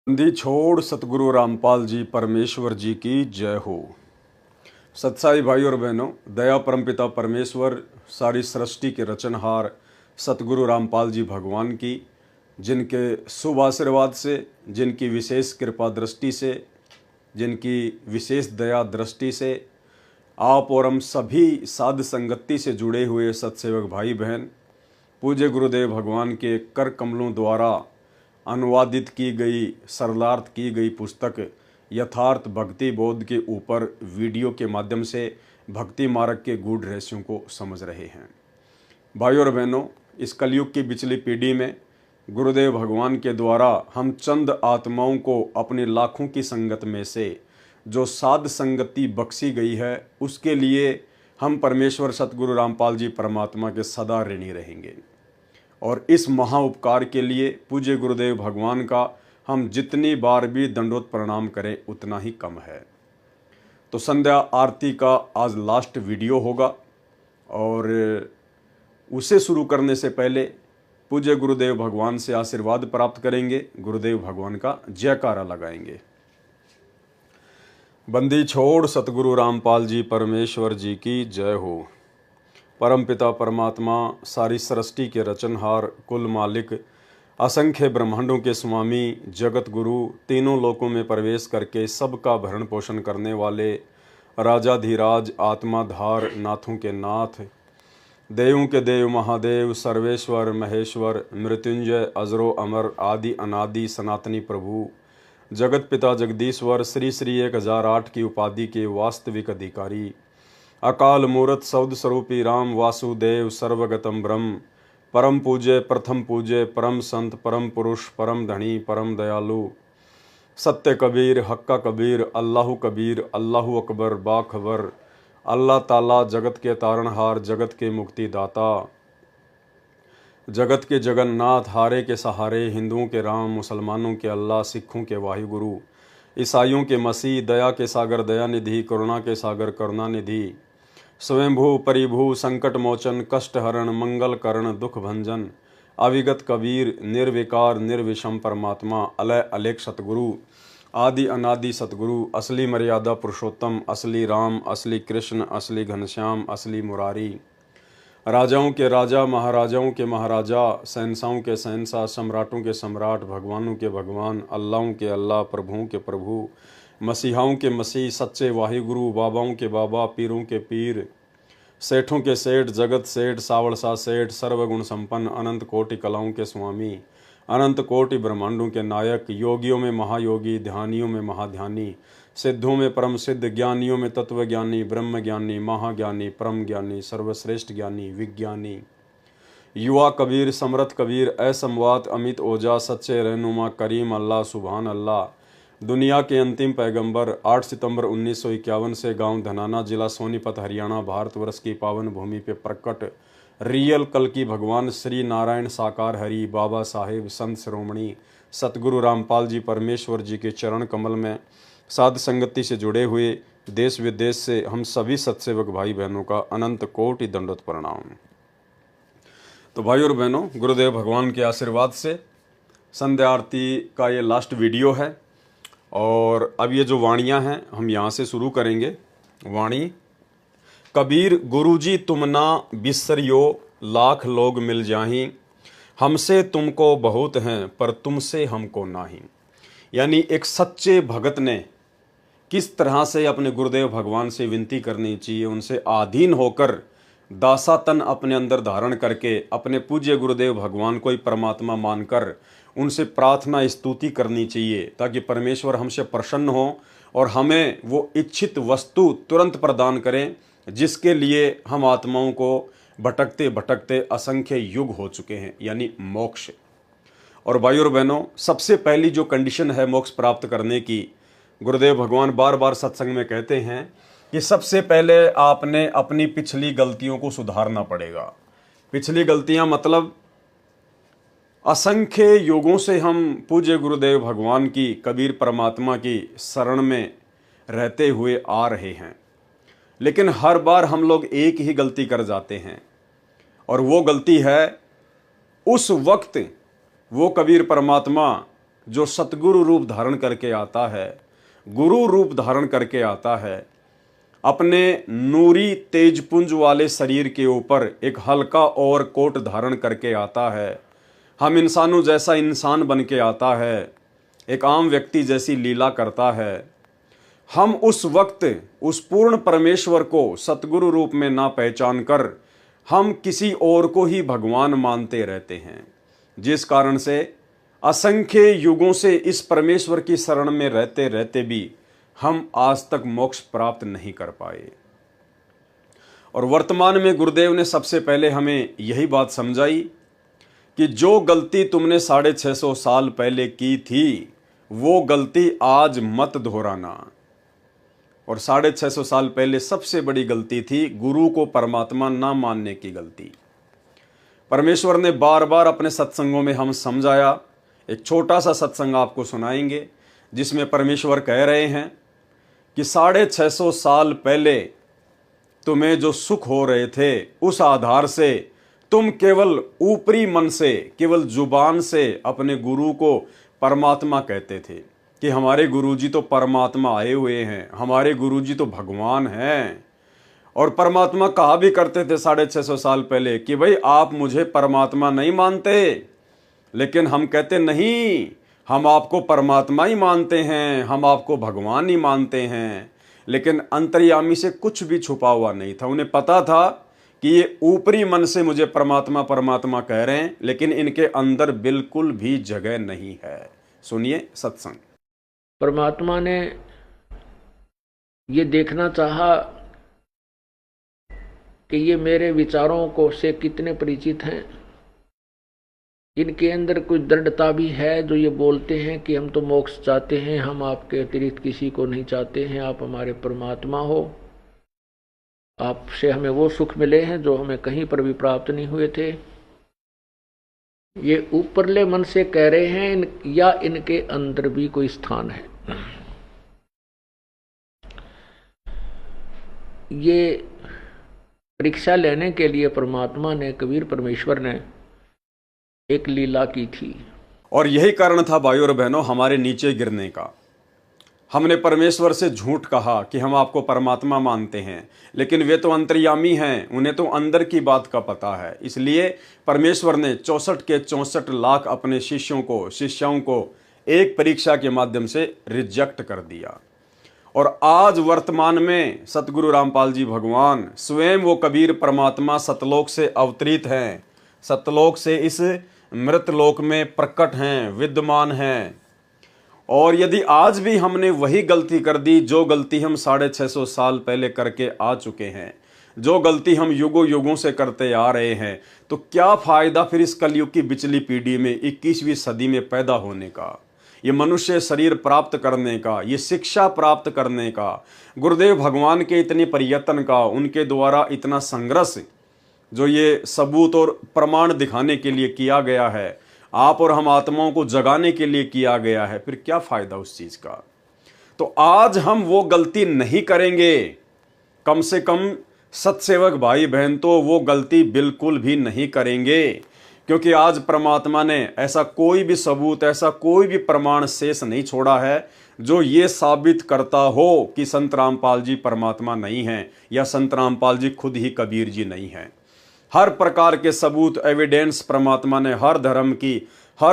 बंदी छोड़ सतगुरु रामपाल जी परमेश्वर जी की जय हो। सत्साई भाई और बहनों, दया परमपिता परमेश्वर सारी सृष्टि के रचनहार सतगुरु रामपाल जी भगवान की, जिनके शुभ आशीर्वाद से, जिनकी विशेष कृपा दृष्टि से, जिनकी विशेष दया दृष्टि से आप और हम सभी साध संगति से जुड़े हुए सत्सेवक भाई बहन पूज्य गुरुदेव भगवान के कर कमलों द्वारा अनुवादित की गई, सरलार्थ की गई पुस्तक यथार्थ भक्ति बोध के ऊपर वीडियो के माध्यम से भक्ति मार्ग के गूढ़ रहस्यों को समझ रहे हैं। भाइयों और बहनों, इस कलयुग की पिछली पीढ़ी में गुरुदेव भगवान के द्वारा हम चंद आत्माओं को अपनी लाखों की संगत में से जो साध संगति बख्शी गई है, उसके लिए हम परमेश्वर सतगुरु रामपाल जी परमात्मा के सदा ऋणी रहेंगे। और इस महा उपकार के लिए पूज्य गुरुदेव भगवान का हम जितनी बार भी दंडोत प्रणाम करें उतना ही कम है। तो संध्या आरती का आज लास्ट वीडियो होगा और उसे शुरू करने से पहले पूज्य गुरुदेव भगवान से आशीर्वाद प्राप्त करेंगे, गुरुदेव भगवान का जयकारा लगाएंगे। बंदी छोड़ सतगुरु रामपाल जी परमेश्वर जी की जय हो। परमपिता परमात्मा सारी सृष्टि के रचनहार, कुल मालिक, असंख्य ब्रह्मांडों के स्वामी, जगत गुरु, तीनों लोकों में प्रवेश करके सबका भरण पोषण करने वाले राजाधिराज, आत्माधार, नाथों के नाथ, देवों के देव, महादेव, सर्वेश्वर, महेश्वर, मृत्युंजय, अजरो अमर, आदि अनादि, सनातनी प्रभु, जगत पिता जगदीश्वर, श्री श्री 1008 की उपाधि के वास्तविक अधिकारी, अकाल मूर्त सौद स्वरूपी राम वासुदेव, सर्वगतम ब्रह्म, परम पूज्य, प्रथम पूज्य, परम संत, परम पुरुष, परम धनी, परम दयालु, सत्य कबीर, हक्का कबीर, अल्लाहु कबीर, अल्लाहु अकबर, बाखबर, अल्लाह ताला, जगत के तारणहार, जगत के मुक्तिदाता, जगत के जगन्नाथ, हारे के सहारे, हिंदुओं के राम, मुसलमानों के अल्लाह, सिखों के वाहिगुरु, ईसाइयों के मसीह, दया के सागर दया निधि, करुणा के सागर करुणा निधि, स्वयंभू परिभू, संकट मोचन, कष्ट हरण, मंगल करण, दुख भंजन, अविगत कबीर, निर्विकार निर्विषम परमात्मा, अलय अलेख सतगुरु, आदि अनादि सतगुरु, असली मर्यादा पुरुषोत्तम, असली राम, असली कृष्ण, असली घनश्याम, असली मुरारी, राजाओं के राजा, महाराजाओं के महाराजा, शहंशाहों के शहंशाह, सम्राटों के सम्राट, भगवानों के भगवान, अल्लाहों के अल्लाह, प्रभुओं के प्रभु, मसीहाओं के मसीह, सच्चे वाहिगुरु, बाबाओं के बाबा, पीरों के पीर, सेठों के सेठ, जगत सेठ, सावड़सा सेठ, सर्वगुण संपन्न, अनंत कोटि कलाओं के स्वामी, अनंत कोटि ब्रह्मांडों के नायक, योगियों में महायोगी, ध्यानियों में महाध्यानी, सिद्धों में परम सिद्ध, ज्ञानियों में तत्वज्ञानी, ब्रह्म ज्ञानी, महाज्ञानी, परम ज्ञानी, सर्वश्रेष्ठ ज्ञानी, विज्ञानी, युवा कबीर, समर्थ कबीर, असमवात, अमित ओजा, सच्चे रहनुमा, करीम अल्लाह, सुभान अल्लाह, दुनिया के अंतिम पैगंबर, 8 सितंबर 1951 से गांव धनाना, जिला सोनीपत, हरियाणा, भारतवर्ष की पावन भूमि पे प्रकट रियल कल की भगवान श्री नारायण साकार हरि, बाबा साहेब, संत श्रोमणी सतगुरु रामपाल जी परमेश्वर जी के चरण कमल में साध संगति से जुड़े हुए देश विदेश से हम सभी सत्सेवक भाई बहनों का अनंत कोटि दंडोत प्रणाम। तो भाई और बहनों, गुरुदेव भगवान के आशीर्वाद से संध्या आरती का ये लास्ट वीडियो है और अब ये जो वाणियाँ हैं हम यहाँ से शुरू करेंगे। वाणी: कबीर गुरुजी तुम ना बिसरियो, लाख लोग मिल जाहीं, हमसे तुमको बहुत हैं पर तुमसे हमको नाही। यानी एक सच्चे भगत ने किस तरह से अपने गुरुदेव भगवान से विनती करनी चाहिए, उनसे आधीन होकर दासातन अपने अंदर धारण करके अपने पूज्य गुरुदेव भगवान को ही परमात्मा मानकर उनसे प्रार्थना स्तुति करनी चाहिए, ताकि परमेश्वर हमसे प्रसन्न हो और हमें वो इच्छित वस्तु तुरंत प्रदान करें जिसके लिए हम आत्माओं को भटकते भटकते असंख्य युग हो चुके हैं, यानी मोक्ष। और भाई और बहनों, सबसे पहली जो कंडीशन है मोक्ष प्राप्त करने की, गुरुदेव भगवान बार बार सत्संग में कहते हैं कि सबसे पहले आपने अपनी पिछली गलतियों को सुधारना पड़ेगा। पिछली गलतियां मतलब असंख्य युगों से हम पूज्य गुरुदेव भगवान की, कबीर परमात्मा की शरण में रहते हुए आ रहे हैं, लेकिन हर बार हम लोग एक ही गलती कर जाते हैं और वो गलती है उस वक्त वो कबीर परमात्मा जो सतगुरु रूप धारण करके आता है, गुरु रूप धारण करके आता है, अपने नूरी तेजपुंज वाले शरीर के ऊपर एक हल्का और कोट धारण करके आता है, हम इंसानों जैसा इंसान बन के आता है, एक आम व्यक्ति जैसी लीला करता है, हम उस वक्त उस पूर्ण परमेश्वर को सतगुरु रूप में ना पहचान कर हम किसी और को ही भगवान मानते रहते हैं, जिस कारण से असंख्य युगों से इस परमेश्वर की शरण में रहते रहते भी हम आज तक मोक्ष प्राप्त नहीं कर पाए। और वर्तमान में गुरुदेव ने सबसे पहले हमें यही बात समझाई कि जो गलती तुमने 650 साल पहले की थी वो गलती आज मत दोहराना। और 650 साल पहले सबसे बड़ी गलती थी गुरु को परमात्मा ना मानने की गलती। परमेश्वर ने बार बार अपने सत्संगों में हम समझाया। एक छोटा सा सत्संग आपको सुनाएंगे जिसमें परमेश्वर कह रहे हैं कि 650 साल पहले तुम्हें जो सुख हो रहे थे उस आधार से तुम केवल ऊपरी मन से, केवल जुबान से अपने गुरु को परमात्मा कहते थे कि हमारे गुरुजी तो परमात्मा आए हुए हैं, हमारे गुरुजी तो भगवान हैं। और परमात्मा कहा भी करते थे 650 साल पहले कि भाई आप मुझे परमात्मा नहीं मानते, लेकिन हम कहते नहीं, हम आपको परमात्मा ही मानते हैं, हम आपको भगवान ही मानते हैं। लेकिन अंतर्यामी से कुछ भी छुपा हुआ नहीं था। उन्हें पता था कि ये ऊपरी मन से मुझे परमात्मा परमात्मा कह रहे हैं, लेकिन इनके अंदर बिल्कुल भी जगह नहीं है। सुनिए सत्संग। परमात्मा ने ये देखना चाहा कि ये मेरे विचारों को से कितने परिचित हैं, इनके अंदर कुछ दृढ़ता भी है जो ये बोलते हैं कि हम तो मोक्ष चाहते हैं, हम आपके अतिरिक्त किसी को नहीं चाहते हैं, आप हमारे परमात्मा हो, आपसे हमें वो सुख मिले हैं जो हमें कहीं पर भी प्राप्त नहीं हुए थे। ये ऊपरले मन से कह रहे हैं या इनके अंदर भी कोई स्थान है। ये परीक्षा लेने के लिए परमात्मा ने, कबीर परमेश्वर ने एक लीला की थी। और यही कारण था भाइयों और बहनों हमारे नीचे गिरने का। हमने परमेश्वर से झूठ कहा कि हम आपको परमात्मा मानते हैं, लेकिन वे तो अंतर्यामी हैं, उन्हें तो अंदर की बात का पता है। इसलिए परमेश्वर ने 64 के 64 लाख अपने शिष्यों को एक परीक्षा के माध्यम से रिजेक्ट कर दिया। और आज वर्तमान में सतगुरु रामपाल जी भगवान स्वयं वो कबीर परमात्मा सतलोक से अवतरित हैं, सतलोक से इस मृतलोक में प्रकट हैं, विद्यमान हैं। और यदि आज भी हमने वही गलती कर दी जो गलती हम 650 साल पहले करके आ चुके हैं, जो गलती हम युगों युगों से करते आ रहे हैं, तो क्या फायदा फिर इस कलयुग की बिचली पीढ़ी में 21वीं सदी में पैदा होने का, ये मनुष्य शरीर प्राप्त करने का, ये शिक्षा प्राप्त करने का, गुरुदेव भगवान के इतने प्रयत्न का, उनके द्वारा इतना संघर्ष जो ये सबूत और प्रमाण दिखाने के लिए किया गया है, आप और हम आत्माओं को जगाने के लिए किया गया है, फिर क्या फायदा उस चीज का। तो आज हम वो गलती नहीं करेंगे, कम से कम सत्सेवक भाई बहन तो वो गलती बिल्कुल भी नहीं करेंगे, क्योंकि आज परमात्मा ने ऐसा कोई भी सबूत, ऐसा कोई भी प्रमाण शेष नहीं छोड़ा है जो ये साबित करता हो कि संत रामपाल जी परमात्मा नहीं हैं या संत रामपाल जी खुद ही कबीर जी नहीं हैं। हर प्रकार के सबूत, एविडेंस परमात्मा ने हर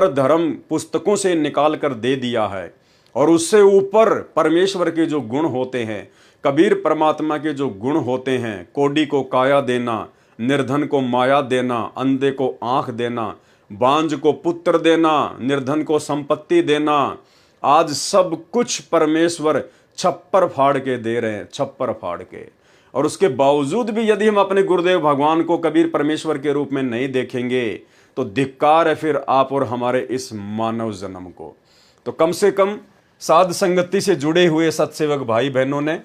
धर्म पुस्तकों से निकाल कर दे दिया है। और उससे ऊपर परमेश्वर के जो गुण होते हैं, कबीर परमात्मा के जो गुण होते हैं, कोडी को काया देना, निर्धन को माया देना, अंधे को आंख देना, बांझ को पुत्र देना, निर्धन को संपत्ति देना, आज सब कुछ परमेश्वर छप्पर फाड़ के दे रहे हैं, छप्पर फाड़ के। और उसके बावजूद भी यदि हम अपने गुरुदेव भगवान को कबीर परमेश्वर के रूप में नहीं देखेंगे तो धिक्कार है फिर आप और हमारे इस मानव जन्म को। तो कम से कम साध संगति से जुड़े हुए सत्सेवक भाई बहनों ने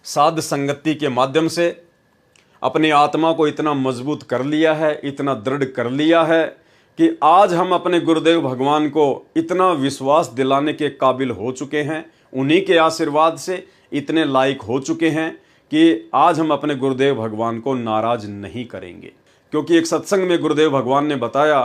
साध संगति के माध्यम से अपनी आत्मा को इतना मजबूत कर लिया है, इतना दृढ़ कर लिया है कि आज हम अपने गुरुदेव भगवान को इतना विश्वास दिलाने के काबिल हो चुके हैं, उन्हीं के आशीर्वाद से इतने लायक हो चुके हैं कि आज हम अपने गुरुदेव भगवान को नाराज नहीं करेंगे। क्योंकि एक सत्संग में गुरुदेव भगवान ने बताया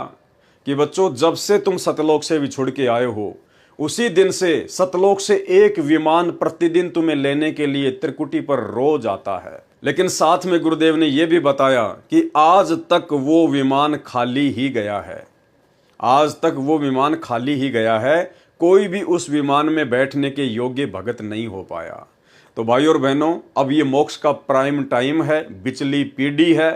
कि बच्चों, जब से तुम सतलोक से बिछुड़ के आए हो, उसी दिन से सतलोक से एक विमान प्रतिदिन तुम्हें लेने के लिए त्रिकुटी पर रोज आता है। लेकिन साथ में गुरुदेव ने यह भी बताया कि आज तक वो विमान खाली ही गया है। आज तक वो विमान खाली ही गया है, कोई भी उस विमान में बैठने के योग्य भगत नहीं हो पाया। तो भाइयों और बहनों, अब ये मोक्ष का प्राइम टाइम है, बिचली पीढ़ी है।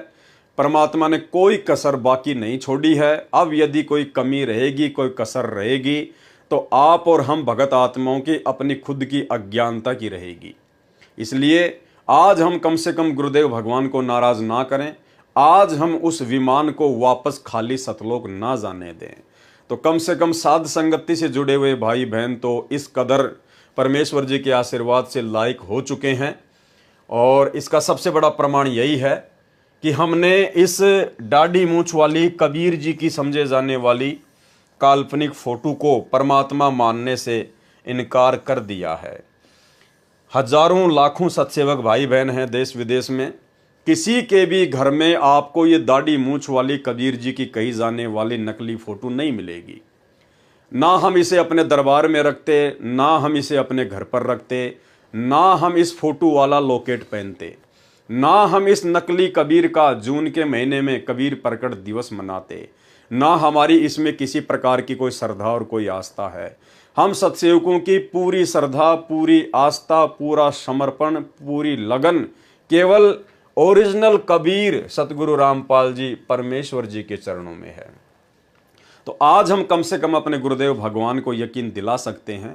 परमात्मा ने कोई कसर बाकी नहीं छोड़ी है। अब यदि कोई कमी रहेगी, कोई कसर रहेगी, तो आप और हम भगत आत्माओं की अपनी खुद की अज्ञानता की रहेगी। इसलिए आज हम कम से कम गुरुदेव भगवान को नाराज ना करें। आज हम उस विमान को वापस खाली सतलोक ना जाने दें। तो कम से कम साध संगति से जुड़े हुए भाई बहन तो इस कदर परमेश्वर जी के आशीर्वाद से लायक हो चुके हैं। और इसका सबसे बड़ा प्रमाण यही है कि हमने इस दाढ़ी मूंछ वाली कबीर जी की समझे जाने वाली काल्पनिक फोटो को परमात्मा मानने से इनकार कर दिया है। हजारों लाखों सत्सेवक भाई बहन हैं देश विदेश में, किसी के भी घर में आपको ये दाढ़ी मूंछ वाली कबीर जी की कही जाने वाली नकली फोटो नहीं मिलेगी। ना हम इसे अपने दरबार में रखते, ना हम इसे अपने घर पर रखते, ना हम इस फोटो वाला लॉकेट पहनते, ना हम इस नकली कबीर का जून के महीने में कबीर प्रकट दिवस मनाते, ना हमारी इसमें किसी प्रकार की कोई श्रद्धा और कोई आस्था है। हम सत्सेवकों की पूरी श्रद्धा, पूरी आस्था, पूरा समर्पण, पूरी लगन केवल ओरिजिनल कबीर सतगुरु रामपाल जी परमेश्वर जी के चरणों में है। तो आज हम कम से कम अपने गुरुदेव भगवान को यकीन दिला सकते हैं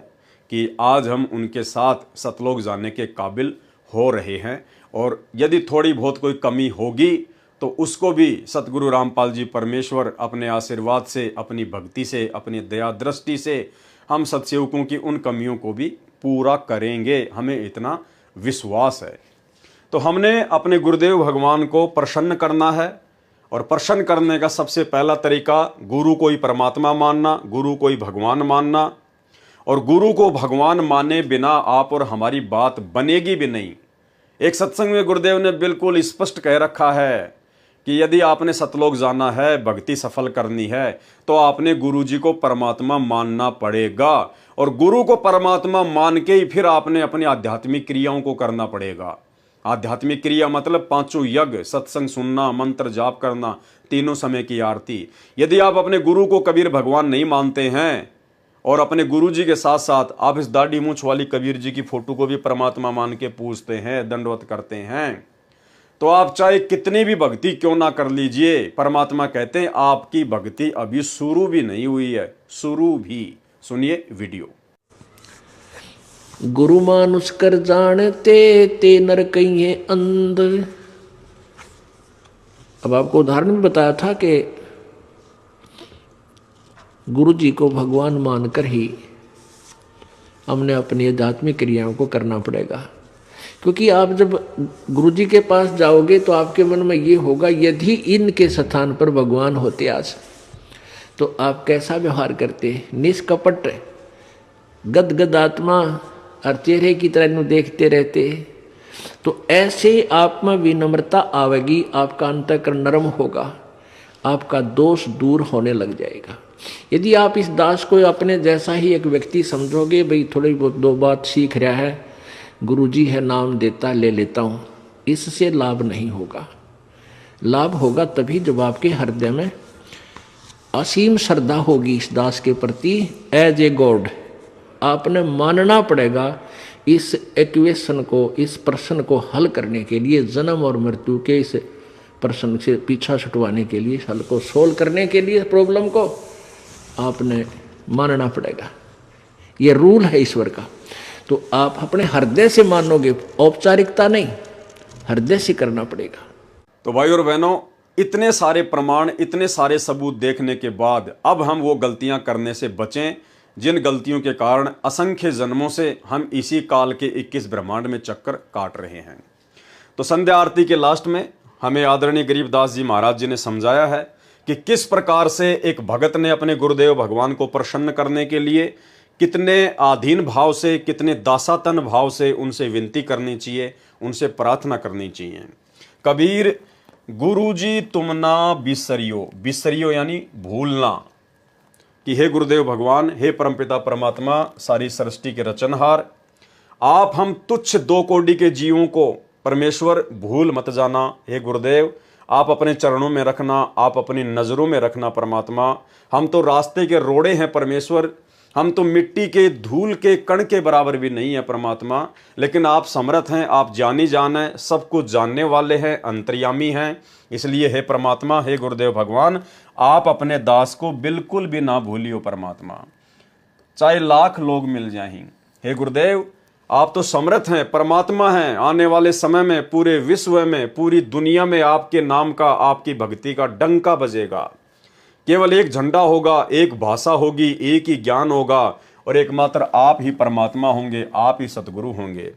कि आज हम उनके साथ सतलोक जाने के काबिल हो रहे हैं। और यदि थोड़ी बहुत कोई कमी होगी तो उसको भी सतगुरु रामपाल जी परमेश्वर अपने आशीर्वाद से, अपनी भक्ति से, अपनी दया दृष्टि से हम सत्सेवकों की उन कमियों को भी पूरा करेंगे। हमें इतना विश्वास है। तो हमने अपने गुरुदेव भगवान को प्रसन्न करना है। और प्रसन्न करने का सबसे पहला तरीका गुरु को ही परमात्मा मानना, गुरु को ही भगवान मानना। और गुरु को भगवान माने बिना आप और हमारी बात बनेगी भी नहीं। एक सत्संग में गुरुदेव ने बिल्कुल स्पष्ट कह रखा है कि यदि आपने सतलोक जाना है, भक्ति सफल करनी है, तो आपने गुरु जी को परमात्मा मानना पड़ेगा। और गुरु को परमात्मा मान के ही फिर आपने अपनी आध्यात्मिक क्रियाओं को करना पड़ेगा। आध्यात्मिक क्रिया मतलब पांचों यज्ञ, सत्संग सुनना, मंत्र जाप करना, तीनों समय की आरती। यदि आप अपने गुरु को कबीर भगवान नहीं मानते हैं और अपने गुरु जी के साथ साथ आप इस दाढ़ी मूंछ वाली कबीर जी की फोटो को भी परमात्मा मान के पूजते हैं, दंडवत करते हैं, तो आप चाहे कितनी भी भक्ति क्यों ना कर लीजिए, परमात्मा कहते हैं आपकी भक्ति अभी शुरू भी नहीं हुई है। शुरू भी। सुनिए वीडियो। गुरु मानुष कर जानते ते नर कहिए अंध। अब आपको उदाहरण भी बताया था कि गुरु जी को भगवान मानकर ही हमने अपनी आध्यात्मिक क्रियाओं को करना पड़ेगा। क्योंकि आप जब गुरु जी के पास जाओगे तो आपके मन में ये होगा, यदि इनके स्थान पर भगवान होते आज तो आप कैसा व्यवहार करते। निष्कपट गदगद आत्मा और चेहरे की तरह इन्हें देखते रहते। तो ऐसे आप में विनम्रता आवेगी, आपका अंतःकरण नरम होगा, आपका दोष दूर होने लग जाएगा। यदि आप इस दास को अपने जैसा ही एक व्यक्ति समझोगे, भाई थोड़ी बहुत दो बात सीख रहा है, गुरुजी है नाम देता ले लेता हूँ, इससे लाभ नहीं होगा। लाभ होगा तभी जब आपके हृदय में असीम श्रद्धा होगी इस दास के प्रति। एज ए गॉड आपने मानना पड़ेगा इस इक्वेशन को, इस प्रश्न को हल करने के लिए, जन्म और मृत्यु के इस प्रश्न से पीछा छुटवाने के लिए, हल को सोल्व करने के लिए प्रॉब्लम को आपने मानना पड़ेगा। ये रूल है ईश्वर का। तो आप अपने हृदय से मानोगे, औपचारिकता नहीं, हृदय से करना पड़ेगा। तो भाई और बहनों, इतने सारे प्रमाण, इतने सारे सबूत देखने के बाद अब हम वो गलतियां करने से बचें जिन गलतियों के कारण असंख्य जन्मों से हम इसी काल के 21 ब्रह्मांड में चक्कर काट रहे हैं। तो संध्या आरती के लास्ट में हमें आदरणीय गरीबदास जी महाराज जी ने समझाया है कि किस प्रकार से एक भगत ने अपने गुरुदेव भगवान को प्रसन्न करने के लिए कितने आधीन भाव से, कितने दासातन भाव से उनसे विनती करनी चाहिए, उनसे प्रार्थना करनी चाहिए। कबीर गुरुजी तुम ना बिसरियो, बिसरियो यानी भूलना, कि हे गुरुदेव भगवान, हे परमपिता परमात्मा, सारी सृष्टि के रचनहार, आप हम तुच्छ दो कोटि के जीवों को परमेश्वर भूल मत जाना। हे गुरुदेव, आप अपने चरणों में रखना, आप अपनी नज़रों में रखना परमात्मा। हम तो रास्ते के रोड़े हैं परमेश्वर, हम तो मिट्टी के धूल के कण के बराबर भी नहीं है परमात्मा, लेकिन आप समर्थ हैं, आप जानी जान हैं, सब कुछ जानने वाले हैं, अंतर्यामी हैं। इसलिए हे परमात्मा, हे गुरुदेव भगवान, आप अपने दास को बिल्कुल भी ना भूलियो परमात्मा, चाहे लाख लोग मिल जाएं। हे गुरुदेव, आप तो समर्थ हैं, परमात्मा हैं। आने वाले समय में पूरे विश्व में, पूरी दुनिया में आपके नाम का, आपकी भक्ति का डंका बजेगा। केवल एक झंडा होगा, एक भाषा होगी, एक ही ज्ञान होगा, और एकमात्र आप ही परमात्मा होंगे, आप ही सतगुरु होंगे।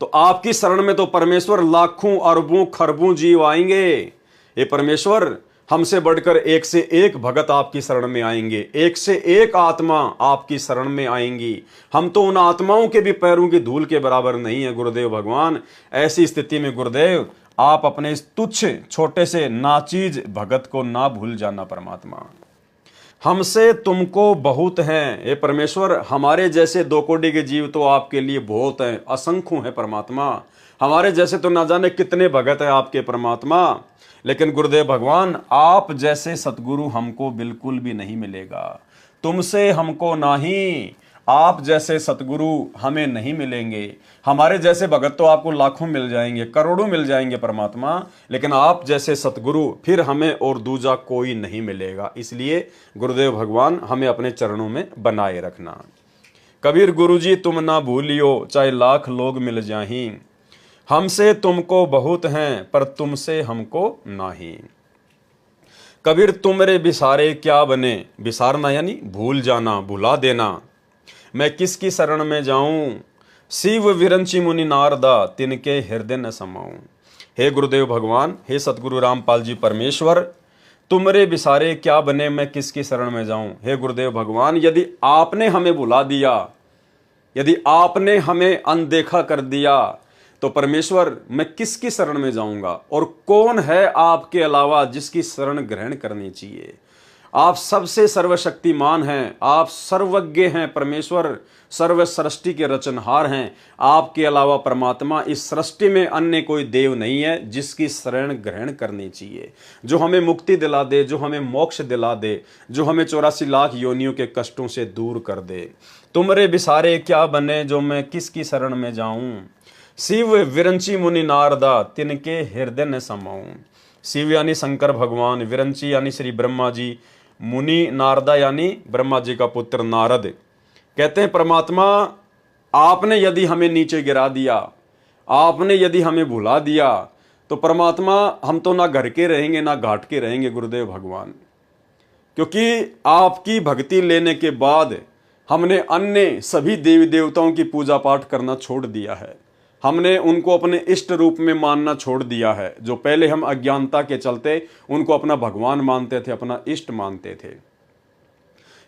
तो आपकी शरण में तो परमेश्वर लाखों अरबों खरबों जीव आएंगे। ये परमेश्वर, हमसे बढ़कर एक से एक भगत आपकी शरण में आएंगे, एक से एक आत्मा आपकी शरण में आएंगी। हम तो उन आत्माओं के भी पैरों की धूल के बराबर नहीं है गुरुदेव भगवान। ऐसी स्थिति में गुरुदेव, आप अपने इस तुच्छ छोटे से नाचीज भगत को ना भूल जाना परमात्मा। हमसे तुमको बहुत हैं। ये परमेश्वर, हमारे जैसे दो कोटि के जीव तो आपके लिए बहुत हैं, असंख्य हैं परमात्मा। हमारे जैसे तो ना जाने कितने भगत हैं आपके परमात्मा, लेकिन गुरुदेव भगवान, आप जैसे सतगुरु हमको बिल्कुल भी नहीं मिलेगा। तुमसे हमको नहीं, आप जैसे सतगुरु हमें नहीं मिलेंगे। हमारे जैसे भगत तो आपको लाखों मिल जाएंगे, करोड़ों मिल जाएंगे परमात्मा, लेकिन आप जैसे सतगुरु फिर हमें और दूजा कोई नहीं मिलेगा। इसलिए गुरुदेव भगवान, हमें अपने चरणों में बनाए रखना। कबीर गुरुजी, तुम ना भूलियो, चाहे लाख लोग मिल जाहीं। हमसे तुमको बहुत हैं, पर तुमसे हमको नहीं। कबीर, तुमरे बिसारे क्या बने। बिसारना यानी भूल जाना, भुला देना। मैं किसकी शरण में जाऊं, शिव विरंची मुनि नारदा, तिनके हृदय न समाऊं। हे गुरुदेव भगवान, हे सतगुरु रामपाल जी परमेश्वर, तुमरे बिसारे क्या बने, मैं किसकी शरण में जाऊं। हे गुरुदेव भगवान, यदि आपने हमें भुला दिया, यदि आपने हमें अनदेखा कर दिया, तो परमेश्वर, मैं किसकी शरण में जाऊंगा। और कौन है आपके अलावा जिसकी शरण ग्रहण करनी चाहिए। आप सबसे सर्वशक्तिमान हैं, आप सर्वज्ञ हैं परमेश्वर, सर्व सृष्टि के रचनहार हैं। आपके अलावा परमात्मा इस सृष्टि में अन्य कोई देव नहीं है जिसकी शरण ग्रहण करनी चाहिए, जो हमें मुक्ति दिला दे, जो हमें मोक्ष दिला दे, जो हमें 84 लाख योनियों के कष्टों से दूर कर दे। तुमरे बिसारे क्या बने, जो मैं किसकी शरण में जाऊं। शिव विरंची मुनि नारदा, तिनके हृदय न समाऊं। शिव यानी शंकर भगवान, विरंची यानी श्री ब्रह्मा जी, मुनि नारदा यानी ब्रह्मा जी का पुत्र नारद। कहते हैं परमात्मा, आपने यदि हमें नीचे गिरा दिया, आपने यदि हमें भुला दिया, तो परमात्मा हम तो ना घर के रहेंगे ना घाट के रहेंगे गुरुदेव भगवान। क्योंकि आपकी भक्ति लेने के बाद हमने अन्य सभी देवी देवताओं की पूजा पाठ करना छोड़ दिया है। हमने उनको अपने इष्ट रूप में मानना छोड़ दिया है। जो पहले हम अज्ञानता के चलते उनको अपना भगवान मानते थे, अपना इष्ट मानते थे।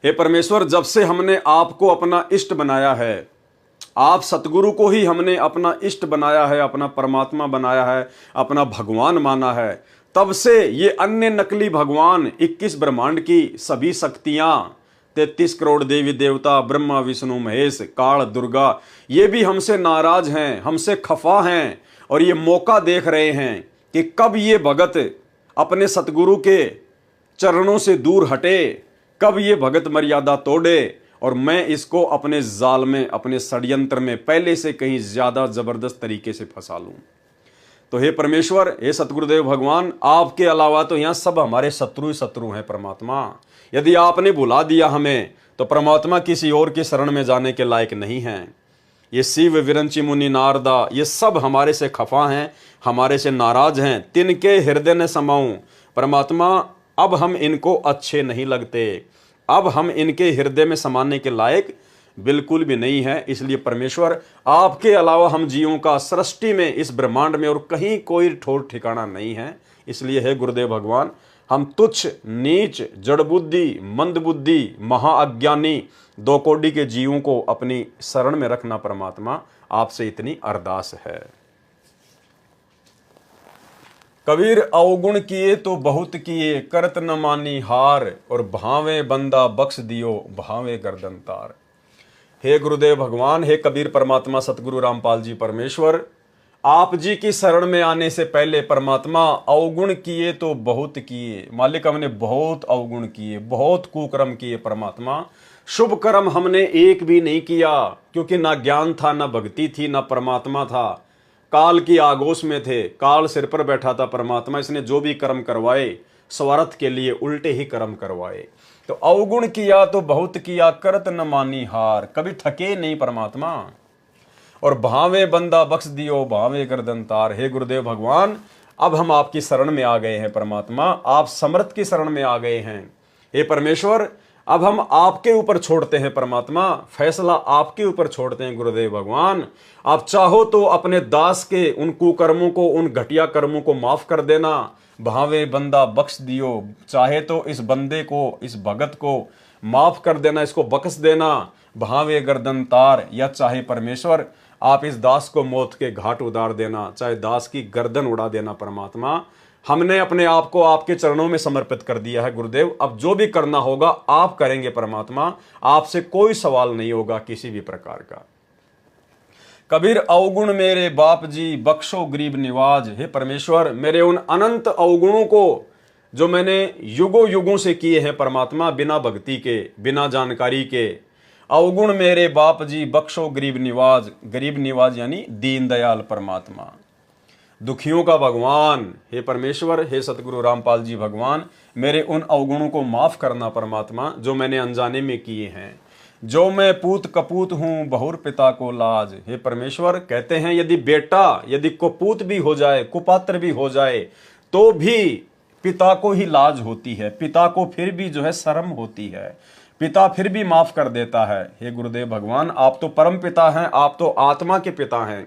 हे परमेश्वर, जब से हमने आपको अपना इष्ट बनाया है, आप सतगुरु को ही हमने अपना इष्ट बनाया है, अपना परमात्मा बनाया है, अपना भगवान माना है, तब से ये अन्य नकली भगवान, 21 ब्रह्मांड की सभी शक्तियां, 33 करोड़ देवी देवता, ब्रह्मा विष्णु महेश, काल दुर्गा, ये भी हमसे नाराज हैं, हमसे खफा हैं, और ये मौका देख रहे हैं कि कब ये भगत अपने सतगुरु के चरणों से दूर हटे, कब ये भगत मर्यादा तोड़े, और मैं इसको अपने जाल में, अपने षड्यंत्र में पहले से कहीं ज्यादा जबरदस्त तरीके से फंसा लूं। तो हे परमेश्वर, हे सतगुरुदेव भगवान, आपके अलावा तो यहां सब हमारे शत्रु ही शत्रु हैं परमात्मा। यदि आपने भुला दिया हमें, तो परमात्मा किसी और की शरण में जाने के लायक नहीं हैं। ये शिव विरंची मुनि नारदा, ये सब हमारे से खफा हैं, हमारे से नाराज हैं। तिनके हृदय न समाऊं। परमात्मा, अब हम इनको अच्छे नहीं लगते, अब हम इनके हृदय में समाने के लायक बिल्कुल भी नहीं है। इसलिए परमेश्वर, आपके अलावा हम जीवों का सृष्टि में, इस ब्रह्मांड में और कहीं कोई ठोर ठिकाना नहीं है। इसलिए हे गुरुदेव भगवान, हम तुच्छ, नीच, जड़ बुद्धि, मंद बुद्धि, महाअज्ञानी दो कोटि के जीवों को अपनी शरण में रखना परमात्मा, आपसे इतनी अरदास है। कबीर अवगुण किए तो बहुत किए, करत न मानी हार, और भावे बंदा बख्श दियो, भावे गर्दन तार। हे गुरुदेव भगवान, हे कबीर परमात्मा सतगुरु रामपाल जी परमेश्वर, आप जी की शरण में आने से पहले परमात्मा अवगुण किए तो बहुत किए। मालिक, हमने बहुत अवगुण किए, बहुत कुकर्म किए परमात्मा। शुभ कर्म हमने एक भी नहीं किया, क्योंकि ना ज्ञान था, ना भक्ति थी, ना परमात्मा था। काल की आगोश में थे, काल सिर पर बैठा था परमात्मा। इसने जो भी कर्म करवाए स्वार्थ के लिए उल्टे ही कर्म करवाए। तो अवगुण किया तो बहुत किया, करत न मानी हार, कभी थके नहीं परमात्मा। और भावे बंदा बख्श दियो, भावे गर्दन तार। हे गुरुदेव भगवान, अब हम आपकी शरण में आ गए हैं परमात्मा, आप समर्थ की शरण में आ गए हैं। हे परमेश्वर, अब हम आपके ऊपर छोड़ते हैं परमात्मा, फैसला आपके ऊपर छोड़ते हैं गुरुदेव भगवान। आप चाहो तो अपने दास के उन कुकर्मों को, उन घटिया कर्मों को माफ कर देना। भावे बंदा बख्श दियो, चाहे तो इस बंदे को, इस भगत को माफ कर देना, इसको बख्श देना। भावे गर्दन तार, या चाहे परमेश्वर आप इस दास को मौत के घाट उतार देना, चाहे दास की गर्दन उड़ा देना परमात्मा। हमने अपने आप को आपके चरणों में समर्पित कर दिया है गुरुदेव। अब जो भी करना होगा आप करेंगे परमात्मा, आपसे कोई सवाल नहीं होगा किसी भी प्रकार का। कबीर अवगुण मेरे बाप जी, बख्शो गरीब निवाज। हे परमेश्वर, मेरे उन अनंत अवगुणों को जो मैंने युगों युगों से किए हैं परमात्मा, बिना भक्ति के, बिना जानकारी के, अवगुण मेरे बाप जी, बख्शो गरीब निवाज। गरीब निवाज यानी दीन दयाल परमात्मा, दुखियों का भगवान। हे परमेश्वर, हे सतगुरु रामपाल जी भगवान, मेरे उन अवगुणों को माफ करना परमात्मा, जो मैंने अनजाने में किए हैं। जो मैं पूत कपूत हूं, बहुर पिता को लाज। हे परमेश्वर, कहते हैं यदि बेटा, यदि कुपूत भी हो जाए, कुपात्र भी हो जाए, तो भी पिता को ही लाज होती है, पिता को फिर भी जो है शर्म होती है, पिता फिर भी माफ कर देता है। हे गुरुदेव भगवान, आप तो परम पिता हैं, आप तो आत्मा के पिता हैं।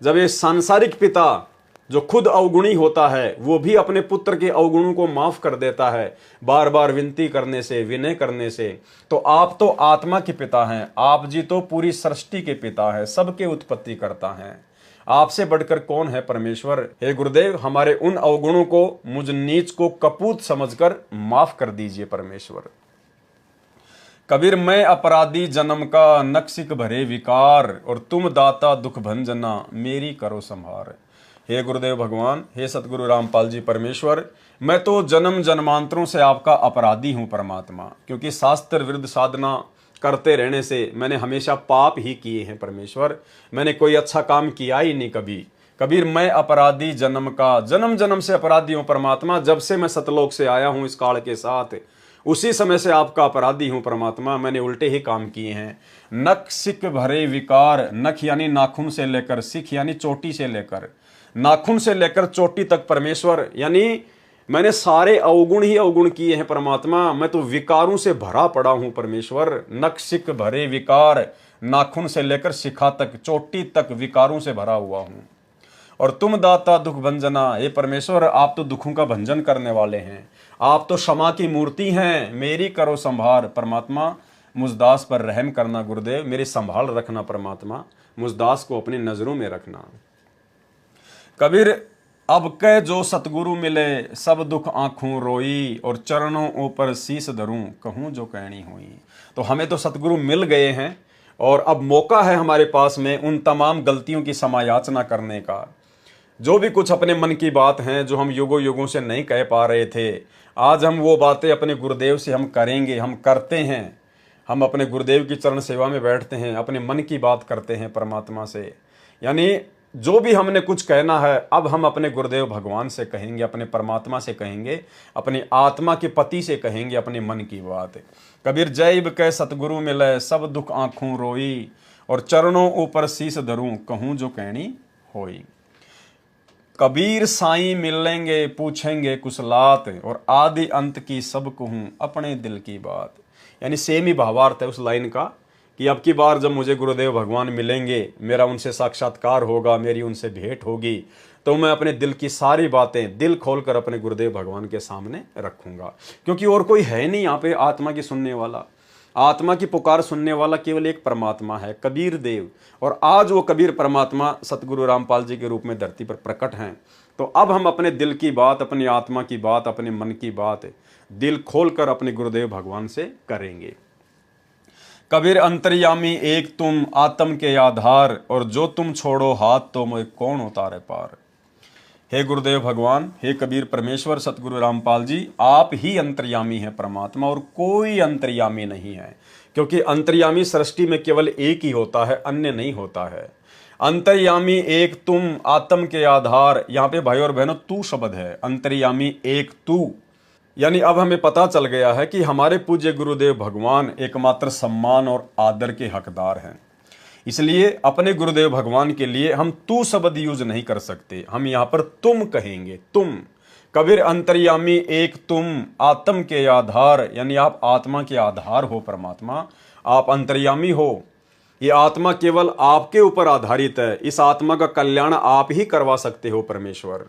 जब ये सांसारिक पिता जो खुद अवगुणी होता है, वो भी अपने पुत्र के अवगुणों को माफ कर देता है, बार बार विनती करने से, विनय करने से, तो आप तो आत्मा के पिता हैं। आप जी तो पूरी सृष्टि के पिता हैं, सबके उत्पत्ति करता हैं। आपसे बढ़कर कौन है परमेश्वर। हे गुरुदेव, हमारे उन अवगुणों को, मुझ नीच को कपूत समझकर माफ कर दीजिए परमेश्वर। कबीर मैं अपराधी जन्म का, नक्सिक भरे विकार, और तुम दाता दुख भंजना, मेरी करो संहार। हे गुरुदेव भगवान, हे सतगुरु रामपाल जी परमेश्वर, मैं तो जन्म जन्मांतरों से आपका अपराधी हूं परमात्मा, क्योंकि शास्त्र विरुद्ध साधना करते रहने से मैंने हमेशा पाप ही किए हैं परमेश्वर। मैंने कोई अच्छा काम किया ही नहीं कभी। कबीर मैं अपराधी जन्म का, जन्म जन्म से अपराधी हूं परमात्मा। जब से मैं सतलोक से आया हूं इस काल के साथ, उसी समय से आपका अपराधी हूं परमात्मा। मैंने उल्टे ही काम किए हैं। नख सिक भरे विकार, नख यानी नाखून से लेकर, सिख यानी चोटी से लेकर, नाखून से लेकर चोटी तक परमेश्वर, यानी मैंने सारे अवगुण ही अवगुण किए हैं परमात्मा। मैं तो विकारों से भरा पड़ा हूं परमेश्वर। नख सिक भरे विकार, नाखून से लेकर शिखा तक, चोटी तक विकारों से भरा हुआ हूं। और तुम दाता दुख भंजना, हे परमेश्वर, आप तो दुखों का भंजन करने वाले हैं, आप तो क्षमा की मूर्ति हैं। मेरी करो संभार परमात्मा, मुझदास पर रहम करना गुरुदेव, मेरी संभाल रखना परमात्मा, मुझदास को अपनी नजरों में रखना। कबीर अब के जो सतगुरु मिले, सब दुख आंखों रोई, और चरणों ऊपर शीस धरूं, कहूं जो कहनी हुई। तो हमें तो सतगुरु मिल गए हैं, और अब मौका है हमारे पास में उन तमाम गलतियों की समायाचना करने का। जो भी कुछ अपने मन की बात हैं, जो हम युगों युगों से नहीं कह पा रहे थे, आज हम वो बातें अपने गुरुदेव से हम करेंगे, हम करते हैं। हम अपने गुरुदेव की चरण सेवा में बैठते हैं, अपने मन की बात करते हैं परमात्मा से। यानी जो भी हमने कुछ कहना है, अब हम अपने गुरुदेव भगवान से कहेंगे, अपने परमात्मा से कहेंगे, अपनी आत्मा के पति से कहेंगे अपने मन की बात। कबीर जैब के सतगुरु मिले, सब दुख आंखों रोई, और चरणों ऊपर शीस धरूं, कहूं जो कहनी होई। कबीर साईं मिलेंगे, पूछेंगे कुशलात, और आदि अंत की सब कहूं अपने दिल की बात। यानी सेम ही भावार्थ है उस लाइन का, कि अब की बार जब मुझे गुरुदेव भगवान मिलेंगे, मेरा उनसे साक्षात्कार होगा, मेरी उनसे भेंट होगी, तो मैं अपने दिल की सारी बातें दिल खोलकर अपने गुरुदेव भगवान के सामने रखूंगा। क्योंकि और कोई है नहीं यहाँ पे आत्मा की सुनने वाला। आत्मा की पुकार सुनने वाला केवल एक परमात्मा है, कबीर देव। और आज वो कबीर परमात्मा सतगुरु रामपाल जी के रूप में धरती पर प्रकट हैं। तो अब हम अपने दिल की बात, अपनी आत्मा की बात, अपने मन की बात दिल खोलकर अपने गुरुदेव भगवान से करेंगे। कबीर अंतर्यामी एक तुम आत्म के आधार, और जो तुम छोड़ो हाथ तो मैं कौन उतारे पार। हे गुरुदेव भगवान, हे कबीर परमेश्वर सतगुरु रामपाल जी, आप ही अंतर्यामी हैं परमात्मा, और कोई अंतर्यामी नहीं है। क्योंकि अंतर्यामी सृष्टि में केवल एक ही होता है, अन्य नहीं होता है। अंतर्यामी एक तुम आत्म के आधार, यहाँ पे भाई और बहनों तू शब्द है, अंतर्यामी एक तू। यानी अब हमें पता चल गया है कि हमारे पूज्य गुरुदेव भगवान एकमात्र सम्मान और आदर के हकदार हैं। इसलिए अपने गुरुदेव भगवान के लिए हम तू शब्द यूज नहीं कर सकते, हम यहाँ पर तुम कहेंगे। तुम कबीर अंतर्यामी एक तुम आत्म के आधार, यानी आप आत्मा के आधार हो परमात्मा, आप अंतर्यामी हो। ये आत्मा केवल आपके ऊपर आधारित है, इस आत्मा का कल्याण आप ही करवा सकते हो परमेश्वर।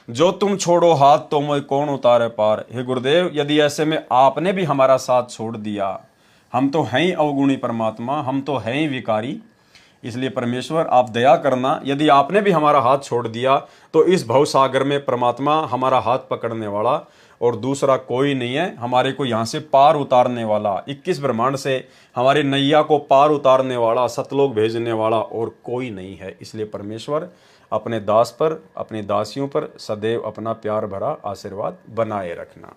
जो तुम छोड़ो हाथ तो मैं कौन उतारे पार। हे गुरुदेव, यदि ऐसे में आपने भी हमारा साथ छोड़ दिया, हम तो हैं ही अवगुणी परमात्मा, हम तो हैं ही विकारी। इसलिए परमेश्वर आप दया करना, यदि आपने भी हमारा हाथ छोड़ दिया तो इस भवसागर में परमात्मा हमारा हाथ पकड़ने वाला और दूसरा कोई नहीं है, हमारे को यहाँ से पार उतारने वाला, 21 ब्रह्मांड से हमारी नैया को पार उतारने वाला, सतलोक भेजने वाला और कोई नहीं है। इसलिए परमेश्वर अपने दास पर, अपनी दासियों पर सदैव अपना प्यार भरा आशीर्वाद बनाए रखना।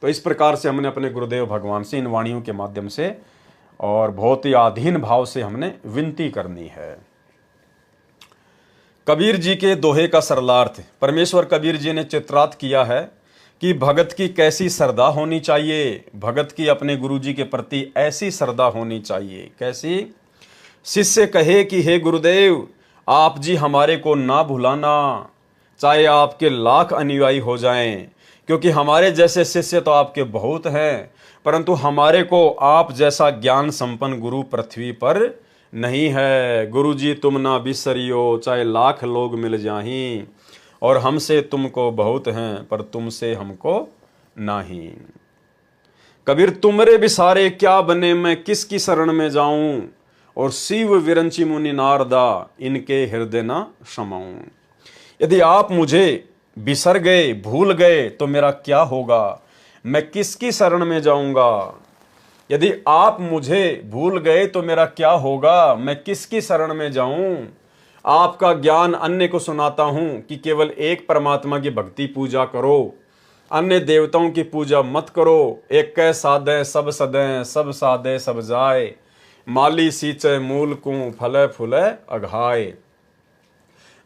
तो इस प्रकार से हमने अपने गुरुदेव भगवान से इन वाणियों के माध्यम से और बहुत ही आधीन भाव से हमने विनती करनी है। कबीर जी के दोहे का सरलार्थ परमेश्वर कबीर जी ने चित्रार्थ किया है कि भगत की कैसी श्रद्धा होनी चाहिए। भगत की अपने गुरु जी के प्रति ऐसी श्रद्धा होनी चाहिए। कैसी? शिष्य कहे कि हे गुरुदेव, आप जी हमारे को ना भुलाना, चाहे आपके लाख अनुयायी हो जाएं, क्योंकि हमारे जैसे शिष्य तो आपके बहुत हैं, परंतु हमारे को आप जैसा ज्ञान संपन्न गुरु पृथ्वी पर नहीं है। गुरु जी तुम ना बिसरियो, चाहे लाख लोग मिल जाहीं, और हमसे तुमको बहुत हैं पर तुमसे हमको नहीं। कबीर तुमरे बिसारे क्या बने, मैं किसकी शरण में जाऊं, और शिव विरंची मुनि नारदा इनके हृदय न समाऊं। यदि आप मुझे बिसर गए, भूल गए तो मेरा क्या होगा, मैं किसकी शरण में जाऊंगा। यदि आप मुझे भूल गए तो मेरा क्या होगा, मैं किसकी शरण में जाऊं। आपका ज्ञान अन्य को सुनाता हूं कि केवल एक परमात्मा की भक्ति पूजा करो, अन्य देवताओं की पूजा मत करो। एक कै साधे सब सदें, सब साधे सब जाए, माली सींचे मूल को फले फूले अघाए।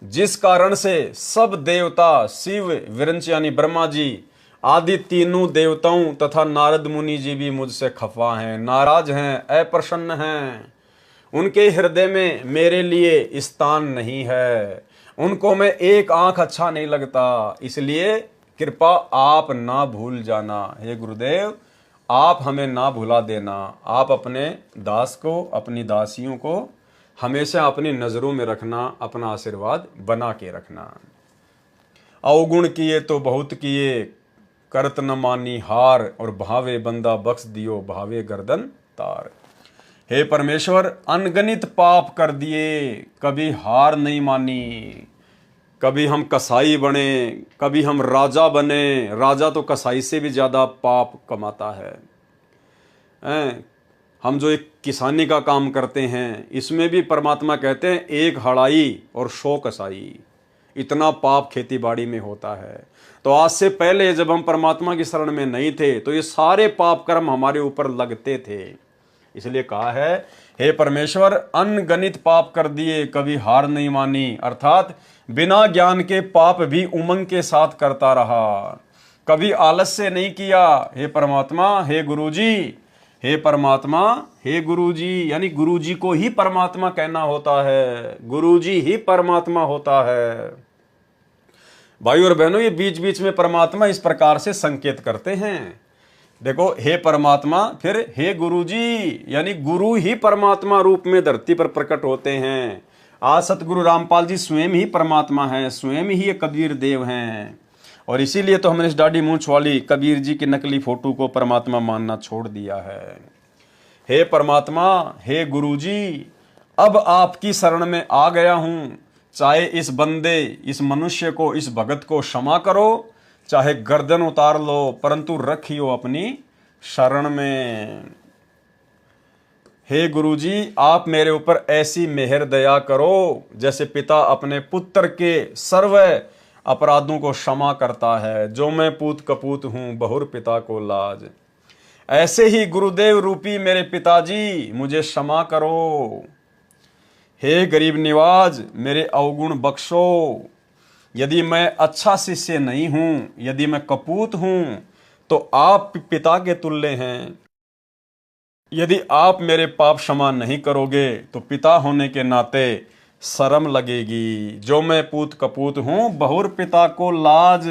जिस कारण से सब देवता शिव विरंच यानी ब्रह्मा जी आदि तीनों देवताओं तथा नारद मुनि जी भी मुझसे खफा हैं, नाराज हैं, अप्रसन्न हैं। उनके हृदय में मेरे लिए स्थान नहीं है, उनको मैं एक आंख अच्छा नहीं लगता। इसलिए कृपा आप ना भूल जाना। हे गुरुदेव, आप हमें ना भुला देना। आप अपने दास को, अपनी दासियों को हमेशा अपनी नजरों में रखना, अपना आशीर्वाद बना के रखना। अवगुण किए तो बहुत किए, करत न मानी हार, और भावे बंदा बख्श दियो, भावे गर्दन तार। हे परमेश्वर, अनगणित पाप कर दिए, कभी हार नहीं मानी। कभी हम कसाई बने, कभी हम राजा बने। राजा तो कसाई से भी ज्यादा पाप कमाता है। हम जो एक किसानी का काम करते हैं, इसमें भी परमात्मा कहते हैं एक हड़ाई और 100 कसाई, इतना पाप खेती बाड़ी में होता है। तो आज से पहले जब हम परमात्मा की शरण में नहीं थे तो ये सारे पाप कर्म हमारे ऊपर लगते थे। इसलिए कहा है, हे परमेश्वर, अनगणित पाप कर दिए, कभी हार नहीं मानी। अर्थात बिना ज्ञान के पाप भी उमंग के साथ करता रहा, कभी आलस्य नहीं किया। हे परमात्मा, हे गुरुजी, हे परमात्मा, हे गुरुजी, यानी गुरुजी को ही परमात्मा कहना होता है, गुरुजी ही परमात्मा होता है। भाई और बहनों, ये बीच बीच में परमात्मा इस प्रकार से संकेत करते हैं। देखो, हे परमात्मा, फिर हे गुरुजी, यानी गुरु ही परमात्मा रूप में धरती पर प्रकट होते हैं। आज सतगुरु रामपाल जी स्वयं ही परमात्मा है, स्वयं ही ये कबीर देव हैं। और इसीलिए तो हमने इस दाढ़ी मूंछ वाली कबीर जी की नकली फोटो को परमात्मा मानना छोड़ दिया है। हे परमात्मा, हे गुरुजी, अब आपकी शरण में आ गया हूं। चाहे इस बंदे, इस मनुष्य को, इस भगत को क्षमा करो, चाहे गर्दन उतार लो, परंतु रखियो अपनी शरण में। हे गुरुजी, आप मेरे ऊपर ऐसी मेहर दया करो जैसे पिता अपने पुत्र के सर्व अपराधों को क्षमा करता है। जो मैं पूत कपूत हूं, बहुर पिता को लाज। ऐसे ही गुरुदेव रूपी मेरे पिताजी, मुझे क्षमा करो। हे गरीब निवाज, मेरे अवगुण बख्शो। यदि मैं अच्छा शिष्य नहीं हूं, यदि मैं कपूत हूं, तो आप पिता के तुल्य हैं। यदि आप मेरे पाप क्षमा नहीं करोगे तो पिता होने के नाते शर्म लगेगी। जो मैं पूत कपूत हूं, बहुर पिता को लाज।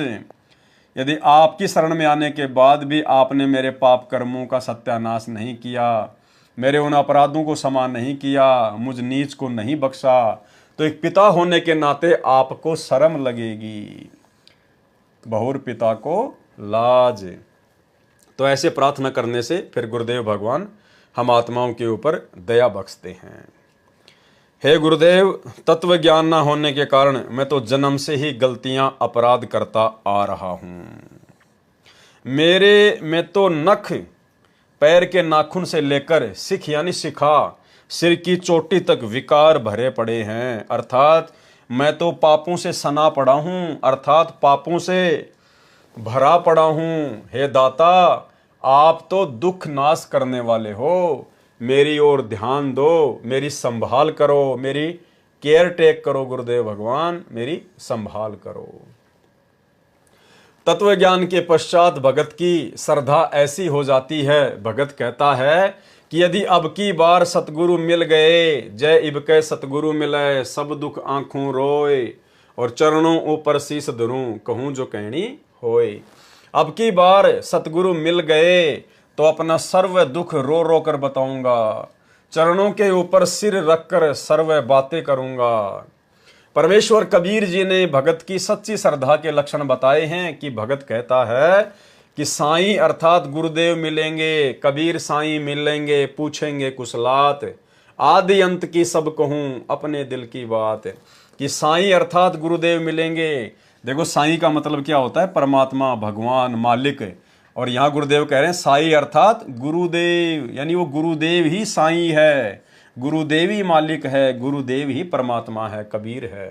यदि आपकी शरण में आने के बाद भी आपने मेरे पाप कर्मों का सत्यानाश नहीं किया, मेरे उन अपराधों को क्षमा नहीं किया, मुझ नीच को नहीं बख्शा, तो एक पिता होने के नाते आपको शर्म लगेगी। बहुर पिता को लाज। तो ऐसे प्रार्थना करने से फिर गुरुदेव भगवान हम आत्माओं के ऊपर दया बख्शते हैं। हे गुरुदेव, तत्व ज्ञान ना होने के कारण मैं तो जन्म से ही गलतियां अपराध करता आ रहा हूं। मेरे में तो नख, पैर के नाखून से लेकर सिख यानी शिखा, सिर की चोटी तक विकार भरे पड़े हैं। अर्थात मैं तो पापों से सना पड़ा हूं, अर्थात पापों से भरा पड़ा हूं। हे दाता, आप तो दुख नाश करने वाले हो, मेरी ओर ध्यान दो, मेरी संभाल करो, मेरी केयर टेक करो। गुरुदेव भगवान, मेरी संभाल करो। तत्व ज्ञान के पश्चात भगत की श्रद्धा ऐसी हो जाती है, भगत कहता है कि यदि अब की बार सतगुरु मिल गए, जय इबके सतगुरु मिले, सब दुख आंखों रोए, और चरणों ऊपर शीस धरूं, कहूं जो कहनी होए। अब की बार सतगुरु मिल गए तो अपना सर्व दुख रो रो कर बताऊंगा, चरणों के ऊपर सिर रखकर सर्व बातें करूंगा। परमेश्वर कबीर जी ने भगत की सच्ची श्रद्धा के लक्षण बताए हैं कि भगत कहता है कि साईं अर्थात गुरुदेव मिलेंगे, कबीर साईं मिलेंगे, पूछेंगे कुशलात, आदि अंत की सब कहूं अपने दिल की बात। कि साईं अर्थात गुरुदेव मिलेंगे। देखो साईं का मतलब क्या होता है? परमात्मा, भगवान, मालिक। और यहाँ गुरुदेव कह रहे हैं साईं अर्थात गुरुदेव, यानी वो गुरुदेव ही साईं है, गुरुदेव ही मालिक है, गुरुदेव ही परमात्मा है, कबीर है।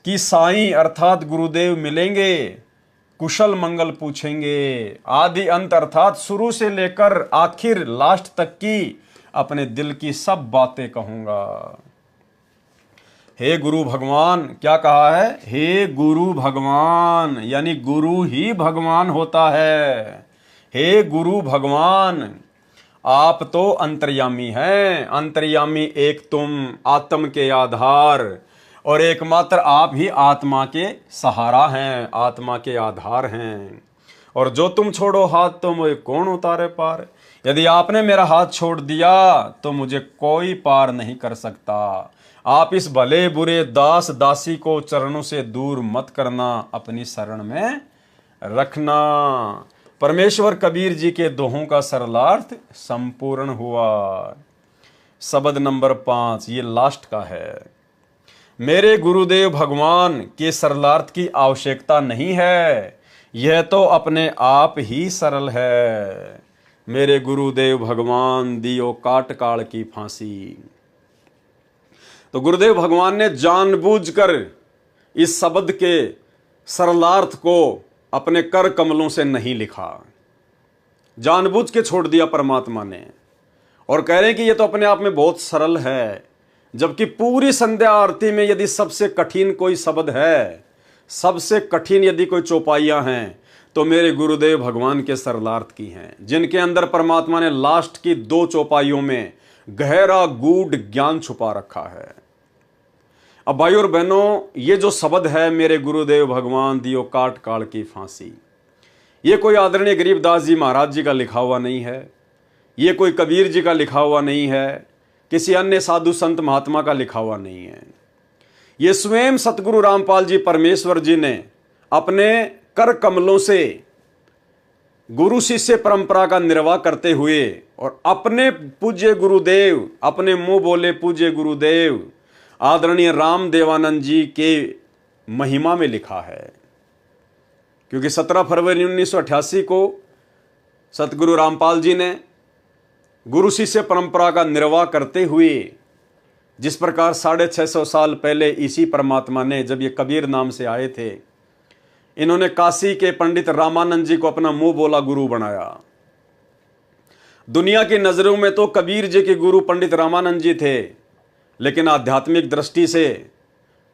कि साईं अर्थात गुरुदेव मिलेंगे, कुशल मंगल पूछेंगे, आदि अंत अर्थात शुरू से लेकर आखिर लास्ट तक की अपने दिल की सब बातें कहूंगा। हे गुरु भगवान, क्या कहा है? हे गुरु भगवान, यानी गुरु ही भगवान होता है। हे गुरु भगवान, आप तो अंतर्यामी हैं, अंतर्यामी एक तुम, आत्म के आधार, और एकमात्र आप ही आत्मा के सहारा हैं, आत्मा के आधार हैं। और जो तुम छोड़ो हाथ तो मुझे कौन उतारे पार। यदि आपने मेरा हाथ छोड़ दिया तो मुझे कोई पार नहीं कर सकता। आप इस भले बुरे दास दासी को चरणों से दूर मत करना, अपनी शरण में रखना। परमेश्वर कबीर जी के दोहों का सरलार्थ संपूर्ण हुआ। शब्द नंबर 5 ये लास्ट का है। मेरे गुरुदेव भगवान के सरलार्थ की आवश्यकता नहीं है, यह तो अपने आप ही सरल है। मेरे गुरुदेव भगवान दियो काट काल की फांसी। तो गुरुदेव भगवान ने जानबूझकर इस शब्द के सरलार्थ को अपने कर कमलों से नहीं लिखा, जानबूझ के छोड़ दिया परमात्मा ने। और कह रहे हैं कि यह तो अपने आप में बहुत सरल है, जबकि पूरी संध्या आरती में यदि सबसे कठिन कोई शब्द है, सबसे कठिन यदि कोई चौपाइयां हैं, तो मेरे गुरुदेव भगवान के सरलार्थ की हैं, जिनके अंदर परमात्मा ने लास्ट की 2 चौपाइयों में गहरा गूढ़ ज्ञान छुपा रखा है। अब भाई और बहनों, ये जो शब्द है मेरे गुरुदेव भगवान दियो काट काल की फांसी, ये कोई आदरणीय गरीबदास जी महाराज जी का लिखा हुआ नहीं है, ये कोई कबीर जी का लिखा हुआ नहीं है, किसी अन्य साधु संत महात्मा का लिखा हुआ नहीं है। ये स्वयं सतगुरु रामपाल जी परमेश्वर जी ने अपने कर कमलों से गुरु शिष्य परंपरा का निर्वाह करते हुए और अपने पूज्य गुरुदेव, अपने मुंह बोले पूज्य गुरुदेव आदरणीय राम देवानंद जी के महिमा में लिखा है। क्योंकि 17 फरवरी 1988 को सतगुरु रामपाल जी ने गुरु शिष्य परंपरा का निर्वाह करते हुए जिस प्रकार 650 साल पहले इसी परमात्मा ने, जब ये कबीर नाम से आए थे, इन्होंने काशी के पंडित रामानंद जी को अपना मुंह बोला गुरु बनाया। दुनिया की नजरों में तो कबीर जी के गुरु पंडित रामानंद जी थे, लेकिन आध्यात्मिक दृष्टि से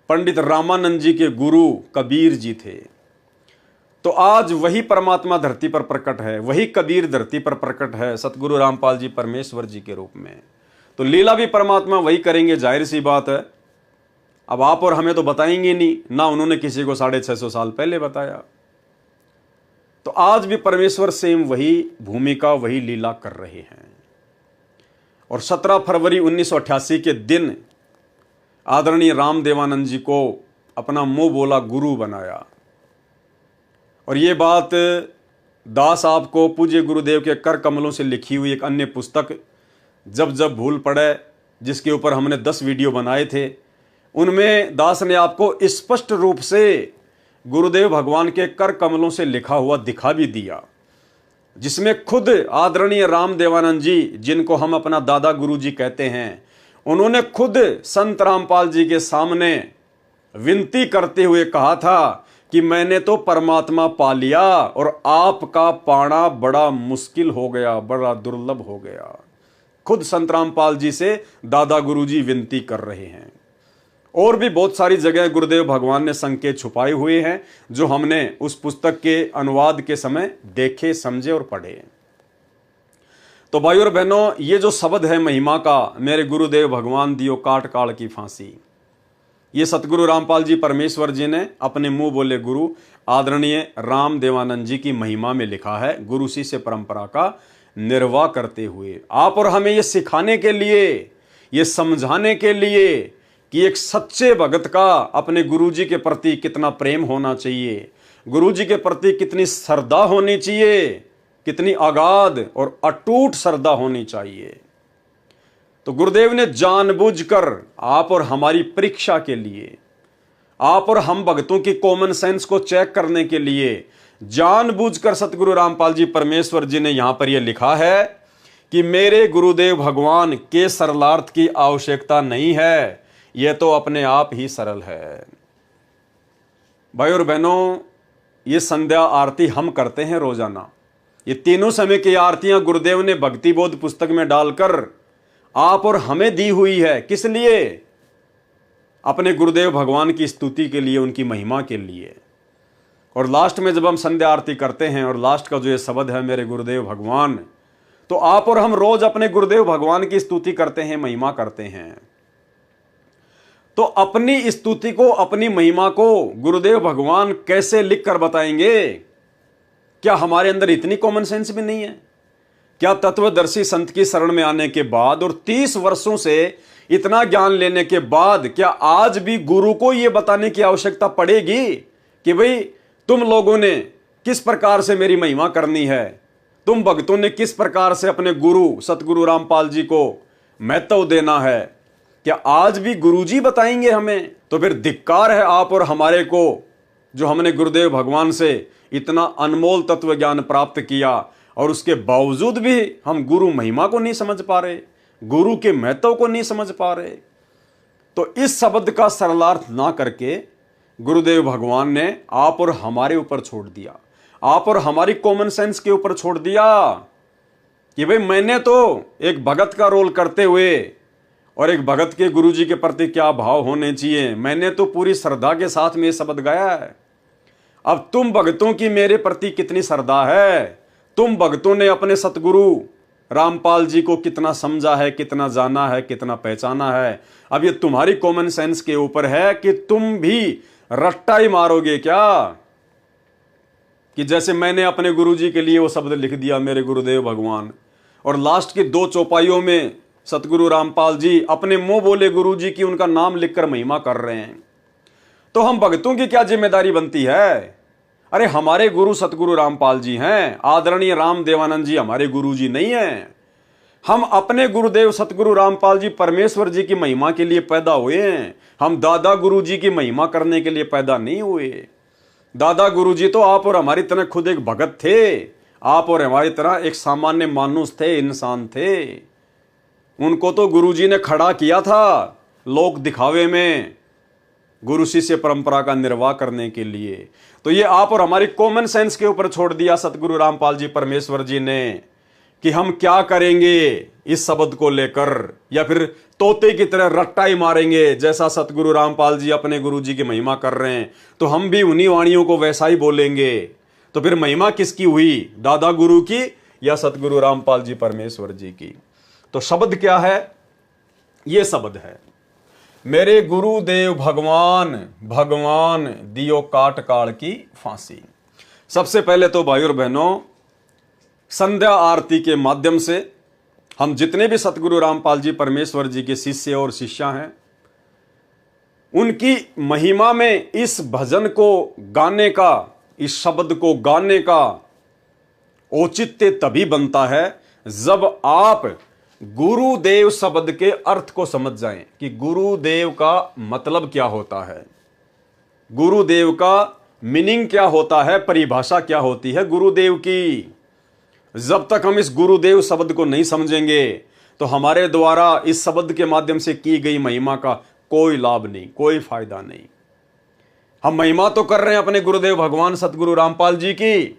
पंडित रामानंद जी के गुरु कबीर जी थे। तो आज वही परमात्मा धरती पर प्रकट है, वही कबीर धरती पर प्रकट है, सतगुरु रामपाल जी परमेश्वर जी के रूप में। तो लीला भी परमात्मा वही करेंगे, जाहिर सी बात है। अब आप और हमें तो बताएंगे नहीं, ना उन्होंने किसी को 650 साल पहले बताया। तो आज भी परमेश्वर सेम वही भूमिका, वही लीला कर रहे हैं। और 17 फरवरी 1988 के दिन आदरणीय राम देवानंद जी को अपना मुंह बोला गुरु बनाया। और ये बात दास आपको पूज्य गुरुदेव के कर कमलों से लिखी हुई एक अन्य पुस्तक जब जब भूल पड़े, जिसके ऊपर हमने 10 वीडियो बनाए थे, उनमें दास ने आपको स्पष्ट रूप से गुरुदेव भगवान के कर कमलों से लिखा हुआ दिखा भी दिया, जिसमें खुद आदरणीय राम देवानंद जी, जिनको हम अपना दादा गुरु जी कहते हैं, उन्होंने खुद संत रामपाल जी के सामने विनती करते हुए कहा था कि मैंने तो परमात्मा पा लिया और आपका पाना बड़ा मुश्किल हो गया, बड़ा दुर्लभ हो गया। खुद संत रामपाल जी से दादा गुरुजी विनती कर रहे हैं। और भी बहुत सारी जगह गुरुदेव भगवान ने संकेत छुपाए हुए हैं, जो हमने उस पुस्तक के अनुवाद के समय देखे, समझे और पढ़े। तो भाइयों और बहनों, ये जो शब्द है महिमा का, मेरे गुरुदेव भगवान दियो काट काल की फांसी, ये सतगुरु रामपाल जी परमेश्वर जी ने अपने मुंह बोले गुरु आदरणीय राम देवानंद जी की महिमा में लिखा है, गुरु शिष्य परंपरा का निर्वाह करते हुए। आप और हमें ये सिखाने के लिए, ये समझाने के लिए कि एक सच्चे भगत का अपने गुरु जी के प्रति कितना प्रेम होना चाहिए, गुरु जी के प्रति कितनी श्रद्धा होनी चाहिए, कितनी अगाध और अटूट श्रद्धा होनी चाहिए। तो गुरुदेव ने जानबूझकर आप और हमारी परीक्षा के लिए, आप और हम भक्तों की कॉमन सेंस को चेक करने के लिए जानबूझकर सतगुरु रामपाल जी परमेश्वर जी ने यहां पर यह लिखा है कि मेरे गुरुदेव भगवान के सरलार्थ की आवश्यकता नहीं है, यह तो अपने आप ही सरल है। भाई और बहनों, ये संध्या आरती हम करते हैं रोजाना। ये तीनों समय की आरतियां गुरुदेव ने भक्ति बोध पुस्तक में डालकर आप और हमें दी हुई है। किस लिए? अपने गुरुदेव भगवान की स्तुति के लिए, उनकी महिमा के लिए। और लास्ट में जब हम संध्या आरती करते हैं और लास्ट का जो ये शब्द है मेरे गुरुदेव भगवान, तो आप और हम रोज अपने गुरुदेव भगवान की स्तुति करते हैं, महिमा करते हैं। तो अपनी स्तुति को, अपनी महिमा को गुरुदेव भगवान कैसे लिख कर बताएंगे? क्या हमारे अंदर इतनी कॉमन सेंस भी नहीं है? क्या तत्वदर्शी संत की शरण में आने के बाद और 30 वर्षों से इतना ज्ञान लेने के बाद क्या आज भी गुरु को यह बताने की आवश्यकता पड़ेगी कि भाई तुम लोगों ने किस प्रकार से मेरी महिमा करनी है, तुम भक्तों ने किस प्रकार से अपने गुरु सतगुरु रामपाल जी को महत्व देना है? क्या आज भी गुरुजी बताएंगे हमें? तो फिर धिक्कार है आप और हमारे को, जो हमने गुरुदेव भगवान से इतना अनमोल तत्व ज्ञान प्राप्त किया और उसके बावजूद भी हम गुरु महिमा को नहीं समझ पा रहे, गुरु के महत्व को नहीं समझ पा रहे। तो इस शब्द का सरलार्थ ना करके गुरुदेव भगवान ने आप और हमारे ऊपर छोड़ दिया, आप और हमारी कॉमन सेंस के ऊपर छोड़ दिया कि भाई मैंने तो एक भगत का रोल करते हुए और एक भगत के गुरु जी के प्रति क्या भाव होने चाहिए, मैंने तो पूरी श्रद्धा के साथ में ये शब्द गाया है। अब तुम भक्तों की मेरे प्रति कितनी श्रद्धा है, तुम भक्तों ने अपने सतगुरु रामपाल जी को कितना समझा है, कितना जाना है, कितना पहचाना है। अब ये तुम्हारी कॉमन सेंस के ऊपर है कि तुम भी रट्टा ही मारोगे क्या, कि जैसे मैंने अपने गुरुजी के लिए वो शब्द लिख दिया मेरे गुरुदेव भगवान, और लास्ट की 2 चौपाइयों में सतगुरु रामपाल जी अपने मुंह बोले गुरुजी की उनका नाम लिखकर महिमा कर रहे हैं। तो हम भक्तों की क्या जिम्मेदारी बनती है? अरे हमारे गुरु सतगुरु रामपाल जी हैं, आदरणीय राम देवानंद जी हमारे गुरु जी नहीं हैं। हम अपने गुरुदेव सतगुरु रामपाल जी परमेश्वर जी की महिमा के लिए पैदा हुए हैं। हम दादा गुरु जी की महिमा करने के लिए पैदा नहीं हुए। दादा गुरु जी तो आप और हमारी तरह खुद एक भगत थे, आप और हमारी तरह एक सामान्य मानुष थे, इंसान थे। उनको तो गुरु जी ने खड़ा किया था लोक दिखावे में, गुरु शिष्य परंपरा का निर्वाह करने के लिए। तो ये आप और हमारी कॉमन सेंस के ऊपर छोड़ दिया सतगुरु रामपाल जी परमेश्वर जी ने कि हम क्या करेंगे इस शब्द को लेकर, या फिर तोते की तरह रट्टा ही मारेंगे। जैसा सतगुरु रामपाल जी अपने गुरु जी की महिमा कर रहे हैं तो हम भी उन्हीं वाणियों को वैसा ही बोलेंगे। तो फिर महिमा किसकी हुई, दादा गुरु की या सतगुरु रामपाल जी परमेश्वर जी की? तो शब्द क्या है? ये शब्द है, मेरे गुरुदेव भगवान भगवान दियो काट काल की फांसी। सबसे पहले तो भाई और बहनों, संध्या आरती के माध्यम से हम जितने भी सतगुरु रामपाल जी परमेश्वर जी के शिष्य और शिष्या हैं, उनकी महिमा में इस भजन को गाने का, इस शब्द को गाने का औचित्य तभी बनता है जब आप गुरुदेव शब्द के अर्थ को समझ जाएं कि गुरुदेव का मतलब क्या होता है, गुरुदेव का मीनिंग क्या होता है, परिभाषा क्या होती है गुरुदेव की। जब तक हम इस गुरुदेव शब्द को नहीं समझेंगे तो हमारे द्वारा इस शब्द के माध्यम से की गई महिमा का कोई लाभ नहीं, कोई फायदा नहीं। हम महिमा तो कर रहे हैं अपने गुरुदेव भगवान सतगुरु रामपाल जी की,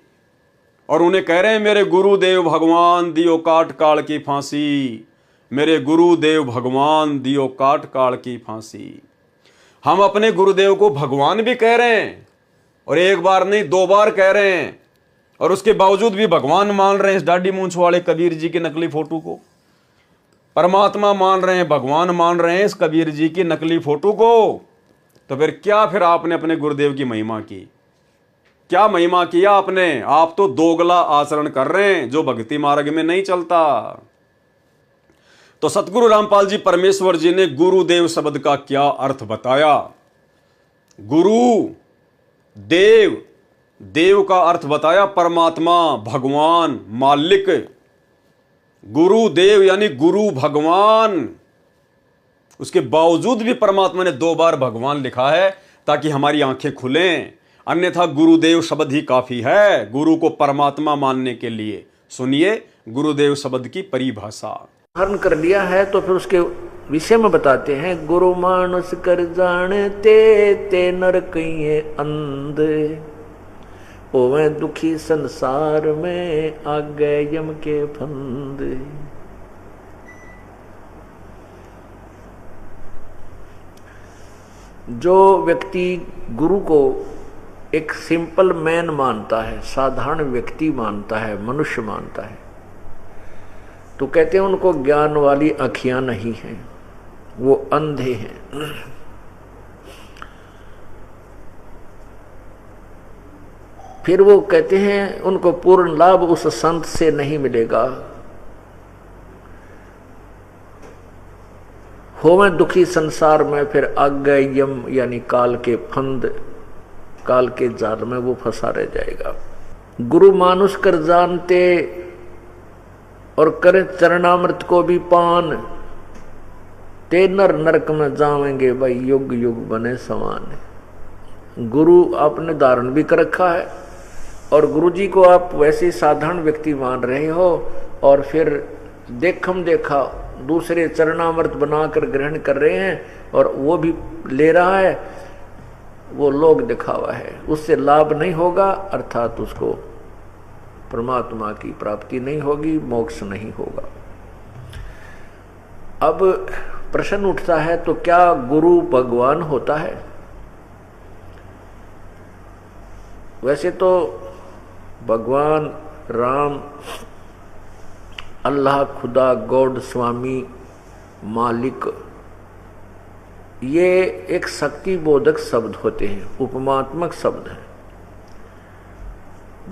और उन्हें कह रहे हैं मेरे गुरुदेव भगवान दियो काट काल की फांसी, मेरे गुरुदेव भगवान दियो काट काल की फांसी। हम अपने गुरुदेव को भगवान भी कह रहे हैं, और एक बार नहीं 2 बार कह रहे हैं, और उसके बावजूद भी भगवान मान रहे हैं इस दाढ़ी मूंछ वाले कबीर जी की नकली फोटो को। परमात्मा मान रहे हैं, भगवान मान रहे हैं इस कबीर जी की नकली फोटो को। तो फिर आपने अपने गुरुदेव की महिमा की, क्या महिमा किया आपने? आप तो दोगला आचरण कर रहे हैं जो भक्ति मार्ग में नहीं चलता। तो सतगुरु रामपाल जी परमेश्वर जी ने गुरुदेव शब्द का क्या अर्थ बताया। गुरु देव, देव का अर्थ बताया परमात्मा, भगवान, मालिक। गुरुदेव यानी गुरु भगवान। उसके बावजूद भी परमात्मा ने 2 बार भगवान लिखा है ताकि हमारी आंखें खुलें, अन्यथा गुरुदेव शब्द ही काफी है गुरु को परमात्मा मानने के लिए। सुनिए गुरुदेव शब्द की परिभाषा। हरण कर लिया है तो फिर उसके विषय में बताते हैं, गुरु मानुष कर जानते ते नर कहिए अंध, ओवे दुखी संसार में आगे यम के फंद। जो व्यक्ति गुरु को एक सिंपल मैन मानता है, साधारण व्यक्ति मानता है, मनुष्य मानता है, तो कहते हैं उनको ज्ञान वाली आँखियां नहीं हैं, वो अंधे हैं। फिर वो कहते हैं उनको पूर्ण लाभ उस संत से नहीं मिलेगा। होवे दुखी संसार में, फिर आज्ञा यम यानी काल के फंद, काल के जाल में वो फंसा रह जाएगा। गुरु मानुष कर जानते और करे चरणामृत को भी पान, ते नर नरक में जावेंगे भाई युग युग बने समान। गुरु आपने धारण भी कर रखा है और गुरु जी को आप वैसे साधारण व्यक्ति मान रहे हो, और फिर देखम देखा दूसरे चरणामृत बनाकर ग्रहण कर रहे हैं और वो भी ले रहा है, वो लोग दिखावा है, उससे लाभ नहीं होगा, अर्थात उसको परमात्मा की प्राप्ति नहीं होगी, मोक्ष नहीं होगा। अब प्रश्न उठता है, तो क्या गुरु भगवान होता है? वैसे तो भगवान राम, अल्लाह, खुदा, गॉड, स्वामी, मालिक, ये एक शक्ति बोधक शब्द होते हैं, उपमात्मक शब्द हैं।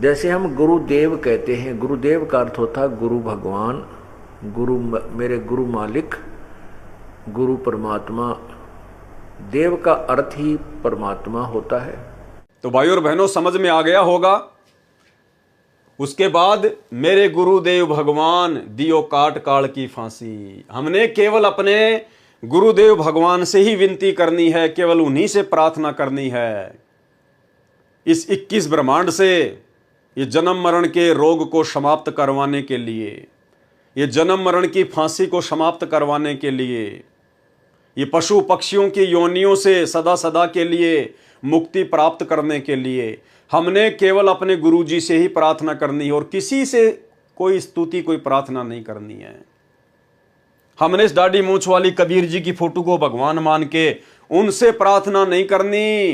जैसे हम गुरुदेव कहते हैं, गुरुदेव का अर्थ होता है गुरु भगवान, गुरु मेरे गुरु मालिक, गुरु परमात्मा। देव का अर्थ ही परमात्मा होता है। तो भाई और बहनों समझ में आ गया होगा। उसके बाद मेरे गुरुदेव भगवान दियो काट काल की फांसी। हमने केवल अपने गुरुदेव भगवान से ही विनती करनी है, केवल उन्हीं से प्रार्थना करनी है। इस 21 ब्रह्मांड से ये जन्म मरण के रोग को समाप्त करवाने के लिए, ये जन्म मरण की फांसी को समाप्त करवाने के लिए, ये पशु पक्षियों की योनियों से सदा सदा के लिए मुक्ति प्राप्त करने के लिए हमने केवल अपने गुरुजी से ही प्रार्थना करनी है, और किसी से कोई स्तुति कोई प्रार्थना नहीं करनी है। हमने इस दाढ़ी मूंछ वाली कबीर जी की फोटो को भगवान मान के उनसे प्रार्थना नहीं करनी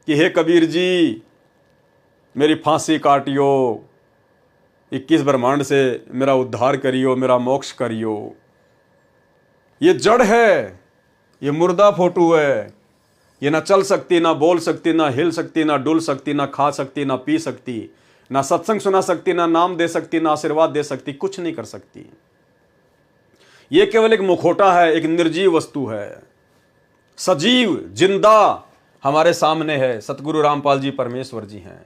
कि हे कबीर जी मेरी फांसी काटियो, 21 ब्रह्मांड से मेरा उद्धार करियो, मेरा मोक्ष करियो। ये जड़ है, ये मुर्दा फोटो है, ये ना चल सकती, ना बोल सकती, ना हिल सकती, ना डुल सकती, ना खा सकती, ना पी सकती, ना सत्संग सुना सकती, ना नाम दे सकती, ना आशीर्वाद दे सकती, कुछ नहीं कर सकती। ये केवल एक मुखौटा है, एक निर्जीव वस्तु है। सजीव जिंदा हमारे सामने है, सतगुरु रामपाल जी परमेश्वर जी हैं।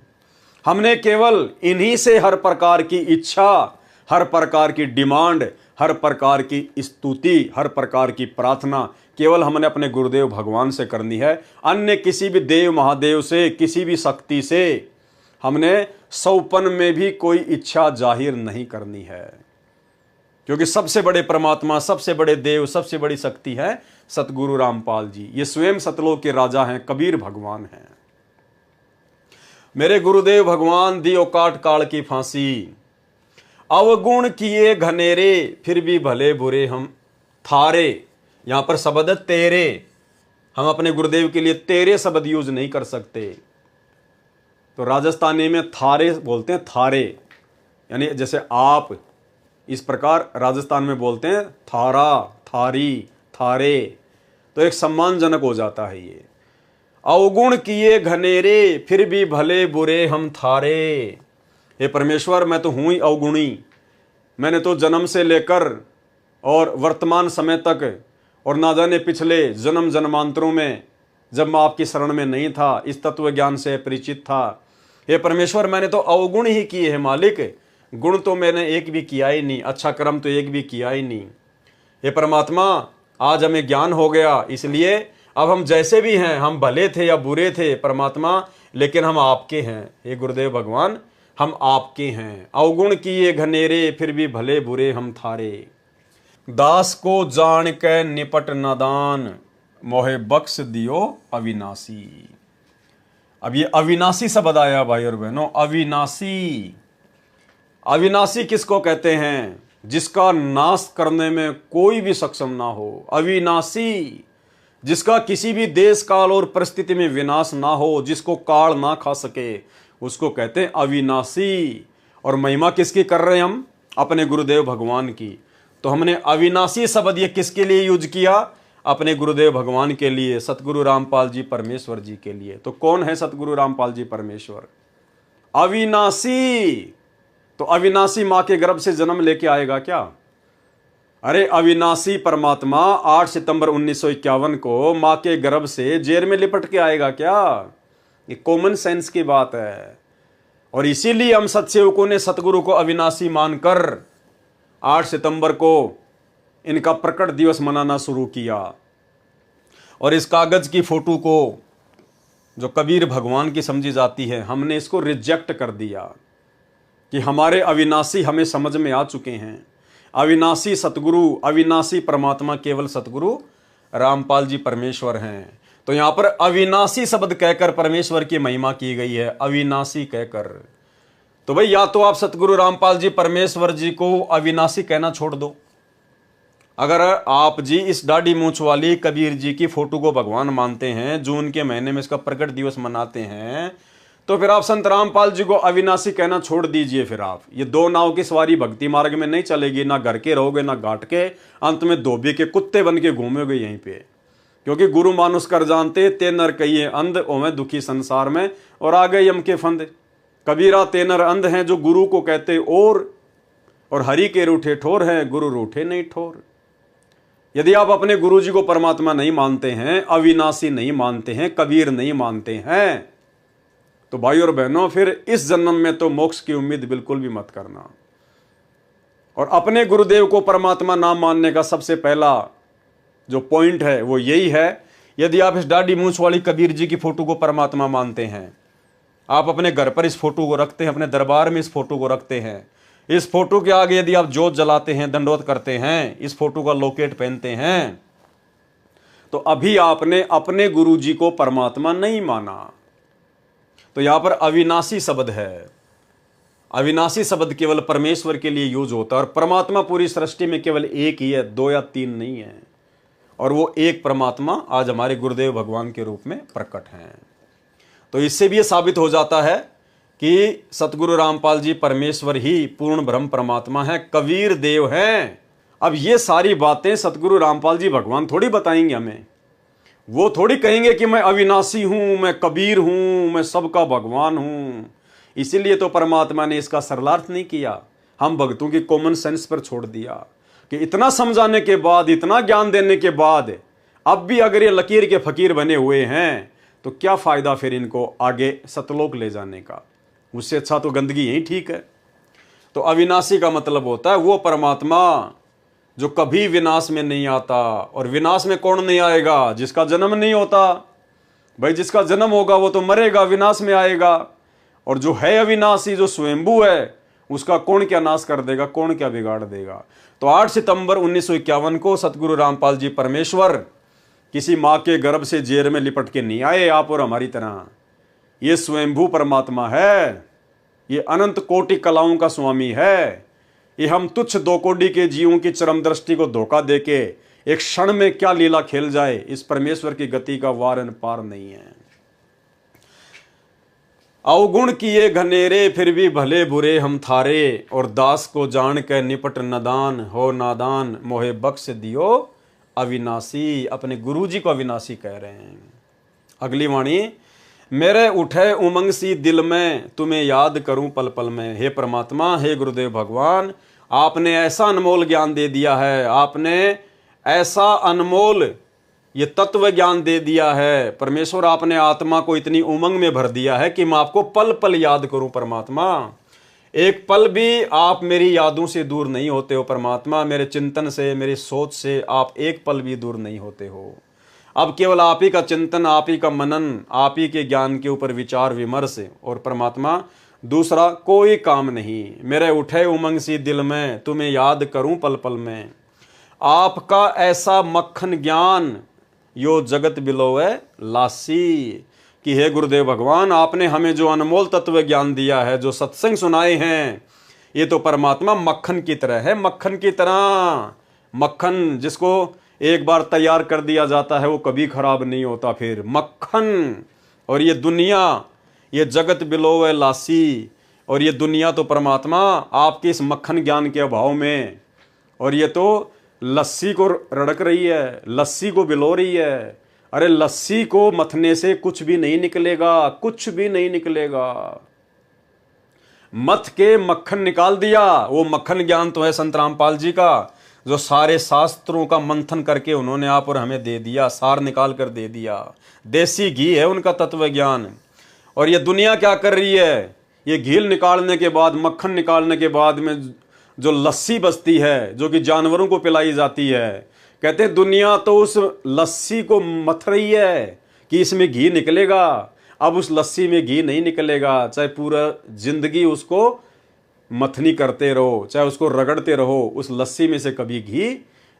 हमने केवल इन्हीं से हर प्रकार की इच्छा, हर प्रकार की डिमांड, हर प्रकार की स्तुति, हर प्रकार की प्रार्थना केवल हमने अपने गुरुदेव भगवान से करनी है। अन्य किसी भी देव महादेव से, किसी भी शक्ति से हमने सौपन में भी कोई इच्छा जाहिर नहीं करनी है, क्योंकि सबसे बड़े परमात्मा, सबसे बड़े देव, सबसे बड़ी शक्ति है सतगुरु रामपाल जी। ये स्वयं सतलोक के राजा हैं, कबीर भगवान हैं। मेरे गुरुदेव भगवान दियो काट काल की फांसी। अवगुण किए घनेरे फिर भी भले बुरे हम थारे। यहां पर शब्द तेरे, हम अपने गुरुदेव के लिए तेरे शब्द यूज नहीं कर सकते। तो राजस्थानी में थारे बोलते हैं, थारे यानी जैसे आप, इस प्रकार राजस्थान में बोलते हैं थारा, थारी, थारे, तो एक सम्मानजनक हो जाता है ये। अवगुण किए घनेरे फिर भी भले बुरे हम थारे। हे परमेश्वर, मैं तो हूं ही अवगुणी। मैंने तो जन्म से लेकर और वर्तमान समय तक और ना जाने पिछले जन्म जन्मांतरों में जब मैं आपकी शरण में नहीं था, इस तत्व ज्ञान से परिचित था, हे परमेश्वर मैंने तो अवगुण ही किए हैं मालिक। गुण तो मैंने एक भी किया ही नहीं, अच्छा कर्म तो एक भी किया ही नहीं। हे परमात्मा, आज हमें ज्ञान हो गया, इसलिए अब हम जैसे भी हैं, हम भले थे या बुरे थे परमात्मा, लेकिन हम आपके हैं। हे गुरुदेव भगवान, हम आपके हैं। अवगुण किए घनेरे फिर भी भले बुरे हम थारे। दास को जान के निपट नादान, मोहे बख्श दियो अविनाशी। अब ये अविनाशी शब्द आया भाई और बहनों, अविनाशी। अविनाशी किसको कहते हैं? जिसका नाश करने में कोई भी सक्षम ना हो। अविनाशी, जिसका किसी भी देश काल और परिस्थिति में विनाश ना हो, जिसको काल ना खा सके, उसको कहते हैं अविनाशी। और महिमा किसकी कर रहे हैं हम? अपने गुरुदेव भगवान की। तो हमने अविनाशी शब्द ये किसके लिए यूज किया? अपने गुरुदेव भगवान के लिए, सतगुरु रामपाल जी परमेश्वर जी के लिए। तो कौन है सतगुरु रामपाल जी परमेश्वर? अविनाशी। तो अविनाशी मां के गर्भ से जन्म लेके आएगा क्या? अरे अविनाशी परमात्मा 8 सितंबर 1951 को मां के गर्भ से जेल में लिपट के आएगा क्या? ये कॉमन सेंस की बात है। और इसीलिए हम सत्सेवकों ने सतगुरु को अविनाशी मानकर 8 सितंबर को इनका प्रकट दिवस मनाना शुरू किया। और इस कागज की फोटो को जो कबीर भगवान की समझी जाती है, हमने इसको रिजेक्ट कर दिया कि हमारे अविनाशी हमें समझ में आ चुके हैं। अविनाशी सतगुरु, अविनाशी परमात्मा केवल सतगुरु रामपाल जी परमेश्वर हैं। तो यहां पर अविनाशी शब्द कहकर परमेश्वर की महिमा की गई है, अविनाशी कहकर। तो भाई या तो आप सतगुरु रामपाल जी परमेश्वर जी को अविनाशी कहना छोड़ दो। अगर आप जी इस दाढ़ी मूंछ वाली कबीर जी की फोटो को भगवान मानते हैं, जून के महीने में इसका प्रकट दिवस मनाते हैं, तो फिर आप संत रामपाल जी को अविनाशी कहना छोड़ दीजिए। फिर आप ये दो नाव की सवारी भक्ति मार्ग में नहीं चलेगी। ना घर के रहोगे, ना घाट के, अंत में धोबी के कुत्ते बन के घूमोगे यहीं पे। क्योंकि गुरु मानुष कर जानते, ते नर कहिए अंध, ओमें दुखी संसार में, और आ गए यम के फंद। कबीरा ते नर अंध हैं जो गुरु को कहते और हरि के रूठे ठोर हैं, गुरु रूठे नहीं ठोर। यदि आप अपने गुरु जी को परमात्मा नहीं मानते हैं, अविनाशी नहीं मानते हैं, कबीर नहीं मानते हैं, तो भाई और बहनों, फिर इस जन्म में तो मोक्ष की उम्मीद बिल्कुल भी मत करना। और अपने गुरुदेव को परमात्मा नाम मानने का सबसे पहला जो पॉइंट है वो यही है, यदि आप इस दाढ़ी मूंछ वाली कबीर जी की फोटो को परमात्मा मानते हैं, आप अपने घर पर इस फोटो को रखते हैं, अपने दरबार में इस फोटो को रखते हैं, इस फोटो के आगे यदि आप जोत जलाते हैं, दंडवत करते हैं, इस फोटो का लॉकेट पहनते हैं, तो अभी आपने अपने गुरु जी को परमात्मा नहीं माना। तो यहां पर अविनाशी शब्द है। अविनाशी शब्द केवल परमेश्वर के लिए यूज होता है, और परमात्मा पूरी सृष्टि में केवल एक ही है, 2 या 3 नहीं है। और वो एक परमात्मा आज हमारे गुरुदेव भगवान के रूप में प्रकट हैं। तो इससे भी ये साबित हो जाता है कि सतगुरु रामपाल जी परमेश्वर ही पूर्ण ब्रह्म परमात्मा है, कबीर देव हैं। अब ये सारी बातें सतगुरु रामपाल जी भगवान थोड़ी बताएंगे हमें। वो थोड़ी कहेंगे कि मैं अविनाशी हूं, मैं कबीर हूं, मैं सबका भगवान हूं। इसीलिए तो परमात्मा ने इसका सरलार्थ नहीं किया, हम भक्तों की कॉमन सेंस पर छोड़ दिया कि इतना समझाने के बाद, इतना ज्ञान देने के बाद अब भी अगर ये लकीर के फकीर बने हुए हैं तो क्या फायदा फिर इनको आगे सतलोक ले जाने का। उससे अच्छा तो गंदगी यही ठीक है। तो अविनाशी का मतलब होता है वो परमात्मा जो कभी विनाश में नहीं आता। और विनाश में कौन नहीं आएगा? जिसका जन्म नहीं होता। भाई जिसका जन्म होगा वो तो मरेगा, विनाश में आएगा। और जो है अविनाशी, जो स्वयंभू है, उसका कौन क्या नाश कर देगा, कौन क्या बिगाड़ देगा। तो 8 सितंबर 1951 को सतगुरु रामपाल जी परमेश्वर किसी माँ के गर्भ से जेर में लिपट के नहीं आए आप और हमारी तरह। ये स्वयंभू परमात्मा है, ये अनंत कोटि कलाओं का स्वामी है। ये हम तुच्छ 2 कोटि के जीवों की चरम दृष्टि को धोखा देके एक क्षण में क्या लीला खेल जाए, इस परमेश्वर की गति का वारन पार नहीं है। अवगुण किए घनेरे फिर भी भले बुरे हम थारे, और दास को जान के निपट नदान हो नादान, मोहे बख्श दियो अविनाशी। अपने गुरु जी को अविनाशी कह रहे हैं। अगली वाणी, मेरे उठे उमंग सी दिल में, तुम्हें याद करूं पल पल में। हे परमात्मा, हे गुरुदेव भगवान, आपने ऐसा अनमोल ज्ञान दे दिया है, आपने ऐसा अनमोल ये तत्व ज्ञान दे दिया है परमेश्वर। आपने आत्मा को इतनी उमंग में भर दिया है कि मैं आपको पल पल याद करूं परमात्मा। एक पल भी आप मेरी यादों से दूर नहीं होते हो परमात्मा। मेरे चिंतन से, मेरी सोच से आप एक पल भी दूर नहीं होते हो। अब केवल आप ही का चिंतन, आप ही का मनन, आप ही के ज्ञान के ऊपर विचार विमर्श, और परमात्मा दूसरा कोई काम नहीं। मेरे उठे उमंग सी दिल में, तुम्हें याद करूं पल पल में। आपका ऐसा मक्खन ज्ञान यो जगत बिलोवे लासी। कि हे गुरुदेव भगवान, आपने हमें जो अनमोल तत्व ज्ञान दिया है, जो सत्संग सुनाए हैं, ये तो परमात्मा मक्खन की तरह है। मक्खन की तरह, मक्खन जिसको एक बार तैयार कर दिया जाता है वो कभी खराब नहीं होता। फिर मक्खन, और ये दुनिया, ये जगत बिलोवे लासी। और ये दुनिया तो परमात्मा आपके इस मक्खन ज्ञान के अभाव में, और ये तो लस्सी को रड़क रही है, लस्सी को बिलो रही है। अरे लस्सी को मथने से कुछ भी नहीं निकलेगा, कुछ भी नहीं निकलेगा। मथ के मक्खन निकाल दिया। वो मक्खन ज्ञान तो है संत रामपाल जी का, जो सारे शास्त्रों का मंथन करके उन्होंने आप और हमें दे दिया, सार निकाल कर दे दिया। देसी घी है उनका तत्व ज्ञान। और ये दुनिया क्या कर रही है? ये घी निकालने के बाद, मक्खन निकालने के बाद में जो लस्सी बचती है, जो कि जानवरों को पिलाई जाती है, कहते हैं दुनिया तो उस लस्सी को मथ रही है कि इसमें घी निकलेगा। अब उस लस्सी में घी नहीं निकलेगा, चाहे पूरा जिंदगी उसको मथनी करते रहो, चाहे उसको रगड़ते रहो, उस लस्सी में से कभी घी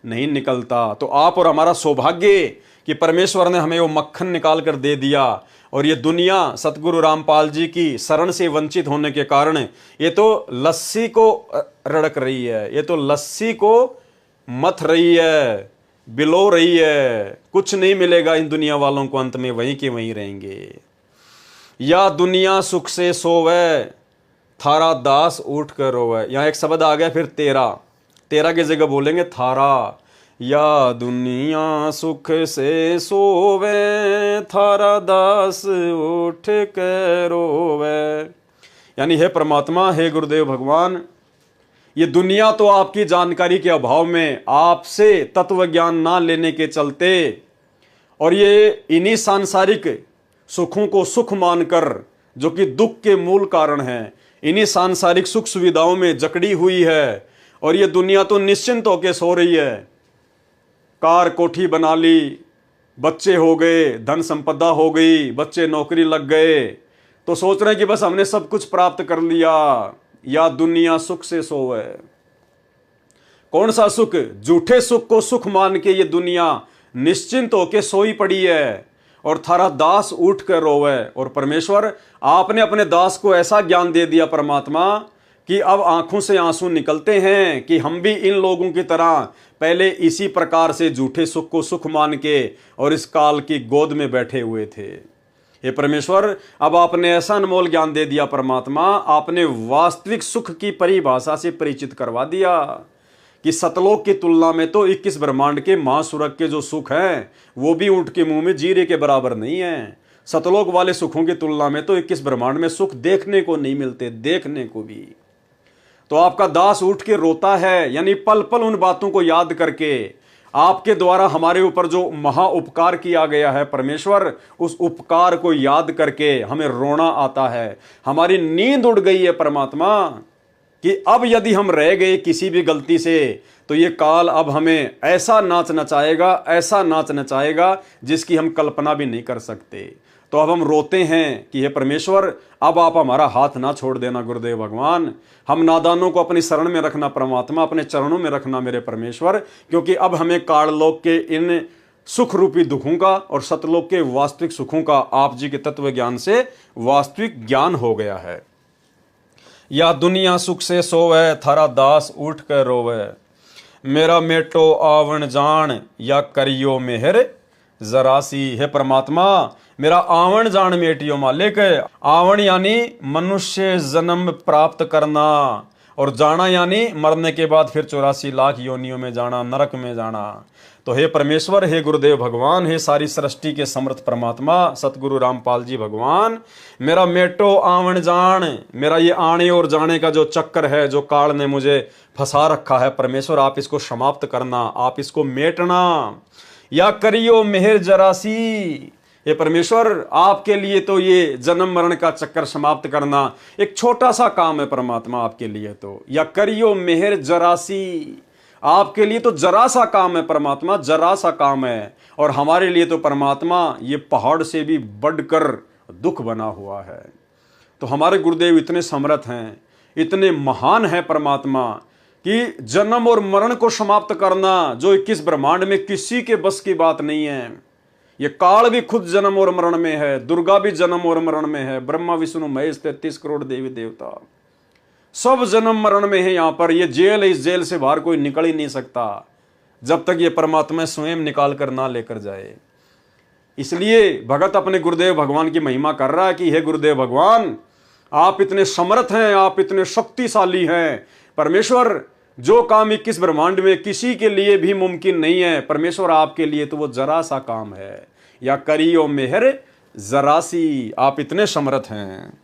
नहीं निकलता। तो आप और हमारा सौभाग्य कि परमेश्वर ने हमें वो मक्खन निकाल कर दे दिया। और ये दुनिया सतगुरु रामपाल जी की शरण से वंचित होने के कारण ये तो लस्सी को रड़क रही है, ये तो लस्सी को मथ रही है, बिलो रही है। कुछ नहीं मिलेगा इन दुनिया वालों को, अंत में वहीं के वहीं रहेंगे। या दुनिया सुख से सोवे, थारा दास उठ कर रोवे। यहाँ एक शब्द आ गया फिर तेरा, तेरा की जगह बोलेंगे थारा। या दुनिया सुख से सोवे, थारा दास उठ कर रोवे। यानी हे परमात्मा, हे गुरुदेव भगवान, ये दुनिया तो आपकी जानकारी के अभाव में, आपसे तत्व ज्ञान ना लेने के चलते, और ये इन्हीं सांसारिक सुखों को सुख मानकर जो कि दुख के मूल कारण हैं, इन्हीं सांसारिक सुख सुविधाओं में जकड़ी हुई है और ये दुनिया तो निश्चिंत होकर सो रही है। कार कोठी बना ली, बच्चे हो गए, धन संपदा हो गई, बच्चे नौकरी लग गए, तो सोच रहे हैं कि बस हमने सब कुछ प्राप्त कर लिया, या दुनिया सुख से सोए। कौन सा सुख? झूठे सुख को सुख मान के ये दुनिया निश्चिंत होके सोई पड़ी है और थारा दास उठ कर रोवे। और परमेश्वर आपने अपने दास को ऐसा ज्ञान दे दिया परमात्मा कि अब आंखों से आंसू निकलते हैं कि हम भी इन लोगों की तरह पहले इसी प्रकार से झूठे सुख को सुख मान के और इस काल की गोद में बैठे हुए थे। हे परमेश्वर, अब आपने ऐसा अनमोल ज्ञान दे दिया परमात्मा, आपने वास्तविक सुख की परिभाषा से परिचित करवा दिया कि सतलोक की तुलना में तो 21 ब्रह्मांड के महासुरग के जो सुख हैं वो भी ऊंट के मुंह में जीरे के बराबर नहीं है। सतलोक वाले सुखों की तुलना में तो 21 ब्रह्मांड में सुख देखने को नहीं मिलते, देखने को भी। तो आपका दास उठ के रोता है, यानी पल पल उन बातों को याद करके आपके द्वारा हमारे ऊपर जो महा उपकार किया गया है परमेश्वर, उस उपकार को याद करके हमें रोना आता है। हमारी नींद उड़ गई है परमात्मा कि अब यदि हम रह गए किसी भी गलती से तो ये काल अब हमें ऐसा नाच नचाएगा, ऐसा नाच नचाएगा जिसकी हम कल्पना भी नहीं कर सकते। तो अब हम रोते हैं कि हे परमेश्वर, अब आप हमारा हाथ ना छोड़ देना गुरुदेव भगवान। हम नादानों को अपनी शरण में रखना परमात्मा, अपने चरणों में रखना मेरे परमेश्वर, क्योंकि अब हमें काललोक के इन सुख रूपी दुखों का और सतलोक के वास्तविक सुखों का आप जी के तत्व ज्ञान से वास्तविक ज्ञान हो गया है। या दुनिया सुख से सोवे, थारा दास उठ कर रोवे। मेरा मेटो आवण जान, या करियो मेहर जरासी। है परमात्मा, मेरा आवण जान मेटियो मालिक। आवण यानी मनुष्य जन्म प्राप्त करना, और जाना यानी मरने के बाद फिर 84 लाख योनियों में जाना, नरक में जाना। तो हे परमेश्वर, हे गुरुदेव भगवान, हे सारी सृष्टि के समर्थ परमात्मा सतगुरु रामपाल जी भगवान, मेरा मेटो आवण जान, मेरा ये आने और जाने का जो चक्कर है, जो काल ने मुझे फंसा रखा है परमेश्वर, आप इसको समाप्त करना, आप इसको मेटना। या करियो मेहर जरासी। ये परमेश्वर, आपके लिए तो ये जन्म मरण का चक्कर समाप्त करना एक छोटा सा काम है परमात्मा आपके लिए तो। या करियो मेहर जरासी, आपके लिए तो जरा सा काम है परमात्मा, जरा सा काम है। और हमारे लिए तो परमात्मा ये पहाड़ से भी बढ़कर दुख बना हुआ है। तो हमारे गुरुदेव इतने समर्थ हैं, इतने महान हैं परमात्मा, कि जन्म और मरण को समाप्त करना जो 21 ब्रह्मांड में किसी के बस की बात नहीं है। ये काल भी खुद जन्म और मरण में है, दुर्गा भी जन्म और मरण में है, ब्रह्मा विष्णु महेश 33 करोड़ देवी देवता सब जन्म मरण में है। यहां पर ये जेल है, इस जेल से बाहर कोई निकल ही नहीं सकता जब तक ये परमात्मा स्वयं निकाल कर ना लेकर जाए। इसलिए भगत अपने गुरुदेव भगवान की महिमा कर रहा है कि हे गुरुदेव भगवान, आप इतने समर्थ हैं, आप इतने शक्तिशाली हैं परमेश्वर। जो काम 21 ब्रह्मांड में किसी के लिए भी मुमकिन नहीं है परमेश्वर, आपके लिए तो वो जरा सा काम है। या करियो मेहर जरासी, आप इतने समर्थ हैं।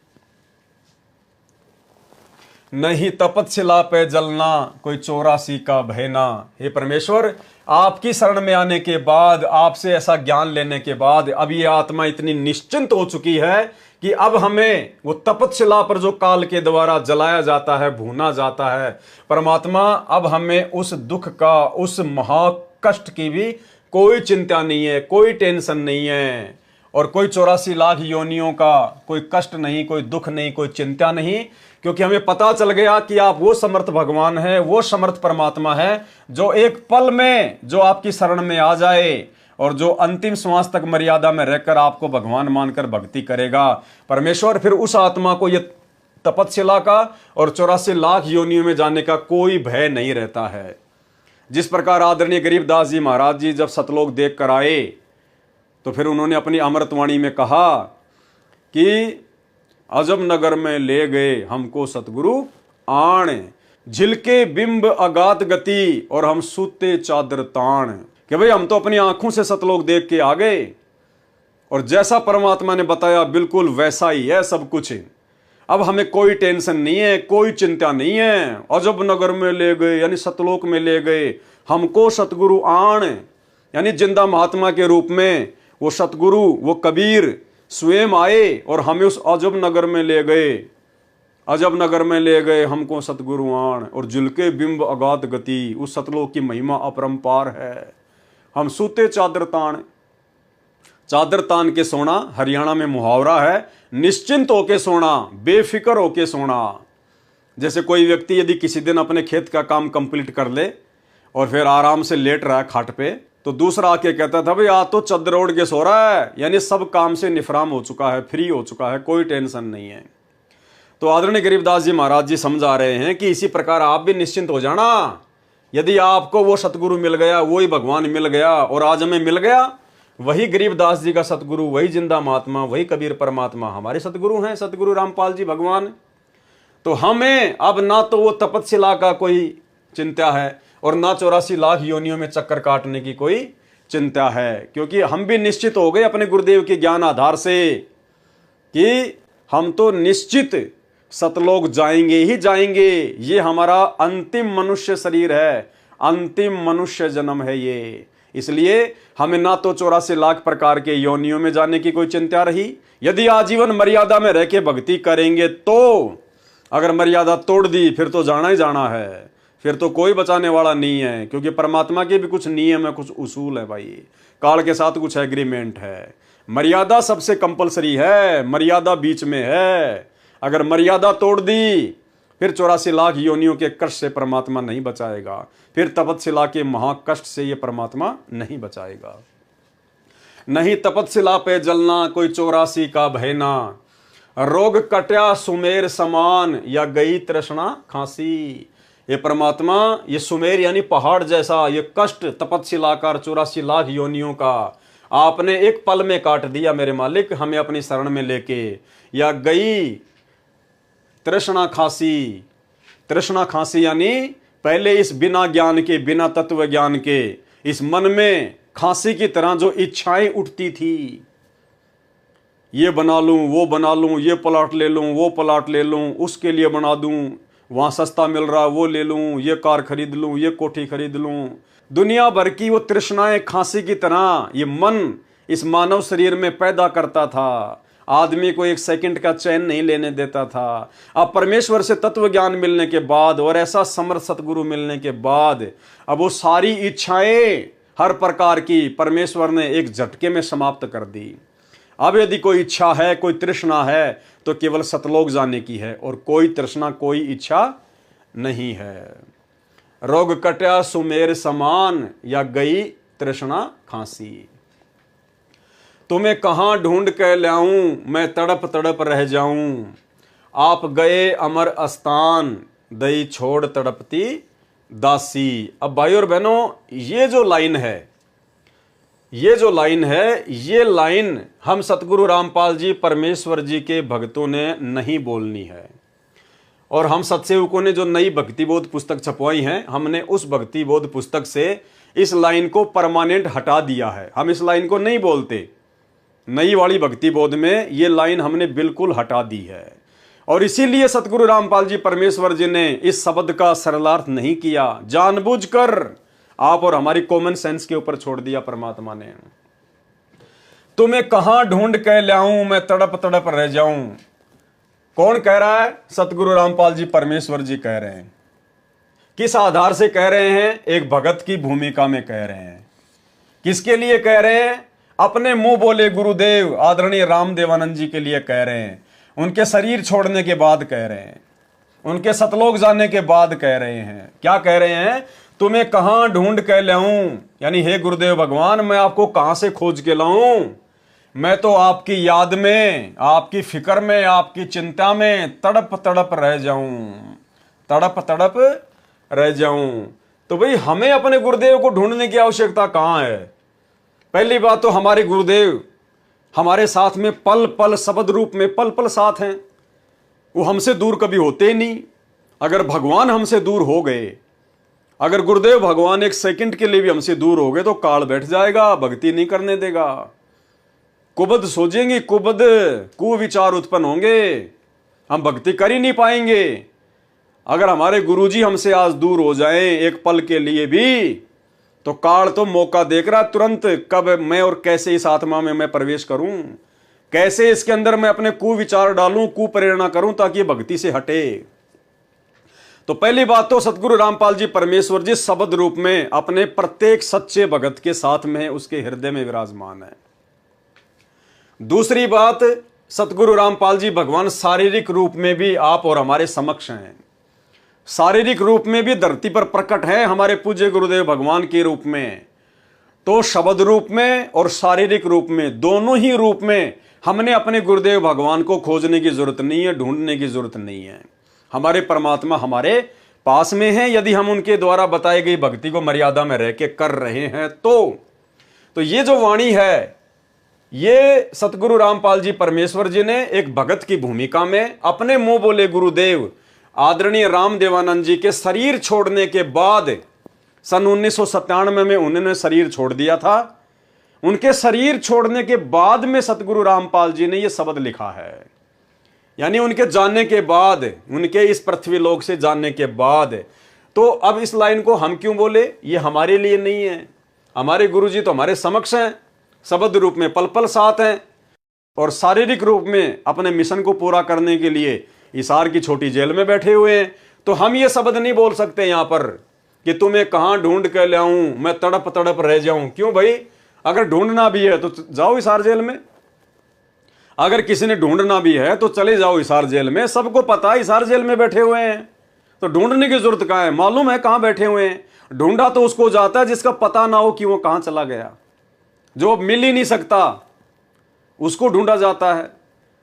नहीं तपतशिला पे जलना, कोई 84 का बहना। हे परमेश्वर, आपकी शरण में आने के बाद, आपसे ऐसा ज्ञान लेने के बाद अब ये आत्मा इतनी निश्चिंत हो चुकी है कि अब हमें वो तपतशिला पर जो काल के द्वारा जलाया जाता है, भूना जाता है परमात्मा, अब हमें उस दुख का, उस महाकष्ट की भी कोई चिंता नहीं है, कोई टेंशन नहीं है, और कोई 84 लाख योनियों का कोई कष्ट नहीं, कोई दुख नहीं, कोई चिंता नहीं, क्योंकि हमें पता चल गया कि आप वो समर्थ भगवान है, वो समर्थ परमात्मा है जो एक पल में जो आपकी शरण में आ जाए और जो अंतिम श्वास तक मर्यादा में रहकर आपको भगवान मानकर भक्ति करेगा परमेश्वर, फिर उस आत्मा को ये तपतशिला का और 84 लाख योनियों में जाने का कोई भय नहीं रहता है। जिस प्रकार आदरणीय गरीबदास जी महाराज जी जब सतलोक देख कर आए तो फिर उन्होंने अपनी अमृतवाणी में कहा कि अजब नगर में ले गए हमको सतगुरु आण, झिलके बिंब अगाध गति और हम सूते चादर ताण। कि भाई हम तो अपनी आंखों से सतलोक देख के आ गए और जैसा परमात्मा ने बताया बिल्कुल वैसा ही है सब कुछ। अब हमें कोई टेंशन नहीं है, कोई चिंता नहीं है। अजब नगर में ले गए यानी सतलोक में ले गए हमको सतगुरु आण, यानी जिंदा महात्मा के रूप में वो सतगुरु, वो कबीर स्वयं आए और हमें उस अजब नगर में ले गए। अजब नगर में ले गए हमको सतगुरुआण, और जुलके बिंब अगाध गति, उस सतलोक की महिमा अपरंपार है। हम सूते चादर तान, चादर तान के सोना हरियाणा में मुहावरा है, निश्चिंत होके सोना, बेफिक्र होके सोना। जैसे कोई व्यक्ति यदि किसी दिन अपने खेत का काम कंप्लीट कर ले और फिर आराम से लेट रहा है खाट पे, तो दूसरा आके कहता था भाई आज तो चादर ओढ़ के सो रहा है, यानी सब काम से निफराम हो चुका है, फ्री हो चुका है, कोई टेंशन नहीं है। तो आदरणीय गरीबदास जी महाराज जी समझा रहे हैं कि इसी प्रकार आप भी निश्चिंत हो जाना। यदि आपको वो सतगुरु मिल गया, वही भगवान मिल गया, और आज हमें मिल गया वही गरीबदास जी का सतगुरु, वही जिंदा महात्मा, वही कबीर परमात्मा हमारे सतगुरु हैं, सतगुरु रामपाल जी भगवान। तो हमें अब ना तो वो तपस्या का कोई चिंता है और ना 84 लाख योनियों में चक्कर काटने की कोई चिंता है, क्योंकि हम भी निश्चित हो गए अपने गुरुदेव के ज्ञान आधार से कि हम तो निश्चित सतलोक जाएंगे ही जाएंगे। ये हमारा अंतिम मनुष्य शरीर है, अंतिम मनुष्य जन्म है ये। इसलिए हमें ना तो 84 लाख प्रकार के योनियों में जाने की कोई चिंता रही। यदि आजीवन मर्यादा में रह के भक्ति करेंगे तो, अगर मर्यादा तोड़ दी फिर तो जाना ही जाना है, फिर तो कोई बचाने वाला नहीं है, क्योंकि परमात्मा के भी कुछ नियम है, कुछ उसूल है भाई, काल के साथ कुछ एग्रीमेंट है। मर्यादा सबसे कंपलसरी है, मर्यादा बीच में है। अगर मर्यादा तोड़ दी फिर 84 लाख योनियों के कष्ट से परमात्मा नहीं बचाएगा, फिर तपस्या के महाकष्ट से ये परमात्मा नहीं बचाएगा। नहीं तपस्या पे जलना कोई 84 का भयना, रोग कट्या सुमेर समान, या गई तृष्णा खांसी। ये परमात्मा, ये सुमेर यानी पहाड़ जैसा ये कष्ट तपस्या का 84 लाख योनियों का आपने एक पल में काट दिया मेरे मालिक, हमें अपनी शरण में लेके। या गई तृष्णा खांसी, तृष्णा खांसी यानी पहले इस बिना ज्ञान के, बिना तत्व ज्ञान के इस मन में खांसी की तरह जो इच्छाएं उठती थी, ये बना लूं, वो बना लूं, ये प्लॉट ले लूं, वो प्लॉट ले लूं, उसके लिए बना दूं, वहां सस्ता मिल रहा वो ले लूं, ये कार खरीद लूं, ये कोठी खरीद लूं। दुनिया भर की वो तृष्णाएं खांसी की तरह ये मन इस मानव शरीर में पैदा करता था, आदमी को एक सेकंड का चैन नहीं लेने देता था। अब परमेश्वर से तत्व ज्ञान मिलने के बाद और ऐसा समर्थ सतगुरु मिलने के बाद अब वो सारी इच्छाएं हर प्रकार की परमेश्वर ने एक झटके में समाप्त कर दी। अब यदि कोई इच्छा है, कोई तृष्णा है, तो केवल सतलोक जाने की है, और कोई तृष्णा, कोई इच्छा नहीं है। रोग कट्या सुमेर समान, या गई तृष्णा खांसी। तुम्हें कहां ढूंढ के लाऊं, मैं तड़प तड़प रह जाऊं। आप गए अमर अस्तान, दई छोड़ तड़पती दासी। अब भाई और बहनों, ये जो लाइन है, ये लाइन हम सतगुरु रामपाल जी परमेश्वर जी के भक्तों ने नहीं बोलनी है, और हम सत्सेवकों ने जो नई भक्ति बोध पुस्तक छपवाई है, हमने उस भक्ति बोध पुस्तक से इस लाइन को परमानेंट हटा दिया है। हम इस लाइन को नहीं बोलते। नई वाली भक्ति बोध में ये लाइन हमने बिल्कुल हटा दी है, और इसीलिए सतगुरु रामपाल जी परमेश्वर जी ने इस शब्द का सरलार्थ नहीं किया, जानबूझकर आप और हमारी कॉमन सेंस के ऊपर छोड़ दिया परमात्मा ने। तुम्हें कहां ढूंढ के लाऊं, मैं तड़प तड़प रह जाऊं। कौन कह रहा है? सतगुरु रामपाल जी परमेश्वर जी कह रहे हैं। किस आधार से कह रहे हैं? एक भगत की भूमिका में कह रहे हैं। किसके लिए कह रहे हैं? अपने मुंह बोले गुरुदेव आदरणीय रामदेवानंद जी के लिए कह रहे हैं। उनके शरीर छोड़ने के बाद कह रहे हैं, उनके सतलोक जाने के बाद कह रहे हैं। क्या कह रहे हैं? तुम्हें कहां ढूंढ के लाऊं, यानी हे गुरुदेव भगवान, मैं आपको कहां से खोज के लाऊं? मैं तो आपकी याद में, आपकी फिक्र में, आपकी चिंता में तड़प तड़प रह जाऊं, तड़प तड़प रह जाऊं। तो भाई हमें अपने गुरुदेव को ढूंढने की आवश्यकता कहां है? पहली बात तो हमारे गुरुदेव हमारे साथ में पल पल शब्द रूप में पल पल साथ हैं, वो हमसे दूर कभी होते ही नहीं। अगर भगवान हमसे दूर हो गए, अगर गुरुदेव भगवान एक सेकंड के लिए भी हमसे दूर हो गए तो काल बैठ जाएगा, भक्ति नहीं करने देगा, कुबद सोचेंगे, कुबद कुविचार उत्पन्न होंगे, हम भक्ति कर ही नहीं पाएंगे। अगर हमारे गुरुजी हमसे आज दूर हो जाएं एक पल के लिए भी, तो काल तो मौका देख रहा तुरंत, कब मैं और कैसे इस आत्मा में मैं प्रवेश करूं, कैसे इसके अंदर मैं अपने कुविचार डालूं, कुप्रेरणा करूं ताकि ये भक्ति से हटे। तो पहली बात तो सतगुरु रामपाल जी परमेश्वर जी शब्द रूप में अपने प्रत्येक सच्चे भगत के साथ में, उसके हृदय में विराजमान है। दूसरी बात, सतगुरु रामपाल जी भगवान शारीरिक रूप में भी आप और हमारे समक्ष हैं। शारीरिक रूप में भी धरती पर प्रकट है हमारे पूज्य गुरुदेव भगवान के रूप में। तो शब्द रूप में और शारीरिक रूप में, दोनों ही रूप में हमने अपने गुरुदेव भगवान को खोजने की जरूरत नहीं है, ढूंढने की जरूरत नहीं है। हमारे परमात्मा हमारे पास में है, यदि हम उनके द्वारा बताई गई भक्ति को मर्यादा में रह के कर रहे हैं तो ये जो वाणी है, ये सतगुरु रामपाल जी परमेश्वर जी ने एक भगत की भूमिका में अपने मुंह बोले गुरुदेव आदरणीय रामदेवानंद जी के शरीर छोड़ने के बाद सन 1997 में उन्होंने शरीर छोड़ दिया था। उनके शरीर छोड़ने के बाद में सतगुरु रामपाल जी ने यह शब्द लिखा है, यानी उनके जानने के बाद, उनके इस पृथ्वी लोक से जानने के बाद। तो अब इस लाइन को हम क्यों बोले, ये हमारे लिए नहीं है। हमारे गुरु जी तो हमारे समक्ष हैं, शब्द रूप में पल पल साथ हैं, और शारीरिक रूप में अपने मिशन को पूरा करने के लिए हिसार की छोटी जेल में बैठे हुए हैं। तो हम ये शब्द नहीं बोल सकते यहां पर कि तुम्हें कहां ढूंढ कर ले आऊं, मैं तड़प तड़प रह जाऊं। क्यों भाई, अगर ढूंढना भी है तो जाओ हिसार जेल में, अगर किसी ने ढूंढना भी है तो चले जाओ हिसार जेल में। सबको पता है हिसार जेल में बैठे हुए हैं, तो ढूंढने की जरूरत कहां है, मालूम है कहां बैठे हुए हैं। ढूंढा तो उसको जाता है जिसका पता ना हो कि वो कहां चला गया, जो मिल ही नहीं सकता उसको ढूंढा जाता है,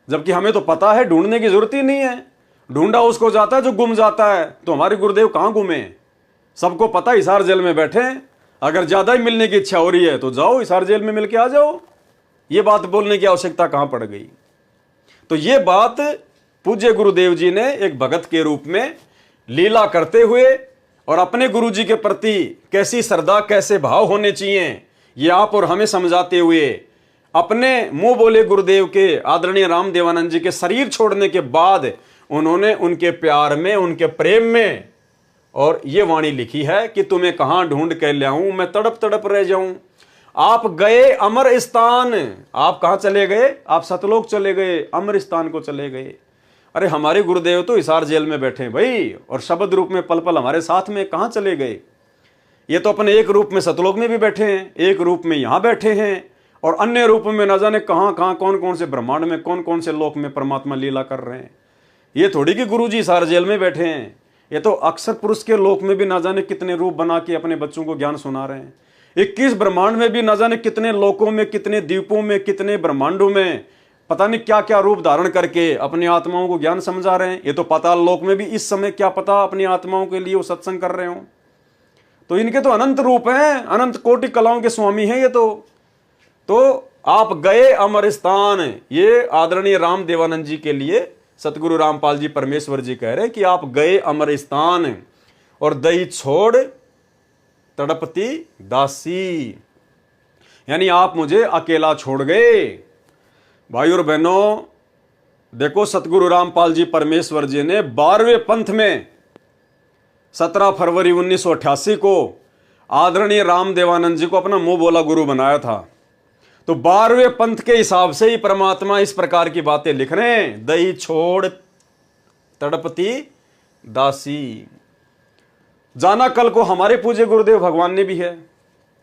जबकि हमें तो पता है ढूंढने की जरूरत ही नहीं है। ढूंढा उसको जाता है जो गुम जाता है। तो हमारे गुरुदेव कहां गुमे, सबको पता हिसार जेल में बैठे हैं। अगर ज्यादा ही मिलने की इच्छा हो रही है तो जाओ हिसार जेल में मिलके आ जाओ। ये बात बोलने की आवश्यकता कहां पड़ गई। तो ये बात पूज्य गुरुदेव जी ने एक भगत के रूप में लीला करते हुए और अपने गुरु जी के प्रति कैसी श्रद्धा, कैसे भाव होने चाहिए, ये आप और हमें समझाते हुए अपने मुंह बोले गुरुदेव के आदरणीय रामदेवानंद जी के शरीर छोड़ने के बाद उन्होंने उनके प्यार में, उनके प्रेम में और ये वाणी लिखी है कि तुम्हें कहां ढूंढ के लाऊं, मैं तड़प तड़प रह जाऊं। आप गए अमर स्थान, आप कहां चले गए, आप सतलोक चले गए, अमर स्थान को चले गए। अरे हमारे गुरुदेव तो हिसार जेल में बैठे भाई, और शब्द रूप में पल पल हमारे साथ में, कहां चले गए। ये तो अपने एक रूप में सतलोक में भी बैठे हैं, एक रूप में यहां बैठे हैं, और अन्य रूप में न जाने कहां कहां, कौन कौन से ब्रह्मांड में, कौन कौन से लोक में परमात्मा लीला कर रहे हैं। ये थोड़ी कि गुरु जी हिसार जेल में बैठे हैं, ये तो अक्षर पुरुष के लोक में भी न जाने कितने रूप बना के अपने बच्चों को ज्ञान सुना रहे हैं। 21 ब्रह्मांड में भी न जाने कितने लोकों में, कितने द्वीपों में, कितने ब्रह्मांडों में पता नहीं क्या क्या रूप धारण करके अपनी आत्माओं को ज्ञान समझा रहे हैं। ये तो पाताल लोक में भी इस समय क्या पता अपनी आत्माओं के लिए वो सत्संग कर रहे हो। तो इनके तो अनंत रूप हैं, अनंत कोटि कलाओं के स्वामी हैं ये तो आप गए अमर स्थान, ये आदरणीय रामदेवानंद जी के लिए सतगुरु रामपाल जी परमेश्वर जी कह रहे कि आप गए अमर स्थान, और दई छोड़ तड़पती दासी, यानी आप मुझे अकेला छोड़ गए। भाई और बहनों, देखो सतगुरु रामपाल जी परमेश्वर जी ने 12वें पंथ में 17 फरवरी 1988 को आदरणीय रामदेवानंद जी को अपना मुंह बोला गुरु बनाया था। तो 12वें पंथ के हिसाब से ही परमात्मा इस प्रकार की बातें लिख रहे हैं, दई छोड़ तड़पती दासी। जाना कल को हमारे पूज्य गुरुदेव भगवान ने भी है,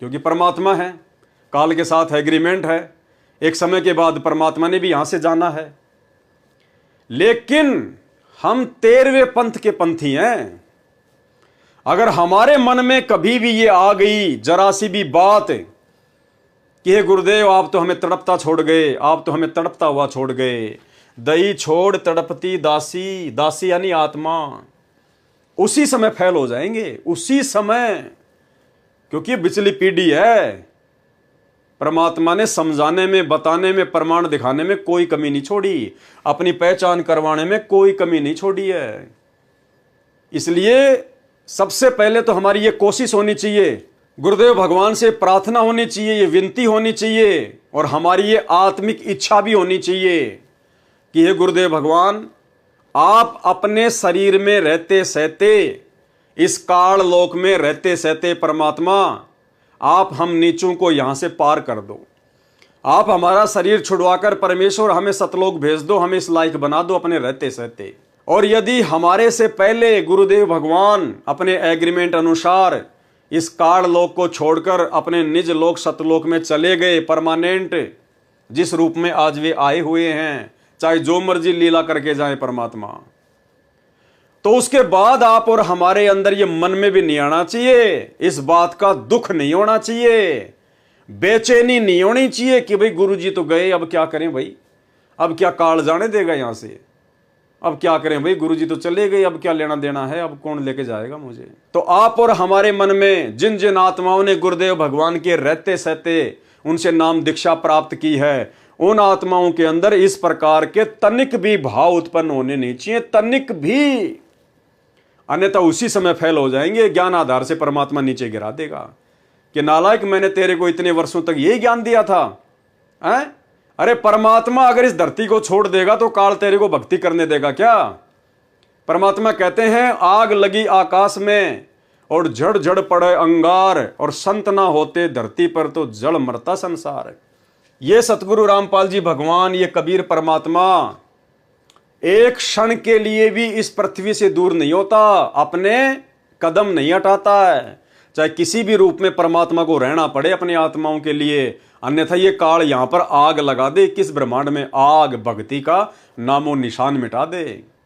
क्योंकि परमात्मा है, काल के साथ एग्रीमेंट है, एक समय के बाद परमात्मा ने भी यहां से जाना है। लेकिन हम 13वें पंथ के पंथी हैं। अगर हमारे मन में कभी भी ये आ गई जरा सी भी बात कि हे गुरुदेव आप तो हमें तड़पता छोड़ गए, आप तो हमें तड़पता हुआ छोड़ गए, दई छोड़ तड़पती दासी, दासी यानी आत्मा, उसी समय फैल हो जाएंगे, उसी समय। क्योंकि बिचली पीढ़ी है, परमात्मा ने समझाने में, बताने में, प्रमाण दिखाने में कोई कमी नहीं छोड़ी, अपनी पहचान करवाने में कोई कमी नहीं छोड़ी है। इसलिए सबसे पहले तो हमारी ये कोशिश होनी चाहिए, गुरुदेव भगवान से प्रार्थना होनी चाहिए, ये विनती होनी चाहिए, और हमारी ये आत्मिक इच्छा भी होनी चाहिए कि हे गुरुदेव भगवान, आप अपने शरीर में रहते सहते, इस काल लोक में रहते सहते परमात्मा, आप हम नीचों को यहां से पार कर दो। आप हमारा शरीर छुड़वाकर परमेश्वर हमें सतलोक भेज दो, हमें इस लायक बना दो अपने रहते सहते। और यदि हमारे से पहले गुरुदेव भगवान अपने एग्रीमेंट अनुसार इस काल लोक को छोड़कर अपने निज लोक सतलोक में चले गए परमानेंट, जिस रूप में आज वे आए हुए हैं, चाहे जो मर्जी लीला करके जाए परमात्मा, तो उसके बाद आप और हमारे अंदर ये मन में भी नहीं आना चाहिए, इस बात का दुख नहीं होना चाहिए, बेचैनी नहीं होनी चाहिए कि भाई गुरुजी तो गए, अब क्या करें भाई, अब क्या काल जाने देगा यहां से, अब क्या करें भाई, गुरुजी तो चले गए, अब क्या लेना देना है, अब कौन लेके जाएगा मुझे। तो आप और हमारे मन में जिन जिन आत्माओं ने गुरुदेव भगवान के रहते सहते उनसे नाम दीक्षा प्राप्त की है, उन आत्माओं के अंदर इस प्रकार के तनिक भी भाव उत्पन्न होने नहीं चाहिए, तनिक भी, अन्यथा उसी समय फेल हो जाएंगे। ज्ञान आधार से परमात्मा नीचे गिरा देगा कि नालायक, मैंने तेरे को इतने वर्षों तक यही ज्ञान दिया था। अरे परमात्मा अगर इस धरती को छोड़ देगा तो काल तेरे को भक्ति करने देगा क्या? परमात्मा कहते हैं, आग लगी आकाश में और झड़ झड़ पड़े अंगार, और संत ना होते धरती पर तो जड़ मरता संसार। ये सतगुरु रामपाल जी भगवान, ये कबीर परमात्मा एक क्षण के लिए भी इस पृथ्वी से दूर नहीं होता, अपने कदम नहीं हटाता है, चाहे किसी भी रूप में परमात्मा को रहना पड़े अपनी आत्माओं के लिए, अन्यथा ये काल यहां पर आग लगा दे, किस ब्रह्मांड में आग भक्ति का नामो निशान मिटा दे।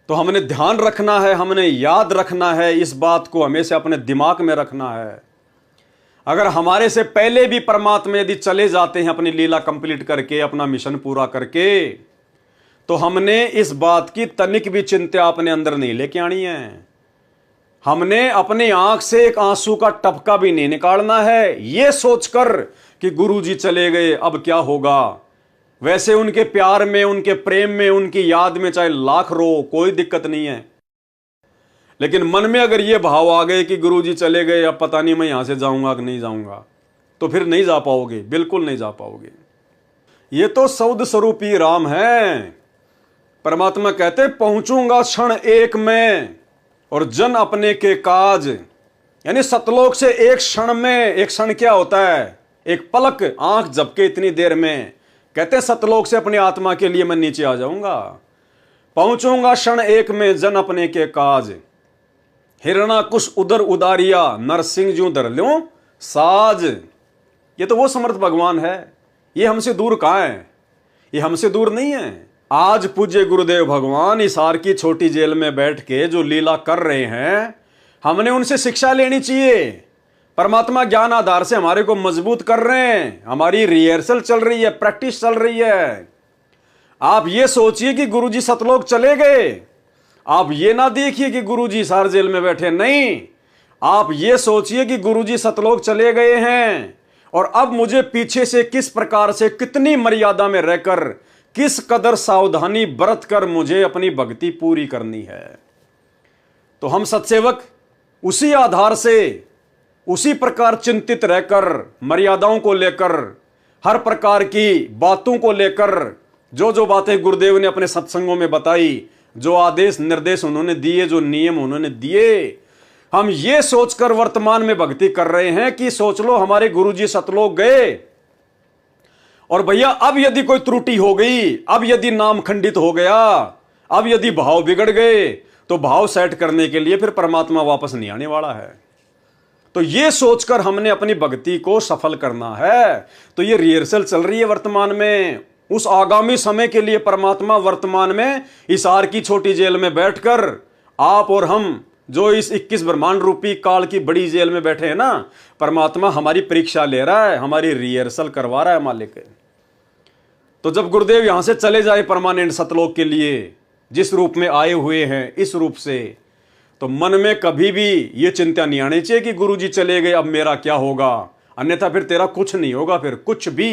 तो हमने ध्यान रखना है, हमने याद रखना है, इस बात को हमेशा अपने दिमाग में रखना है। अगर हमारे से पहले भी परमात्मा यदि चले जाते हैं अपनी लीला कंप्लीट करके, अपना मिशन पूरा करके, तो हमने इस बात की तनिक भी चिंता अपने अंदर नहीं लेके आनी है। हमने अपनी आंख से एक आंसू का टपका भी नहीं निकालना है ये सोचकर कि गुरुजी चले गए अब क्या होगा। वैसे उनके प्यार में, उनके प्रेम में, उनकी याद में चाहे लाख रो, कोई दिक्कत नहीं है, लेकिन मन में अगर ये भाव आ गए कि गुरुजी चले गए, अब पता नहीं मैं यहां से जाऊंगा कि नहीं जाऊंगा, तो फिर नहीं जा पाओगे, बिल्कुल नहीं जा पाओगे। ये तो सौद स्वरूपी राम है। परमात्मा कहते, पहुंचूंगा क्षण एक में और जन अपने के काज, यानी सतलोक से एक क्षण में, एक क्षण क्या होता है, एक पलक, आंख झपके इतनी देर में, कहते हैं सतलोक से अपनी आत्मा के लिए मैं नीचे आ जाऊंगा। पहुंचूंगा क्षण एक में जन अपने के काज, हिरणा कुश उदर उदारिया, नरसिंह जू धर ल्यों साज। ये तो वो समर्थ भगवान है, ये हमसे दूर कहां है, ये हमसे दूर नहीं है। आज पूज्य गुरुदेव भगवान हिसार की छोटी जेल में बैठ के जो लीला कर रहे हैं, हमने उनसे शिक्षा लेनी चाहिए। परमात्मा ज्ञान आधार से हमारे को मजबूत कर रहे हैं, हमारी रिहर्सल चल रही है, प्रैक्टिस चल रही है। आप ये सोचिए कि गुरुजी सतलोक चले गए, आप ये ना देखिए कि गुरुजी हिसार जेल में बैठे, नहीं, आप ये सोचिए कि गुरुजी सतलोक चले गए हैं और अब मुझे पीछे से किस प्रकार से, कितनी मर्यादा में रहकर, किस कदर सावधानी बरत कर मुझे अपनी भक्ति पूरी करनी है। तो हम सत्सेवक उसी आधार से, उसी प्रकार चिंतित रहकर, मर्यादाओं को लेकर, हर प्रकार की बातों को लेकर, जो जो बातें गुरुदेव ने अपने सत्संगों में बताई, जो आदेश निर्देश उन्होंने दिए, जो नियम उन्होंने दिए, हम ये सोचकर वर्तमान में भक्ति कर रहे हैं कि सोच लो हमारे गुरुजी सतलोक गए और भैया अब यदि कोई त्रुटि हो गई, अब यदि नाम खंडित हो गया, अब यदि भाव बिगड़ गए, तो भाव सेट करने के लिए फिर परमात्मा वापस नहीं आने वाला है। तो ये सोचकर हमने अपनी भक्ति को सफल करना है। तो ये रिहर्सल चल रही है वर्तमान में, उस आगामी समय के लिए परमात्मा वर्तमान में हिसार की छोटी जेल में बैठकर, आप और हम जो इस 21 ब्रह्मांड रूपी काल की बड़ी जेल में बैठे हैं ना, परमात्मा हमारी परीक्षा ले रहा है, हमारी रिहर्सल करवा रहा है मालिक। तो जब गुरुदेव यहां से चले जाए परमानेंट सतलोक के लिए, जिस रूप में आए हुए हैं इस रूप से, तो मन में कभी भी ये चिंता नहीं आनी चाहिए कि गुरुजी चले गए अब मेरा क्या होगा, अन्यथा फिर तेरा कुछ नहीं होगा, फिर कुछ भी।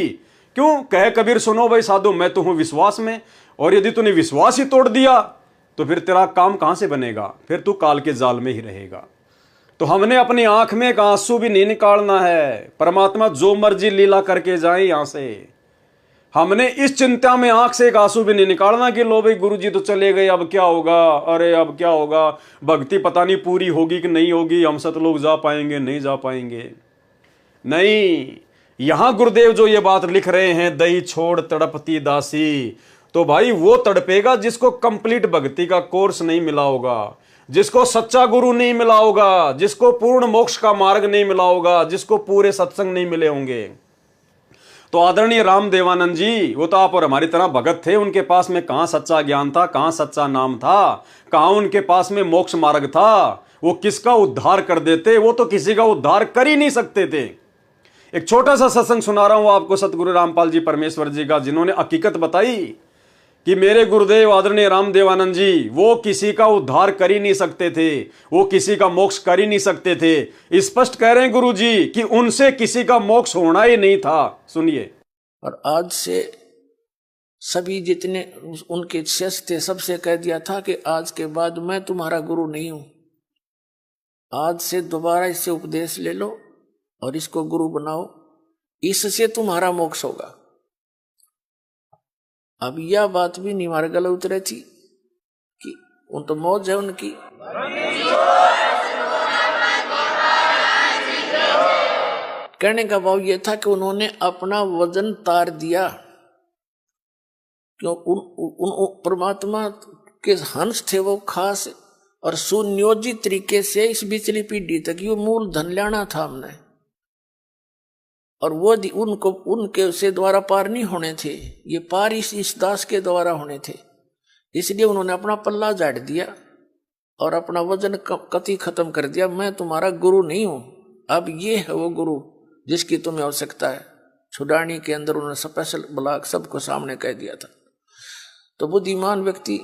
क्यों कहे कबीर, सुनो भाई साधु, मैं तो हूं विश्वास में, और यदि तूने विश्वास ही तोड़ दिया तो फिर तेरा काम कहां से बनेगा, फिर तू काल के जाल में ही रहेगा। तो हमने अपनी आंख में एक आंसू भी नहीं निकालना है। परमात्मा जो मर्जी लीला करके जाए यहां से, हमने इस चिंता में आंख से एक आंसू भी नहीं निकालना कि लो भाई गुरुजी तो चले गए अब क्या होगा, अरे अब क्या होगा, भक्ति पता नहीं पूरी होगी कि नहीं होगी, हम सतलोक जा पाएंगे नहीं जा पाएंगे। नहीं, यहां गुरुदेव जो ये बात लिख रहे हैं, दही छोड़ तड़पती दासी, तो भाई वो तड़पेगा जिसको कंप्लीट भक्ति का कोर्स नहीं मिला होगा, जिसको सच्चा गुरु नहीं मिला होगा, जिसको पूर्ण मोक्ष का मार्ग नहीं मिला होगा, जिसको पूरे सत्संग नहीं मिले होंगे। तो आदरणीय रामदेवानंद जी, वो तो आप और हमारी तरह भगत थे, उनके पास में कहां सच्चा ज्ञान था, कहां सच्चा नाम था, कहां उनके पास में मोक्ष मार्ग था। वो किसका उद्धार कर देते, वो तो किसी का उद्धार कर ही नहीं सकते थे। एक छोटा सा सत्संग सुना रहा हूं आपको सतगुरु रामपाल जी परमेश्वर जी का, जिन्होंने हकीकत बताई कि मेरे गुरुदेव आदरणीय रामदेवानंद जी वो किसी का उद्धार कर ही नहीं सकते थे, वो किसी का मोक्ष कर ही नहीं सकते थे। स्पष्ट कह रहे हैं गुरु जी कि उनसे किसी का मोक्ष होना ही नहीं था। सुनिए। और आज से सभी जितने उनके शिष्य थे सबसे कह दिया था कि आज के बाद मैं तुम्हारा गुरु नहीं हूं, आज से दोबारा इससे उपदेश ले लो और इसको गुरु बनाओ, इससे तुम्हारा मोक्ष होगा। अब यह बात भी नहीं हमारे गले उतरे थी कि उन तो मौज है उनकी। कहने का भाव यह था कि उन्होंने अपना वजन तार दिया, क्यों उन परमात्मा के हंस थे वो खास, और सुनियोजित तरीके से इस बिचली पीढ़ी तक ये मूल धन लेना था हमने, और वो उनको उनके से द्वारा पार नहीं होने थे, ये पार इस दास के द्वारा होने थे। इसलिए उन्होंने अपना पल्ला झाड़ दिया और अपना वजन कति खत्म कर दिया। मैं तुम्हारा गुरु नहीं हूं, अब ये है वो गुरु जिसकी तुम्हें आवश्यकता है। छुड़ानी के अंदर उन्होंने स्पेशल ब्लॉक सबको सामने कह दिया था। तो बुद्धिमान व्यक्ति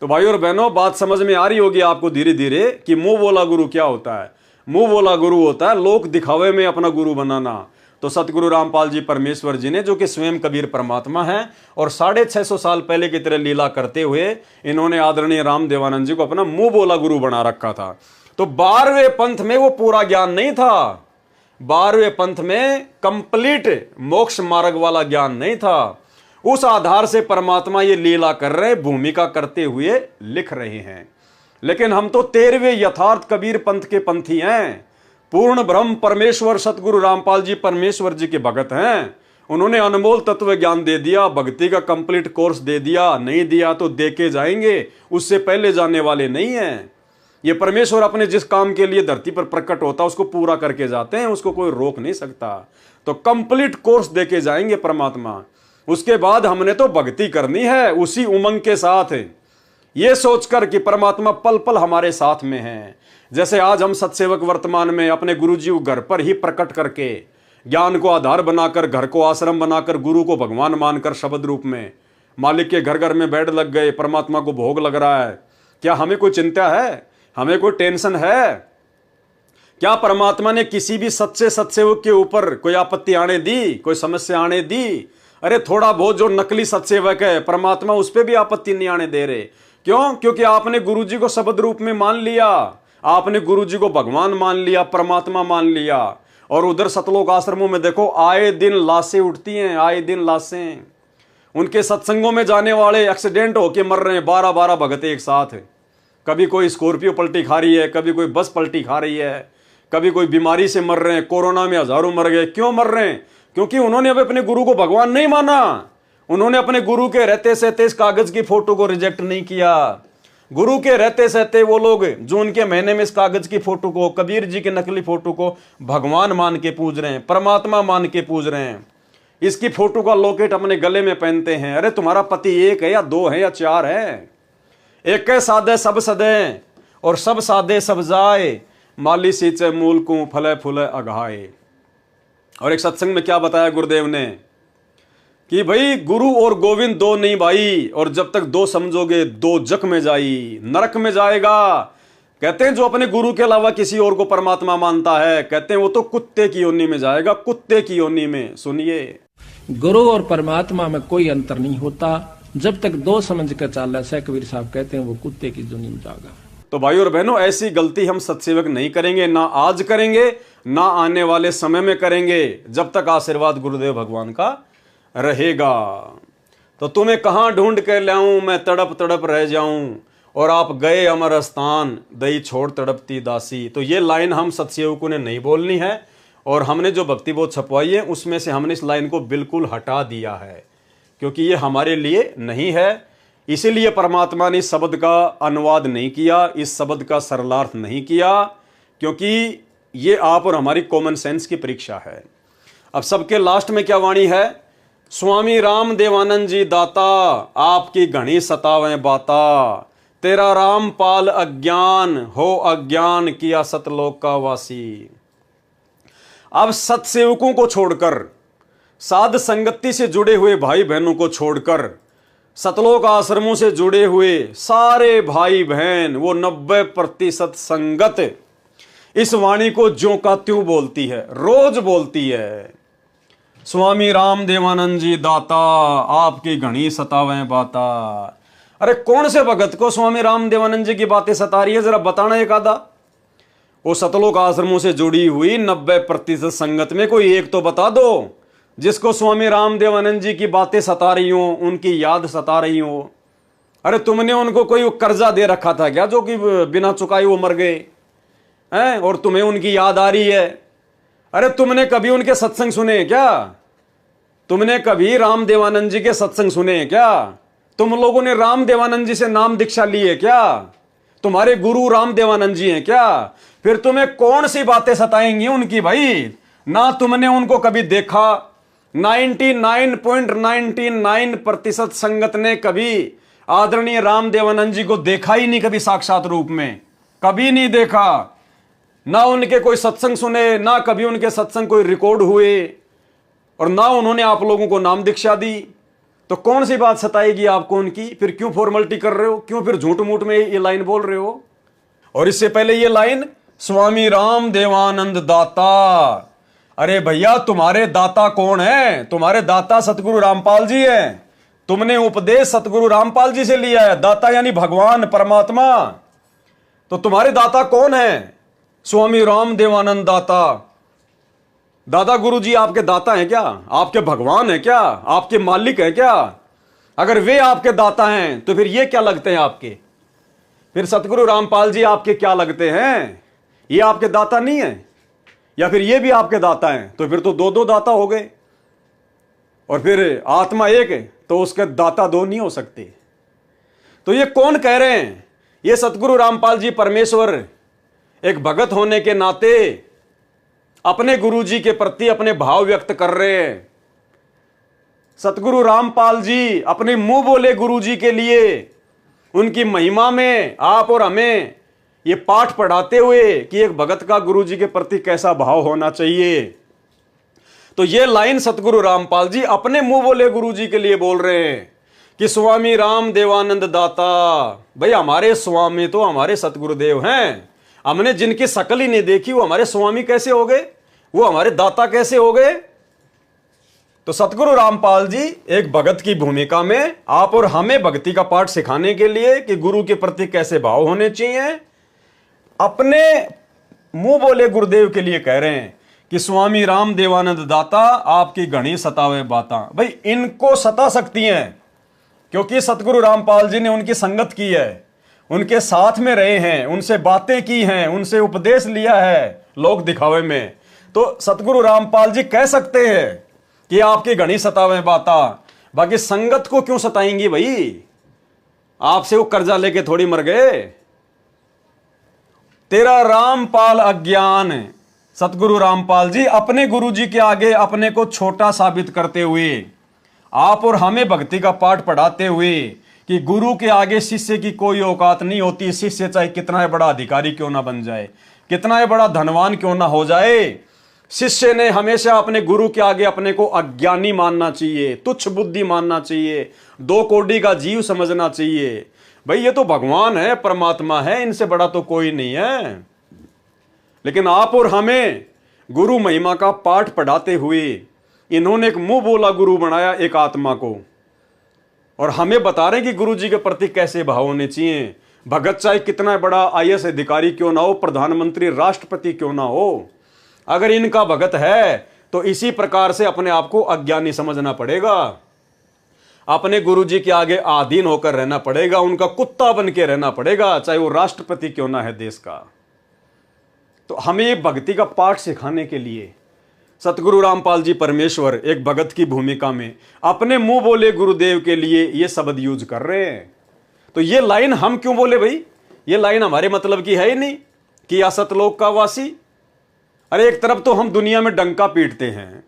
तो भाई और बहनों, बात समझ में आ रही होगी आपको धीरे धीरे कि मुंह बोला गुरु क्या होता है। मुंह बोला गुरु होता है लोक दिखावे में अपना गुरु बनाना। तो सतगुरु रामपाल जी परमेश्वर जी ने, जो कि स्वयं कबीर परमात्मा है और 650 साल पहले की तरह लीला करते हुए इन्होंने आदरणीय रामदेवानंद जी को अपना मुंह बोला गुरु बना रखा था। तो 12वें पंथ में वो पूरा ज्ञान नहीं था, 12वें पंथ में कंप्लीट मोक्ष मार्ग वाला ज्ञान नहीं था। उस आधार से परमात्मा ये लीला कर रहे, भूमिका करते हुए लिख रहे हैं। लेकिन हम तो 13वें यथार्थ कबीर पंथ के पंथी हैं। पूर्ण ब्रह्म परमेश्वर सतगुरु रामपाल जी परमेश्वर जी के भगत हैं। उन्होंने अनमोल तत्व ज्ञान दे दिया, भक्ति का कंप्लीट कोर्स दे दिया, नहीं दिया तो दे के जाएंगे, उससे पहले जाने वाले नहीं हैं। ये परमेश्वर अपने जिस काम के लिए धरती पर प्रकट होता है उसको पूरा करके जाते हैं, उसको कोई रोक नहीं सकता। तो कंप्लीट कोर्स दे के जाएंगे परमात्मा। उसके बाद हमने तो भक्ति करनी है उसी उमंग के साथ, ये सोचकर कि परमात्मा पल पल हमारे साथ में है। जैसे आज हम सत्सेवक वर्तमान में अपने गुरुजी को घर पर ही प्रकट करके ज्ञान को आधार बनाकर, घर को आश्रम बनाकर, गुरु को भगवान मानकर शब्द रूप में मालिक के घर घर में बैठ लग गए, परमात्मा को भोग लग रहा है। क्या हमें कोई चिंता है? हमें कोई टेंशन है? क्या परमात्मा ने किसी भी सच्चे सत्सेवक के ऊपर कोई आपत्ति आने दी, कोई समस्या आने दी? अरे थोड़ा बहुत जो नकली सत्सेवक है परमात्मा उस पर भी आपत्ति नहीं आने दे रहे। क्यों? क्योंकि आपने गुरुजी को शब्द रूप में मान लिया, आपने गुरुजी को भगवान मान लिया, परमात्मा मान लिया। और उधर सतलोक आश्रमों में देखो आए दिन लाशें उठती हैं, आए दिन लाशें। उनके सत्संगों में जाने वाले एक्सीडेंट होके मर रहे हैं, 12-12 भगत एक साथ। कभी कोई स्कॉर्पियो पलटी खा रही है, कभी कोई बस पलटी खा रही है, कभी कोई बीमारी से मर रहे हैं। कोरोना में हजारों मर गए। क्यों मर रहे हैं? क्योंकि उन्होंने अब अपने गुरु को भगवान नहीं माना। उन्होंने अपने गुरु के रहते सहते इस कागज की फोटो को रिजेक्ट नहीं किया। गुरु के रहते सहते वो लोग जून के महीने में इस कागज की फोटो को, कबीर जी के नकली फोटो को भगवान मान के पूज रहे हैं, परमात्मा मान के पूज रहे हैं। इसकी फोटो का लॉकेट अपने गले में पहनते हैं। अरे तुम्हारा पति एक है या दो है या चार है? एक है साधे सब सदे और सब साधे सब जाए, माली सींचे मूल को फले फूले अघाए। और एक सत्संग में क्या बताया गुरुदेव ने कि भाई गुरु और गोविंद दो नहीं भाई, और जब तक दो समझोगे दो जख में जाई, नरक में जाएगा। कहते हैं जो अपने गुरु के अलावा किसी और को परमात्मा मानता है, कहते हैं वो तो कुत्ते की योनि में जाएगा, कुत्ते की योनि में। सुनिए, गुरु और परमात्मा में कोई अंतर नहीं होता। जब तक दो समझ कर चाल रहा, कबीर साहब कहते हैं वो कुत्ते की योनि में जाएगा। तो भाई और बहनों, ऐसी गलती हम सत्सेवक नहीं करेंगे, ना आज करेंगे ना आने वाले समय में करेंगे, जब तक आशीर्वाद गुरुदेव भगवान का रहेगा। तो तुम्हें कहां ढूंढ कर लाऊं, मैं तड़प तड़प रह जाऊं, और आप गए अमर स्थान, दई छोड़ तड़पती दासी। तो ये लाइन हम सत्सेवकों ने नहीं बोलनी है, और हमने जो भक्ति बोध छपवाई है उसमें से हमने इस लाइन को बिल्कुल हटा दिया है, क्योंकि ये हमारे लिए नहीं है। इसीलिए परमात्मा ने इस शब्द का अनुवाद नहीं किया, इस शब्द का सरलार्थ नहीं किया, क्योंकि ये आप और हमारी कॉमन सेंस की परीक्षा है। अब सबके लास्ट में क्या वाणी है? स्वामी राम देवानंद जी दाता, आपकी घनी सतावें बाता, तेरा राम पाल अज्ञान, हो अज्ञान किया सतलोक का वासी। अब सत्सेवकों को छोड़कर, साध संगति से जुड़े हुए भाई बहनों को छोड़कर, सतलोक आश्रमों से जुड़े हुए सारे भाई बहन, वो 90% संगत इस वाणी को ज्यों का त्यों बोलती है, रोज बोलती है। स्वामी राम देवानंद जी दाता, आपकी घनी सतावें बाता। अरे कौन से भगत को स्वामी राम देवानंद जी की बातें सता रही है, जरा बताना एक आधा। वो सतलोक आश्रमों से जुड़ी हुई 90% संगत में कोई एक तो बता दो जिसको स्वामी राम देवानंद जी की बातें सता रही हो, उनकी याद सता रही हो। अरे तुमने उनको कोई कर्जा दे रखा था क्या, जो कि बिना चुकाए वो मर गए हैं, और तुम्हें उनकी याद आ रही है? अरे तुमने कभी उनके सत्संग सुने क्या? तुमने कभी राम देवानंद जी के सत्संग सुने क्या? तुम लोगों ने राम देवानंद जी से नाम दीक्षा ली है क्या? तुम्हारे गुरु राम देवानंद जी हैं क्या? फिर तुम्हें कौन सी बातें सताएंगी उनकी भाई? ना तुमने उनको कभी देखा, 99.99% संगत ने कभी आदरणीय राम देवानंद जी को देखा ही नहीं, कभी साक्षात रूप में कभी नहीं देखा। ना उनके कोई सत्संग सुने, ना कभी उनके सत्संग कोई रिकॉर्ड हुए, और ना उन्होंने आप लोगों को नाम दीक्षा दी। तो कौन सी बात सताएगी आपको उनकी? फिर क्यों फॉर्मेलिटी कर रहे हो? क्यों फिर झूठ मूठ में ये लाइन बोल रहे हो? और इससे पहले ये लाइन, स्वामी राम देवानंद दाता। अरे भैया, तुम्हारे दाता कौन है? तुम्हारे दाता सतगुरु रामपाल जी हैं। तुमने उपदेश सतगुरु रामपाल जी से लिया है। दाता यानी भगवान परमात्मा। तो तुम्हारे दाता कौन है? स्वामी राम देवानंद दाता। दादा गुरु जी आपके दाता हैं क्या? आपके भगवान हैं क्या? आपके मालिक हैं क्या? अगर वे आपके दाता हैं तो फिर ये क्या लगते हैं आपके? फिर सतगुरु रामपाल जी आपके क्या लगते हैं? ये आपके दाता नहीं है? या फिर ये भी आपके दाता हैं? तो फिर तो दो दो दाता हो गए, और फिर आत्मा एक है तो उसके दाता दो नहीं हो सकते। तो ये कौन कह रहे हैं? ये सतगुरु रामपाल जी परमेश्वर एक भगत होने के नाते अपने गुरु जी के प्रति अपने भाव व्यक्त कर रहे हैं। सतगुरु रामपाल जी अपने मुंह बोले गुरु जी के लिए उनकी महिमा में आप और हमें ये पाठ पढ़ाते हुए कि एक भगत का गुरु जी के प्रति कैसा भाव होना चाहिए। तो ये लाइन सतगुरु रामपाल जी अपने मुंह बोले गुरु जी के लिए बोल रहे हैं कि स्वामी राम देवानंद दाता। भाई हमारे स्वामी तो हमारे सतगुरुदेव हैं। हमने जिनकी शकल ही नहीं देखी वो हमारे स्वामी कैसे हो गए? वो हमारे दाता कैसे हो गए? तो सतगुरु रामपाल जी एक भगत की भूमिका में आप और हमें भक्ति का पाठ सिखाने के लिए कि गुरु के प्रति कैसे भाव होने चाहिए, अपने मुंह बोले गुरुदेव के लिए कह रहे हैं कि स्वामी राम देवानंद दाता, आपकी घनी सतावे बाता। भाई इनको सता सकती हैं क्योंकि सतगुरु रामपाल जी ने उनकी संगत की है, उनके साथ में रहे हैं, उनसे बातें की हैं, उनसे उपदेश लिया है लोक दिखावे में। तो सतगुरु रामपाल जी कह सकते हैं कि आपकी घनी सतावे बाता। बाकी संगत को क्यों सताएंगी भाई? आपसे वो कर्जा लेके थोड़ी मर गए। तेरा रामपाल अज्ञान, सतगुरु रामपाल जी अपने गुरु जी के आगे अपने को छोटा साबित करते हुए, आप और हमें भक्ति का पाठ पढ़ाते हुए कि गुरु के आगे शिष्य की कोई औकात नहीं होती। शिष्य चाहे कितना बड़ा अधिकारी क्यों ना बन जाए, कितना बड़ा धनवान क्यों ना हो जाए, शिष्य ने हमेशा अपने गुरु के आगे अपने को अज्ञानी मानना चाहिए, तुच्छ बुद्धि मानना चाहिए, दो कोड़ी का जीव समझना चाहिए। भाई ये तो भगवान है, परमात्मा है, इनसे बड़ा तो कोई नहीं है। लेकिन आप और हमें गुरु महिमा का पाठ पढ़ाते हुए इन्होंने एक मुंह बोला गुरु बनाया एक आत्मा को, और हमें बता रहे हैं कि गुरु जी के प्रति कैसे भाव होने चाहिए। भगत चाहे कितना बड़ा IAS अधिकारी क्यों ना हो, प्रधानमंत्री राष्ट्रपति क्यों ना हो, अगर इनका भगत है तो इसी प्रकार से अपने आप को अज्ञानी समझना पड़ेगा। अपने गुरुजी के आगे आधीन होकर रहना पड़ेगा, उनका कुत्ता बन के रहना पड़ेगा, चाहे वो राष्ट्रपति क्यों ना है देश का। तो हमें ये भक्ति का पाठ सिखाने के लिए सतगुरु रामपाल जी परमेश्वर एक भगत की भूमिका में अपने मुंह बोले गुरुदेव के लिए ये शब्द यूज कर रहे हैं। तो ये लाइन हम क्यों बोले भाई? ये लाइन हमारे मतलब की है ही नहीं कि या सतलोक का वासी। अरे एक तरफ तो हम दुनिया में डंका पीटते हैं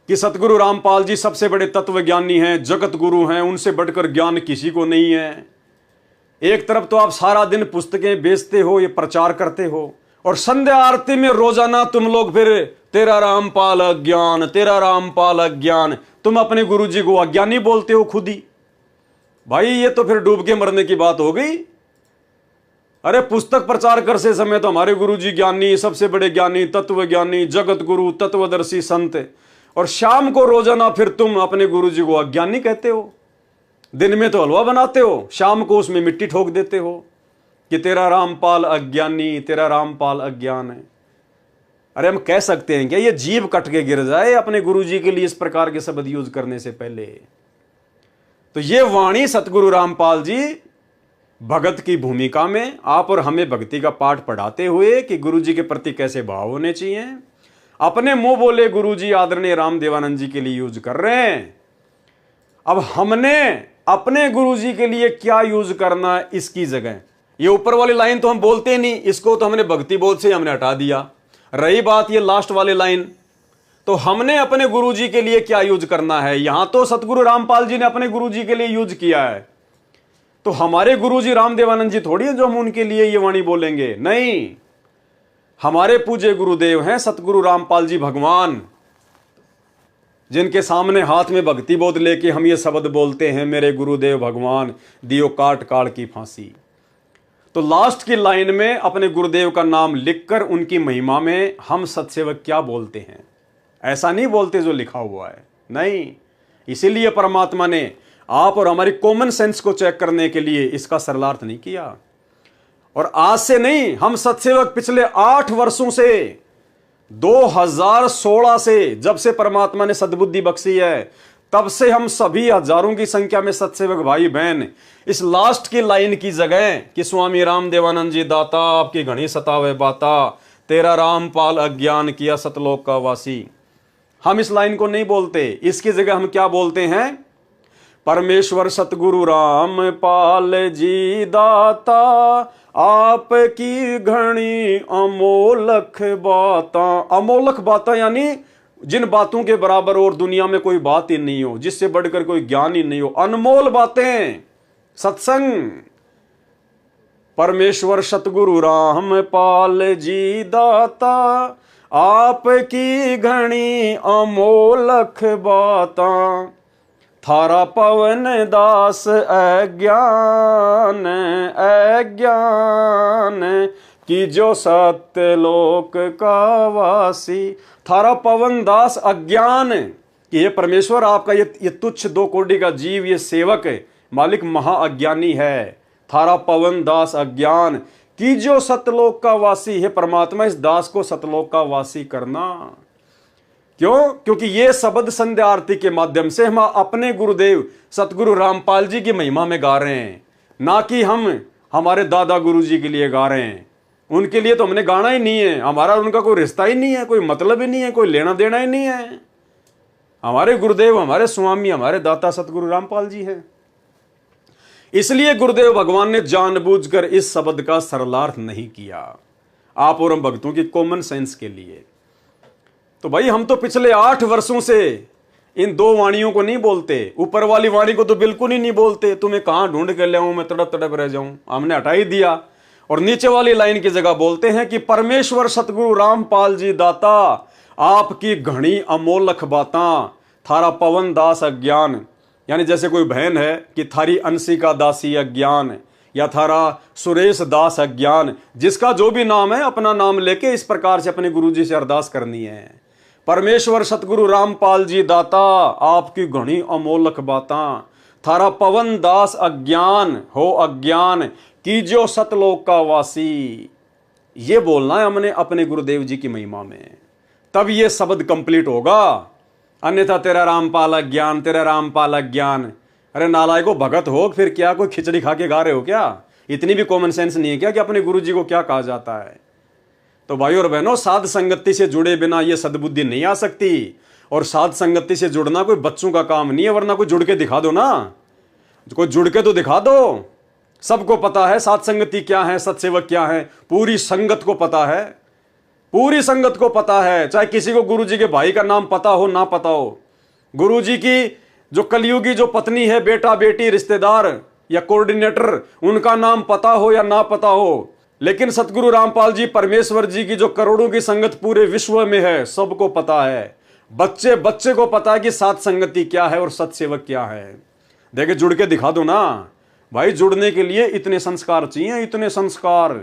कि सतगुरु रामपाल जी सबसे बड़े तत्वज्ञानी हैं, जगत गुरु हैं, उनसे बढ़कर ज्ञान किसी को नहीं है। एक तरफ तो आप सारा दिन पुस्तकें बेचते हो, ये प्रचार करते हो, और संध्या आरती में रोजाना तुम लोग फिर तेरा रामपाल अज्ञान, तेरा रामपाल अज्ञान, तुम अपने गुरुजी को अज्ञानी बोलते हो खुद ही। भाई ये तो फिर डूब के मरने की बात हो गई। अरे पुस्तक प्रचार करते समय तो हमारे गुरुजी ज्ञानी, सबसे बड़े ज्ञानी, तत्वज्ञानी, जगत गुरु, तत्वदर्शी संत, और शाम को रोजाना फिर तुम अपने गुरुजी को अज्ञानी कहते हो। दिन में तो हलवा बनाते हो, शाम को उसमें मिट्टी ठोक देते हो कि तेरा रामपाल अज्ञानी, तेरा रामपाल अज्ञान है। अरे हम कह सकते हैं क्या ये जीभ कट के गिर जाए अपने गुरुजी के लिए इस प्रकार के शब्द यूज करने से पहले? तो ये वाणी सतगुरु रामपाल जी भगत की भूमिका में आप और हमें भक्ति का पाठ पढ़ाते हुए कि गुरुजी के प्रति कैसे भाव होने चाहिए, अपने मुंह बोले गुरुजी आदरणीय रामदेवानंद जी के लिए यूज कर रहे हैं। अब हमने अपने गुरुजी के लिए क्या यूज करना इसकी जगह, ये ऊपर वाली लाइन तो हम बोलते नहीं, इसको तो हमने भक्ति बोध से हमने हटा दिया। रही बात ये लास्ट वाली लाइन, तो हमने अपने गुरुजी के लिए क्या यूज करना है। यहां तो सतगुरु रामपाल जी ने अपने गुरुजी के लिए यूज किया है, तो हमारे गुरुजी रामदेवानंद जी थोड़ी है जो हम उनके लिए ये वाणी बोलेंगे। नहीं, हमारे पूज्य गुरुदेव हैं सतगुरु रामपाल जी भगवान, जिनके सामने हाथ में भक्ति बोध लेके हम ये शब्द बोलते हैं, मेरे गुरुदेव भगवान दियो काट काट की फांसी। तो लास्ट की लाइन में अपने गुरुदेव का नाम लिखकर उनकी महिमा में हम सत्सेवक क्या बोलते हैं, ऐसा नहीं बोलते जो लिखा हुआ है। नहीं, इसीलिए परमात्मा ने आप और हमारी कॉमन सेंस को चेक करने के लिए इसका सरलार्थ नहीं किया। और आज से नहीं, हम सत्सेवक पिछले 8 वर्षों से, 2016 से, जब से परमात्मा ने सद्बुद्धि बख्शी है, तब से हम सभी हजारों की संख्या में सत्सेवक भाई बहन इस लास्ट की लाइन की जगह कि स्वामी रामदेवानंद जी दाता आपकी घनी सतावे बाता, तेरा रामपाल अज्ञान किया सतलोक का वासी, हम इस लाइन को नहीं बोलते। इसकी जगह हम क्या बोलते हैं? परमेश्वर सतगुरु रामपाल जी दाता आपकी घनी अमोलख बाता। अमोलख बाता यानी जिन बातों के बराबर और दुनिया में कोई बात ही नहीं हो, जिससे बढ़कर कोई ज्ञान ही नहीं हो, अनमोल बातें, सत्संग। परमेश्वर सतगुरु रामपाल जी दाता आपकी घनी अमोलख बाता, थारा पवन दास अज्ञान अज्ञान कि जो सत्य लोक का वासी। थारा पवन दास अज्ञान कि ये परमेश्वर आपका ये तुच्छ 2 कोटि का जीव, ये सेवक है, मालिक महाअज्ञानी है। थारा पवन दास अज्ञान कि जो सतलोक का वासी है। परमात्मा इस दास को सतलोक का वासी करना। क्यों? क्योंकि ये शब्द संध्या आरती के माध्यम से हम अपने गुरुदेव सतगुरु रामपाल जी की महिमा में गा रहे हैं, ना कि हम हमारे दादा गुरु जी के लिए गा रहे हैं। उनके लिए तो हमने गाना ही नहीं है, हमारा उनका कोई रिश्ता ही नहीं है, कोई मतलब ही नहीं है, कोई लेना देना ही नहीं है। हमारे गुरुदेव, हमारे स्वामी, हमारे दाता सतगुरु रामपाल जी हैं। इसलिए गुरुदेव भगवान ने जानबूझकर इस शब्द का सरलार्थ नहीं किया, आप और हम भक्तों की कॉमन सेंस के लिए। तो भाई हम तो पिछले 8 वर्षों से इन 2 वाणियों को नहीं बोलते, ऊपर वाली वाणी को तो बिल्कुल ही नहीं बोलते। तुम्हें कहां ढूंढ कर ले आऊं, मैं तड़प तड़प रह जाऊं, हमने हटा ही दिया। और नीचे वाली लाइन की जगह बोलते हैं कि परमेश्वर सतगुरु रामपाल जी दाता आपकी घनी अमोलख बाता, थारा पवन दास अज्ञान। यानी जैसे कोई बहन है कि थारी अंशिका दासी अज्ञान, या थारा सुरेश दास अज्ञान, जिसका जो भी नाम है अपना नाम लेके इस प्रकार से अपने गुरुजी से अरदास करनी है। परमेश्वर सतगुरु रामपाल जी दाता आपकी घनी अमोलख बाता, थारा पवन दास अज्ञान हो अज्ञान की जो सतलोक का वासी। ये बोलना है हमने अपने गुरुदेव जी की महिमा में, तब ये शब्द कंप्लीट होगा। अन्यथा तेरा रामपाल अज्ञान, तेरा रामपाल अज्ञान, अरे नालायको, भगत हो फिर क्या, कोई खिचड़ी खा के गा रहे हो क्या? इतनी भी कॉमन सेंस नहीं है क्या कि अपने गुरु जी को क्या कहा जाता है? तो भाई और बहनों, साध संगति से जुड़े बिना ये सद्बुद्धि नहीं आ सकती। और साध संगति से जुड़ना कोई बच्चों का काम नहीं है, वरना कोई जुड़ के दिखा दो ना, कोई जुड़ के तो दिखा दो। सबको पता है साध संगति क्या है, सत्सेवक क्या है, पूरी संगत को पता है, पूरी संगत को पता है। चाहे किसी को गुरु जी के भाई का नाम पता हो ना पता हो, गुरु जी की जो कलयुगी जो पत्नी है, बेटा बेटी रिश्तेदार या कोऑर्डिनेटर, उनका नाम पता हो या ना पता हो, लेकिन सतगुरु रामपाल जी परमेश्वर जी की जो करोड़ों की संगत पूरे विश्व में है, सबको पता है। बच्चे बच्चे को पता है कि साध संगति क्या है और सत्सेवक क्या है। देखे, जुड़ के दिखा दो ना भाई। जुड़ने के लिए इतने संस्कार चाहिए, इतने संस्कार,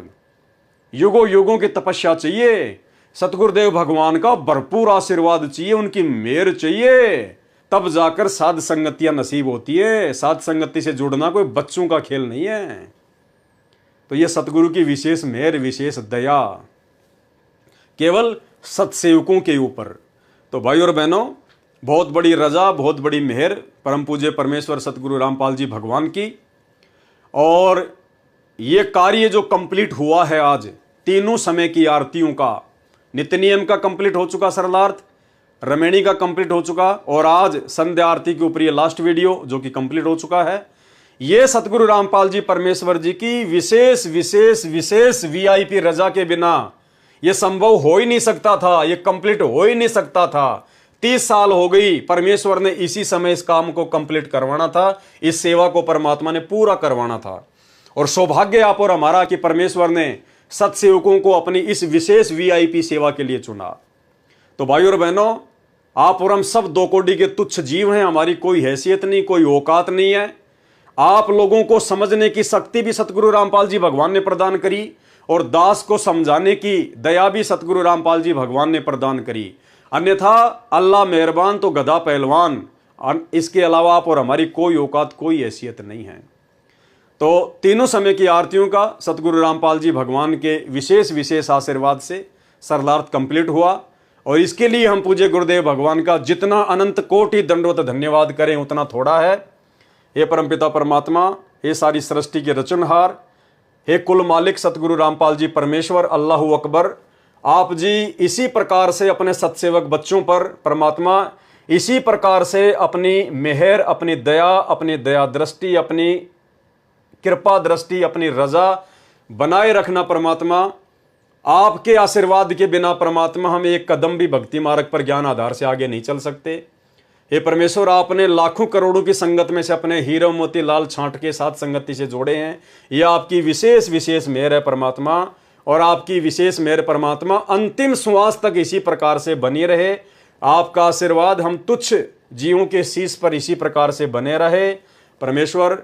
युगों युगों की तपस्या चाहिए, सतगुरुदेव भगवान का भरपूर आशीर्वाद चाहिए, उनकी मेहर चाहिए, तब जाकर साध संगतियां नसीब होती है। साध संगति से जुड़ना कोई बच्चों का खेल नहीं है। तो यह सतगुरु की विशेष मेहर, विशेष दया केवल सत्सेवकों के ऊपर। तो भाई और बहनों, बहुत बड़ी रजा, बहुत बड़ी मेहर परम पूज्य परमेश्वर सतगुरु रामपाल जी भगवान की। और ये कार्य जो कंप्लीट हुआ है आज, तीनों समय की आरतियों का, नित्य नियम का कंप्लीट हो चुका सरलार्थ, रमेणी का कंप्लीट हो चुका, और आज संध्या आरती के ऊपर ये लास्ट वीडियो जो कि कंप्लीट हो चुका है। ये सतगुरु रामपाल जी परमेश्वर जी की विशेष विशेष विशेष वीआईपी रजा के बिना ये संभव हो ही नहीं सकता था, ये कंप्लीट हो ही नहीं सकता था। 30 साल हो गई, परमेश्वर ने इसी समय इस काम को कंप्लीट करवाना था, इस सेवा को परमात्मा ने पूरा करवाना था। और सौभाग्य आप और हमारा कि परमेश्वर ने सत्सेवकों को अपनी इस विशेष वीआईपी सेवा के लिए चुना। तो भाई और बहनों, आप और हम सब दो कोटि के तुच्छ जीव हैं, हमारी कोई हैसियत नहीं, कोई औकात नहीं है। आप लोगों को समझने की शक्ति भी सतगुरु रामपाल जी भगवान ने प्रदान करी, और दास को समझाने की दया भी सतगुरु रामपाल जी भगवान ने प्रदान करी। अन्यथा अल्लाह मेहरबान तो गधा पहलवान, इसके अलावा आप और हमारी कोई औकात, कोई हैसियत नहीं है। तो तीनों समय की आरतियों का सतगुरु रामपाल जी भगवान के विशेष विशेष आशीर्वाद से सरलार्थ कंप्लीट हुआ। और इसके लिए हम पूज्य गुरुदेव भगवान का जितना अनंत कोटि दंडवत धन्यवाद करें उतना थोड़ा है। हे परमपिता परमात्मा, हे सारी सृष्टि के रचनहार, हे कुल मालिक सतगुरु रामपाल जी परमेश्वर, अल्लाहु अकबर, आप जी इसी प्रकार से अपने सत्सेवक बच्चों पर परमात्मा इसी प्रकार से अपनी मेहर, अपनी दया दृष्टि, अपनी कृपा दृष्टि, अपनी रजा बनाए रखना परमात्मा। आपके आशीर्वाद के बिना परमात्मा हम एक कदम भी भक्ति मार्ग पर ज्ञान आधार से आगे नहीं चल सकते। हे परमेश्वर, आपने लाखों करोड़ों की संगत में से अपने हीरो मोती लाल छांट के साथ संगति से जोड़े हैं। यह आपकी विशेष विशेष मेहर है परमात्मा, और आपकी विशेष मेहर परमात्मा अंतिम श्वास तक इसी प्रकार से बनी रहे। आपका आशीर्वाद हम तुच्छ जीवों के शीश पर इसी प्रकार से बने रहे परमेश्वर।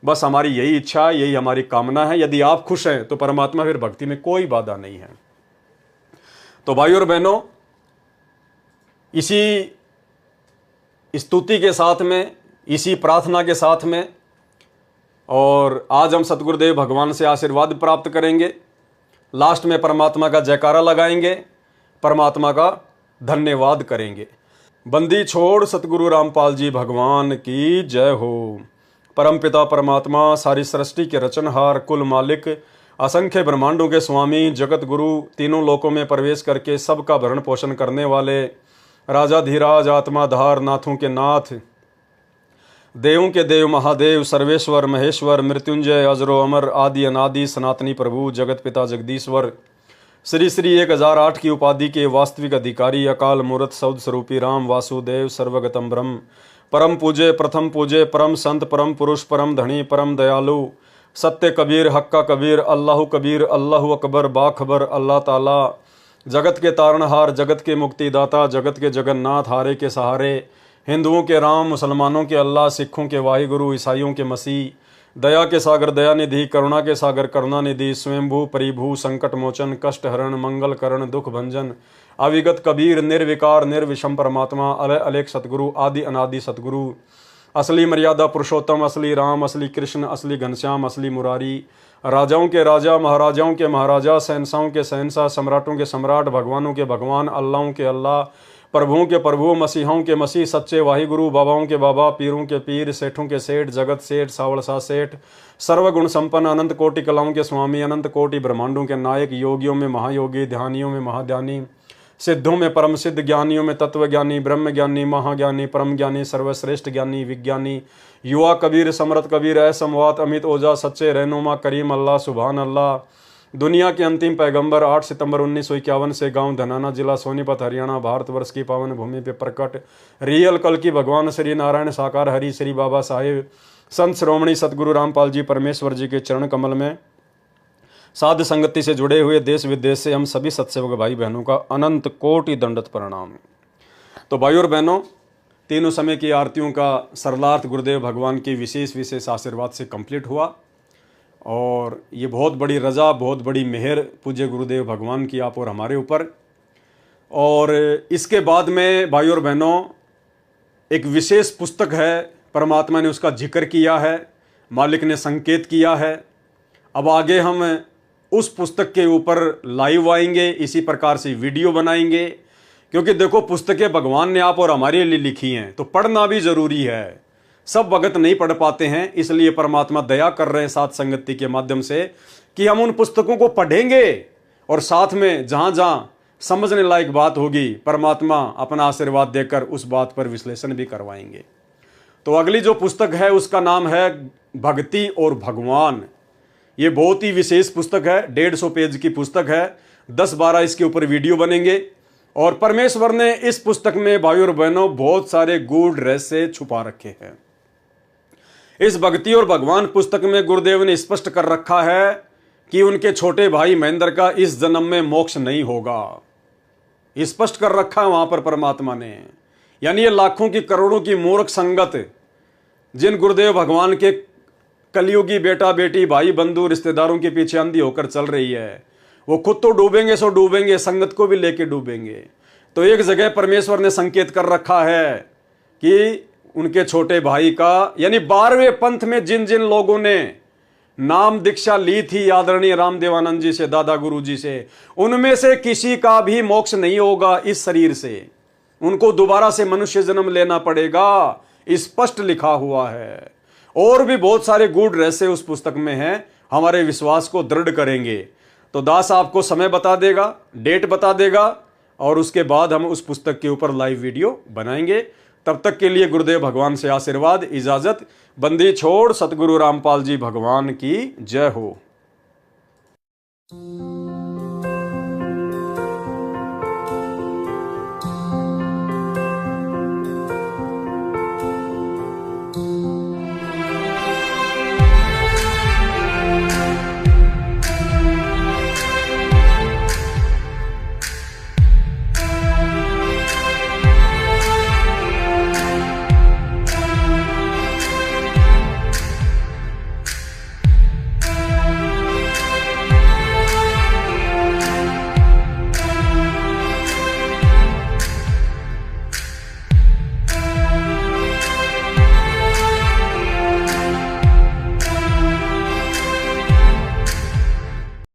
बस हमारी यही इच्छा, यही हमारी कामना है। यदि आप खुश हैं तो परमात्मा फिर भक्ति में कोई बाधा नहीं है। तो भाई और बहनों, इसी स्तुति के साथ में, इसी प्रार्थना के साथ में, और आज हम सतगुरुदेव भगवान से आशीर्वाद प्राप्त करेंगे। लास्ट में परमात्मा का जयकारा लगाएंगे, परमात्मा का धन्यवाद करेंगे। बंदी छोड़ सतगुरु रामपाल जी भगवान की जय हो। परमपिता परमात्मा, सारी सृष्टि के रचनहार, कुल मालिक, असंख्य ब्रह्मांडों के स्वामी, जगत गुरु, तीनों लोकों में प्रवेश करके सबका भरण पोषण करने वाले, राजा धीराज, आत्माधार, नाथों के नाथ, देवों के देव, महादेव, सर्वेश्वर, महेश्वर, मृत्युंजय, अजरो अमर, आदि अनादि, सनातनी प्रभु, जगत पिता जगदीश्वर, श्री श्री 1008 की उपाधि के वास्तविक अधिकारी, अकाल मूर्त सौद स्वरूपी राम वासुदेव, सर्वगतम ब्रह्म, परम पूज्य, प्रथम पूज्य, परम संत, परम पुरुष, परम धनी, परम दयालु, सत्य कबीर, हक्का कबीर, अल्लाह कबीर, अल्लाह अकबर, बाखबर, अल्लाह ताला, जगत के तारणहार, जगत के मुक्तिदाता, जगत के जगन्नाथ, हारे के सहारे, हिंदुओं के राम, मुसलमानों के अल्लाह, सिखों के वाहिगुरु, ईसाइयों के मसीह, दया के सागर दयानिधि, करुणा के सागर करुणानिधि, स्वयंभू परिभू, संकट मोचन, कष्ट हरण, मंगल करण, दुख भंजन, अविगत कबीर, निर्विकार निर्विषम परमात्मा, अलय अलेख सतगुरु, आदि अनादि सतगुरु, असली मर्यादा पुरुषोत्तम, असली राम, असली कृष्ण, असली घनश्याम, असली मुरारी, राजाओं के राजा, महाराजाओं के महाराजा, शहंशाहों के शहंशाह, सम्राटों के सम्राट, भगवानों के भगवान, अल्लाहों के अल्लाह, प्रभुओं के प्रभु, मसीहों के मसीह, सच्चे वाहिगुरु, बाबाओं के बाबा, पीरों के पीर, सेठों के सेठ, जगत सेठ, सावड़सा सेठ, सर्वगुण संपन्न, अनंत कोटि कलाओं के स्वामी, अनंत कोटि ब्रह्मांडों के नायक, योगियों में महायोगी, ध्यानियों में महाध्यानी, सिद्धों में परम सिद्ध, ज्ञानियों में तत्वज्ञानी, ब्रह्म ज्ञानी, महाज्ञानी, परम ज्ञानी, सर्वश्रेष्ठ ज्ञानी, विज्ञानी, युवा कबीर, समरथ कबीर, असमवात, अमित ओझा, सच्चे रहनुमा, करीम अल्लाह, सुभान अल्लाह, दुनिया के अंतिम पैगंबर, 8 सितंबर 1951 से गांव धनाना, जिला सोनीपत, हरियाणा, भारतवर्ष की पावन भूमि पे प्रकट रियल कल की भगवान श्री नारायण साकार हरि श्री बाबा साहेब संत श्रोमणी सतगुरु रामपाल जी परमेश्वर जी के चरण कमल में साध संगति से जुड़े हुए देश विदेश से हम सभी सत्सेवक भाई बहनों का अनंत कोटि दंडत प्रणाम। तो भाई और बहनों, तीनों समय की आरतियों का सरलार्थ गुरुदेव भगवान की विशेष आशीर्वाद से कंप्लीट हुआ और ये बहुत बड़ी रजा, बहुत बड़ी मेहर पूज्य गुरुदेव भगवान की आप और हमारे ऊपर। और इसके बाद में भाई और बहनों एक विशेष पुस्तक है, परमात्मा ने उसका जिक्र किया है, मालिक ने संकेत किया है। अब आगे हम उस पुस्तक के ऊपर लाइव आएंगे, इसी प्रकार से वीडियो बनाएंगे, क्योंकि देखो पुस्तकें भगवान ने आप और हमारे लिए लिखी हैं तो पढ़ना भी जरूरी है। सब भगत नहीं पढ़ पाते हैं, इसलिए परमात्मा दया कर रहे हैं साथ संगति के माध्यम से कि हम उन पुस्तकों को पढ़ेंगे और साथ में जहां जहां समझने लायक बात होगी परमात्मा अपना आशीर्वाद देकर उस बात पर विश्लेषण भी करवाएंगे। तो अगली जो पुस्तक है उसका नाम है भक्ति और भगवान। ये बहुत ही विशेष पुस्तक है, 150 पेज की पुस्तक है, 10-12 इसके ऊपर वीडियो बनेंगे। और परमेश्वर ने इस पुस्तक में भाई और बहनों बहुत सारे गूढ़ रहस्य छुपा रखे हैं। इस भक्ति और भगवान पुस्तक में गुरुदेव ने स्पष्ट कर रखा है कि उनके छोटे भाई महेंद्र का इस जन्म में मोक्ष नहीं होगा। स्पष्ट कर रखा है वहां पर परमात्मा ने। यानी ये लाखों की करोड़ों की मूर्ख संगत जिन गुरुदेव भगवान के कलयुगी बेटा बेटी भाई बंधु रिश्तेदारों के पीछे अंधी होकर चल रही है, वो खुद तो डूबेंगे सो डूबेंगे, संगत को भी लेके डूबेंगे। तो एक जगह परमेश्वर ने संकेत कर रखा है कि उनके छोटे भाई का, यानी 12वें पंथ में जिन जिन लोगों ने नाम दीक्षा ली थी आदरणीय रामदेवानंद जी से, दादा गुरु जी से, उनमें से किसी का भी मोक्ष नहीं होगा इस शरीर से। उनको दोबारा से मनुष्य जन्म लेना पड़ेगा, स्पष्ट लिखा हुआ है। और भी बहुत सारे गूढ़ रहस्य उस पुस्तक में हैं, हमारे विश्वास को दृढ़ करेंगे। तो दास आपको समय बता देगा, डेट बता देगा और उसके बाद हम उस पुस्तक के ऊपर लाइव वीडियो बनाएंगे। तब तक के लिए गुरुदेव भगवान से आशीर्वाद, इजाजत, बंदी छोड़। सतगुरु रामपाल जी भगवान की जय हो।